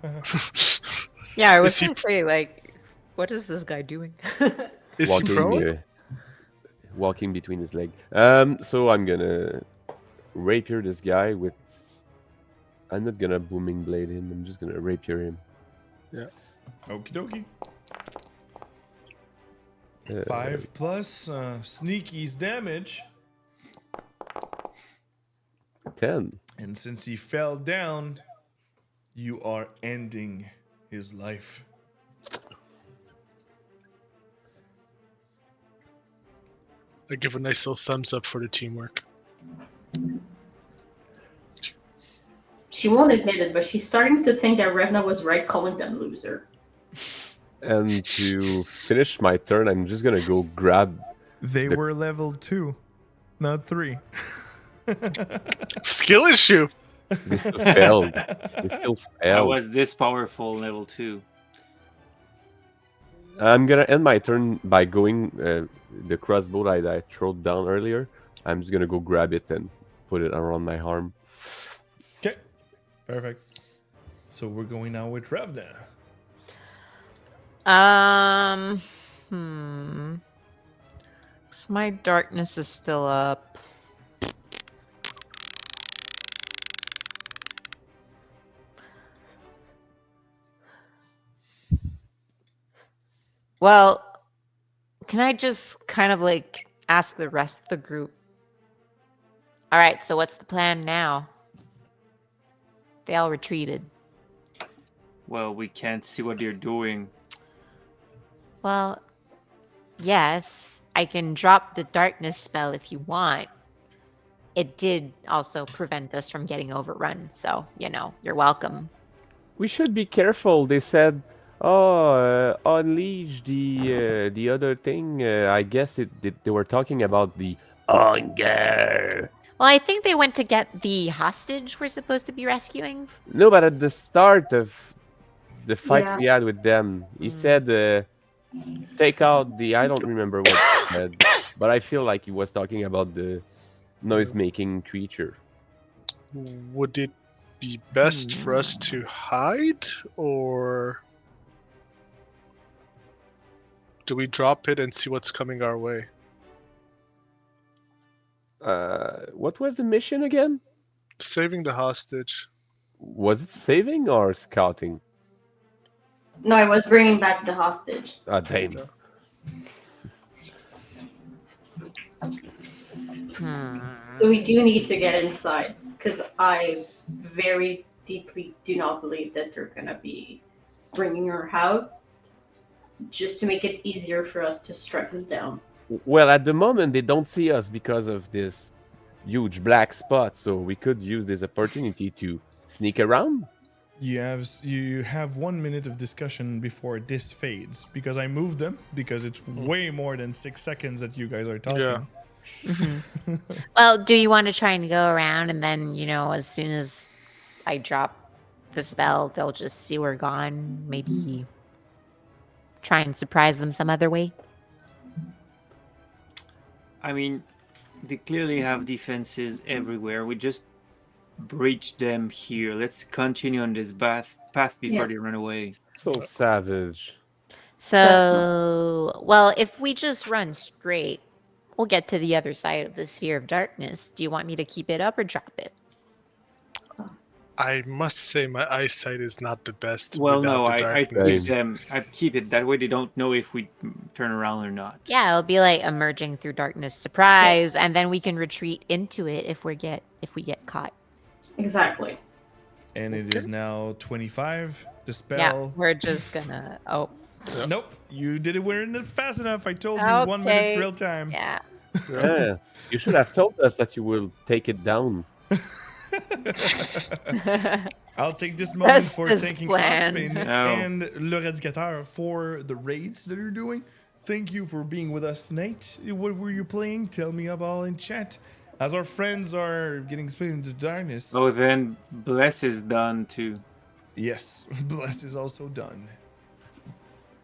Yeah, I was Is he gonna say, like, what is this guy doing? Is he prone? Walking between his legs. So I'm gonna rapier this guy with. I'm not gonna booming blade him. I'm just gonna rapier him. Yeah. Okie dokie. 5 plus Sneaky's damage. 10. And since he fell down, you are ending his life. I give a nice little thumbs up for the teamwork. She won't admit it, but she's starting to think that Revna was right calling them loser. And to finish my turn, I'm just gonna go grab. They The- were level 2, not 3. Skill issue. They still failed. They still I failed. was this powerful level 2. I'm gonna end my turn by going the crossbow that I threw down earlier. I'm just gonna go grab it and put it around my arm. Okay, perfect. So we're going now with Revna. So my darkness is still up. Well, can I just kind of like ask the rest of the group? All right, so what's the plan now? They all retreated. Well, we can't see what you're doing. Well, yes, I can drop the darkness spell if you want. It did also prevent us from getting overrun, so, you're welcome. We should be careful. They said, unleash the other thing. I guess they were talking about the hunger. Well, I think they went to get the hostage we're supposed to be rescuing. No, but at the start of the fight Yeah. we had with them, he said, take out the. I don't remember what he said, but I feel like he was talking about the noise-making creature. Would it be best for us to hide, or do we drop it and see what's coming our way? What was the mission again? Saving the hostage. Was it saving or scouting? No, I was bringing back the hostage. Ah, damn. So we do need to get inside, because I very deeply do not believe that they're going to be bringing her out, just to make it easier for us to strike them down. Well, at the moment, they don't see us because of this huge black spot, so we could use this opportunity to sneak around. You have 1 minute of discussion before this fades, because I moved them, because it's way more than 6 seconds that you guys are talking. Yeah. Well, do you want to try and go around and then, as soon as I drop the spell, they'll just see we're gone? Maybe try and surprise them some other way? I mean, they clearly have defenses everywhere. We just breach them here. Let's continue on this path before they run away. So savage. So, well, if we just run straight, we'll get to the other side of the sphere of darkness. Do you want me to keep it up or drop it? I must say my eyesight is not the best. Well, without no, the I'd darkness. keep it that way. They don't know if we turn around or not. Yeah, it'll be like emerging through darkness surprise, and then we can retreat into it if we get caught. Exactly. And it is now 25. The spell. Yeah, we're just gonna. Oh, Nope. You did it. We're in it fast enough. I told you 1 minute Okay. real time. yeah. Yeah. You should have told us that you will take it down. I'll take this moment Trust for this thanking plan. Ospin No. and Le Radicateur for the raids that you're doing. Thank you for being with us tonight. What were you playing? Tell me about in chat. As our friends are getting split into darkness. Oh, then Bless is done too. Yes, Bless is also done.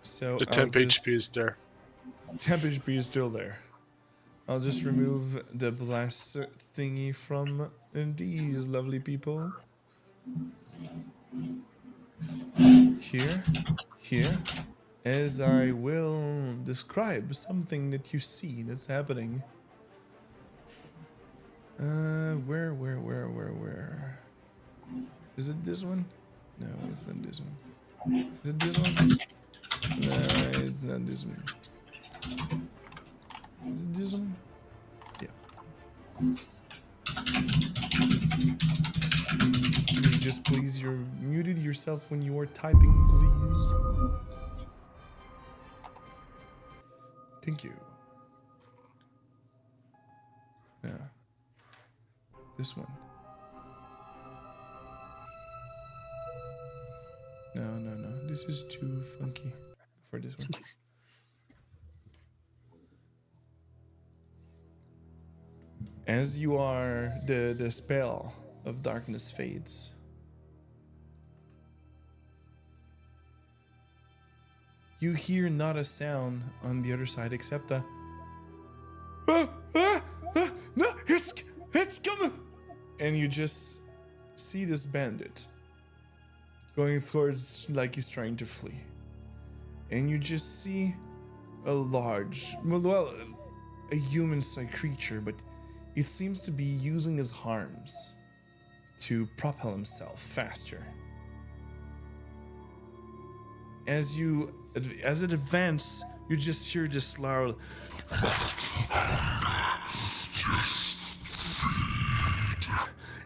So The I'll temp just- HP is there. Temp HP is still there. I'll just remove the blast thingy from these lovely people. Here, as I will describe something that you see that's happening. Where? Is it this one? No, it's not this one. Is it this one? No, it's not this one. Is it this one? Yeah. Can you just please, you're muted yourself when you are typing, please. Thank you. This one. No. This is too funky for this one. As you are, the spell of darkness fades. You hear not a sound on the other side except a no, it's coming, and you just see this bandit going towards like he's trying to flee, and you just see a large, well, a human-sized creature, but it seems to be using his arms to propel himself faster. As it advances, you just hear this loud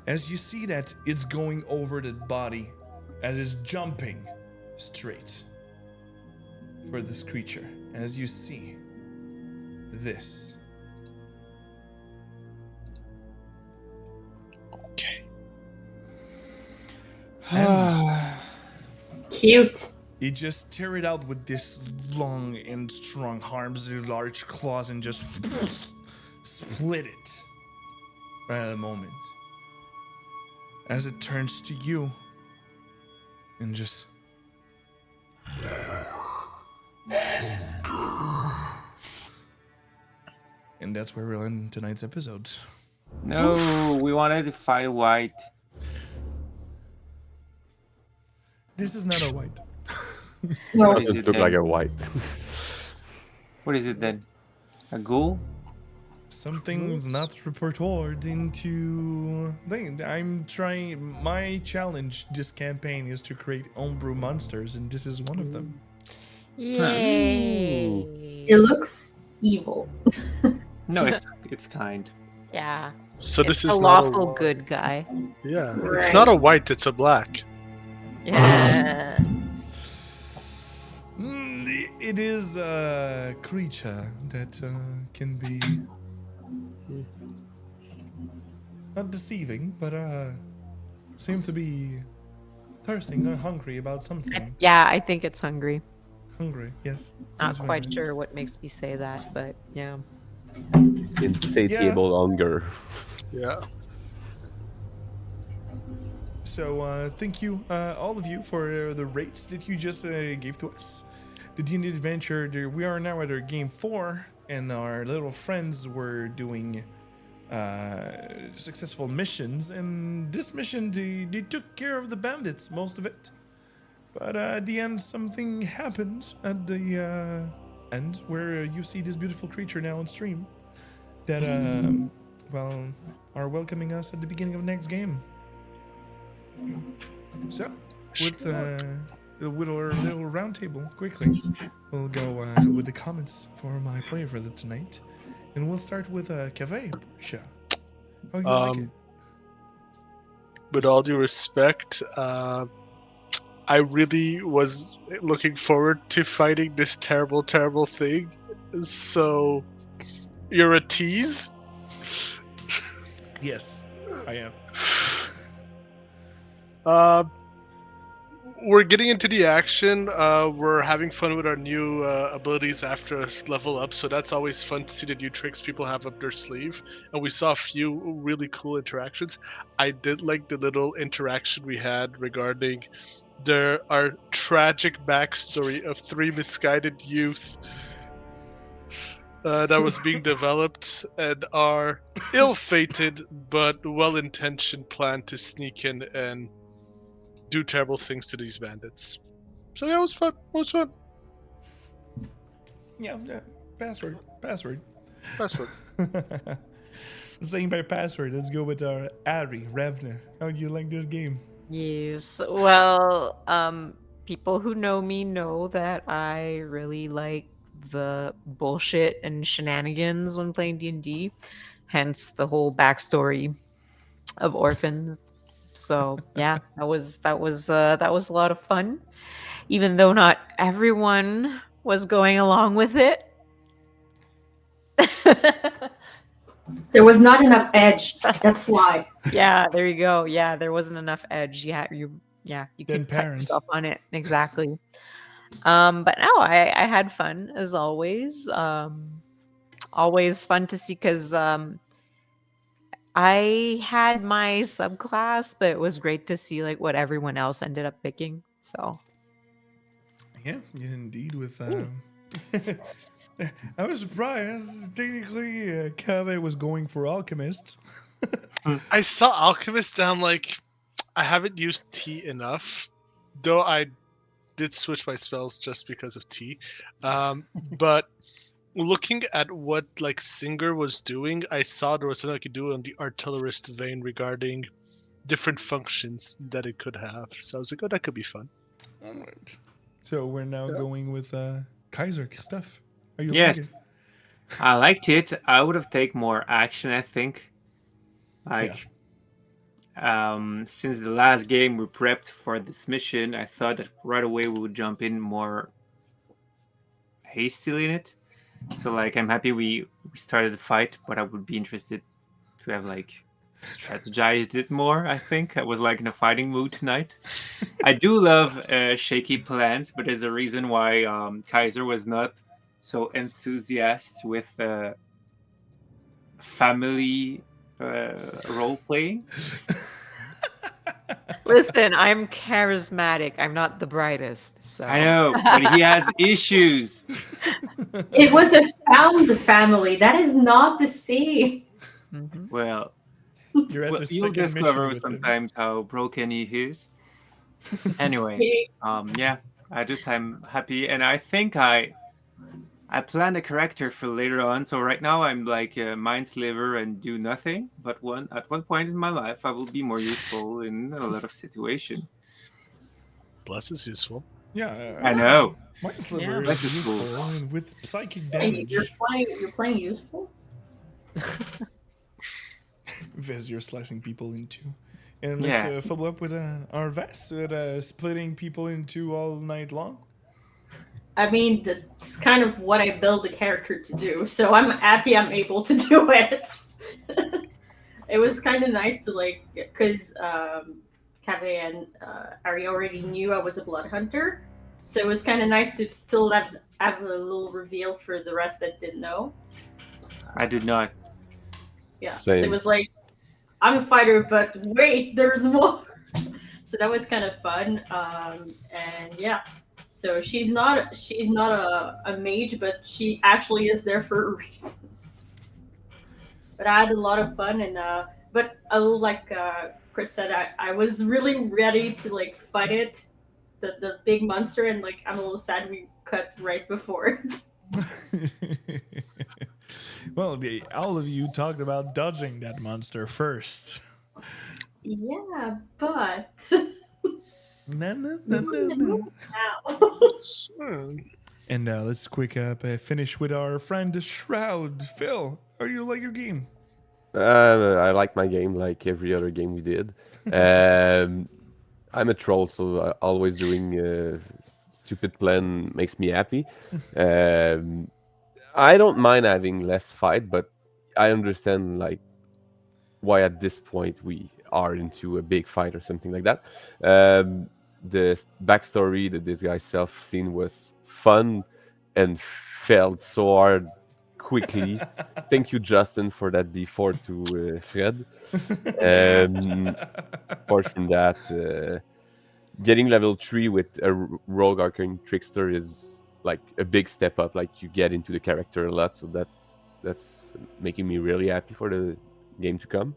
as you see that it's going over the body as it's jumping straight for this creature. As you see this. Okay. And Cute. he just tear it out with this long and strong arms and large claws and just split it right at the moment. As it turns to you and just and that's where we'll end tonight's episode. No, we wanted to fight white. This is not a white. No. What is Doesn't it look then? like a white. What is it then? A ghoul? Something's not reported into thing. I'm trying. My challenge this campaign is to create homebrew monsters, and this is one of them. Yay! It looks evil. No, it's kind. Yeah. So this It's is a not lawful a, good guy. Yeah, it's Right. not a white, it's a black. Yeah. It is a creature that can be not deceiving, but seem to be thirsting or hungry about something. Yeah, I think it's hungry. Hungry, yes. Not Seems quite hungry. sure what makes me say that, but yeah. Insatiable hunger. Yeah. So thank you, all of you, for the rates that you just gave to us. The D&D adventure. We are now at our game 4, and our little friends were doing successful missions. And this mission, they took care of the bandits, most of it. But at the end, something happened at the end where you see this beautiful creature now on stream that, well, are welcoming us at the beginning of next game. So, with our little round table, quickly, we'll go with the comments for my player for tonight. And we'll start with Cave, Portia. How you like it? With all due respect, I really was looking forward to fighting this terrible, terrible thing. So, you're a tease? Yes, I am. We're getting into the action. We're having fun with our new abilities after a level up, so that's always fun to see the new tricks people have up their sleeve. And we saw a few really cool interactions. I did like the little interaction we had regarding our tragic backstory of 3 misguided youth that was being developed, and our ill-fated but well-intentioned plan to sneak in and do terrible things to these bandits. So yeah, it was fun. It was fun. Yeah, password. Password. Saying by password, let's go with our Ari, Revna. How do you like this game? Yes. Well, people who know me know that I really like the bullshit and shenanigans when playing D&D. Hence the whole backstory of orphans. So yeah, that was a lot of fun. Even though not everyone was going along with it. There was not enough edge. That's why. Yeah, there you go. Yeah, there wasn't enough edge. You Then could cut parents. yourself on it. Exactly. But no, I had fun as always. Always fun to see because I had my subclass, but it was great to see like what everyone else ended up picking. So Yeah, indeed. With I was surprised. Technically, Cave was going for alchemist. I saw Alchemist and I'm like, I haven't used tea enough, though I did switch my spells just because of tea. But looking at what like Singer was doing, I saw there was something I could do on the artillerist vein regarding different functions that it could have. So I was like, oh, that could be fun. All right. So we're now Yeah. going with Kaiser stuff. Are you Yes. like it? I liked it. I would have taken more action, I think. Like, since the last game we prepped for this mission, I thought that right away we would jump in more hastily in it. So, like, I'm happy we started the fight, but I would be interested to have, like, strategized it more, I think. I was, like, in a fighting mood tonight. I do love shaky plans, but there's a reason why Kaiser was not so enthusiastic with family role playing. listen, I'm charismatic. I'm not the brightest. So I know, but he has issues. It was a found family. That is not the same. Mhm. Well, You're at the you'll second mission discover with him. sometimes how broken he is. Anyway, He- yeah, I'm happy, and I think I planned a character for later on. So right now I'm like a Mindslaver and do nothing. But at one point in my life, I will be more useful in a lot of situation. Bless is useful. Yeah, I know. My sliver Yeah. is This is cool. useful and with psychic and damage. you're playing useful. As you're slicing people into. And Yeah. let's follow up with our Vess with splitting people into all night long. I mean, that's kind of what I build the character to do. So I'm happy I'm able to do it. It was kind of nice to like, because Cave and Ari already knew I was a blood hunter, so it was kind of nice to still have a little reveal for the rest that didn't know. I did not. Yeah, so it Same. was like, I'm a fighter, but wait, there's more. So that was kind of fun, and yeah. So she's not a mage, but she actually is there for a reason. But I had a lot of fun, and but like Chris said, I was really ready to like fight it, the big monster, and like I'm a little sad we cut right before it. Well, all of you talked about dodging that monster first. Yeah, but No. Ow. And let's quick up finish with our friend Shroud. Phil, how do you like your game? I like my game like every other game we did. I'm a troll, so always doing stupid plan makes me happy. I don't mind having less fight, but I understand like why at this point we are into a big fight or something like that. The backstory that this guy's self scene was fun and failed so hard quickly. Thank you, Justin, for that D4 to Fred. Apart from that, getting level 3 with a rogue arcane trickster is like a big step up. Like you get into the character a lot, so that's making me really happy for the game to come.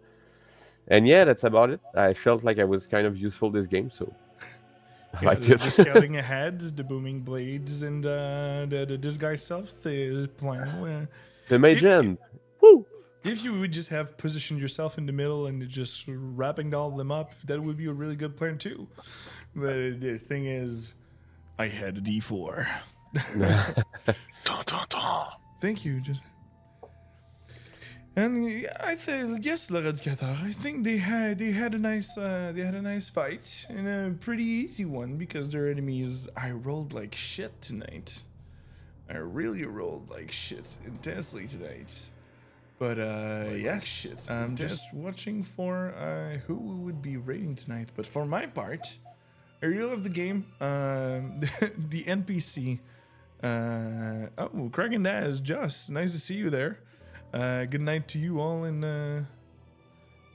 And yeah, that's about it. I felt like I was kind of useful this game, so I liked the it. scouting ahead, the booming blades, and the disguise self plan. The mage If- hand. Woo! If you would just have positioned yourself in the middle and just wrapping all of them up, that would be a really good plan too. But the thing is, I had a D4. Dun, dun, dun. Thank you. And I think yes, L'Eradicator. I think they had a nice fight and a pretty easy one because their enemies. I rolled like shit tonight. I really rolled like shit intensely tonight. But yes, I'm just watching for who we would be rating tonight. But for my part, I really love the game. The NPC. Oh, Kraken Daz, Just nice to see you there. Good night to you all. And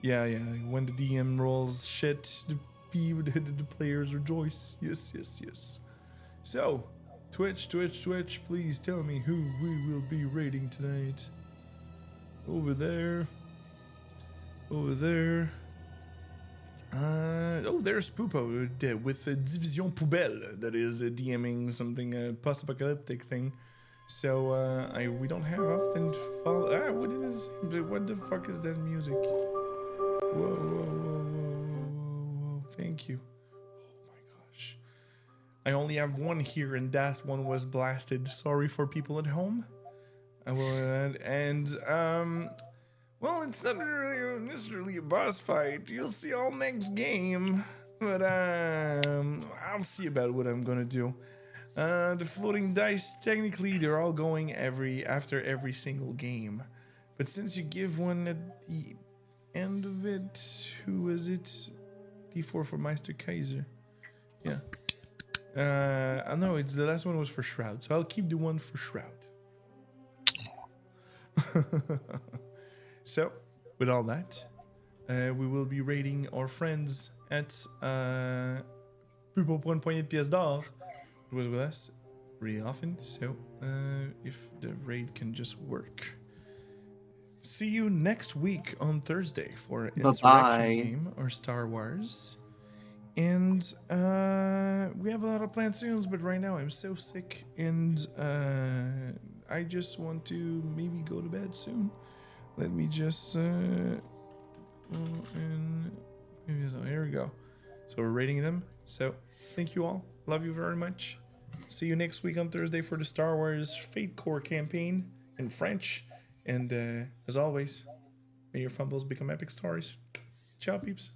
yeah. When the DM rolls shit, the players rejoice. Yes. So, Twitch, please tell me who we will be rating tonight. Over there. Oh, there's Pupo with Division Poubelle that is DMing something post-apocalyptic thing. So we don't have often follow. What did it say? What the fuck is that music? Whoa. Thank you. Oh my gosh. I only have one here, and that one was blasted. Sorry for people at home. Well, it's not really necessarily a boss fight. You'll see all next game. But I'll see about what I'm gonna do. The floating dice, technically, they're all going after every single game. But since you give one at the end of it, who was it? D4 for Meister Kaiser. Yeah. No, it's the last one was for Shroud, so I'll keep the one for Shroud. So, with all that, we will be rating our friends at Pupo pour une poignée de pièces d'or, who was with us really often. So, if the raid can just work. See you next week on Thursday for Insurrection Game or Star Wars. And we have a lot of plans soon, but right now I'm so sick and I just want to maybe go to bed soon. Let me just here we go. So we're rating them. So thank you all. Love you very much. See you next week on Thursday for the Star Wars Fate Core campaign in French. And as always, may your fumbles become epic stories. Ciao, peeps.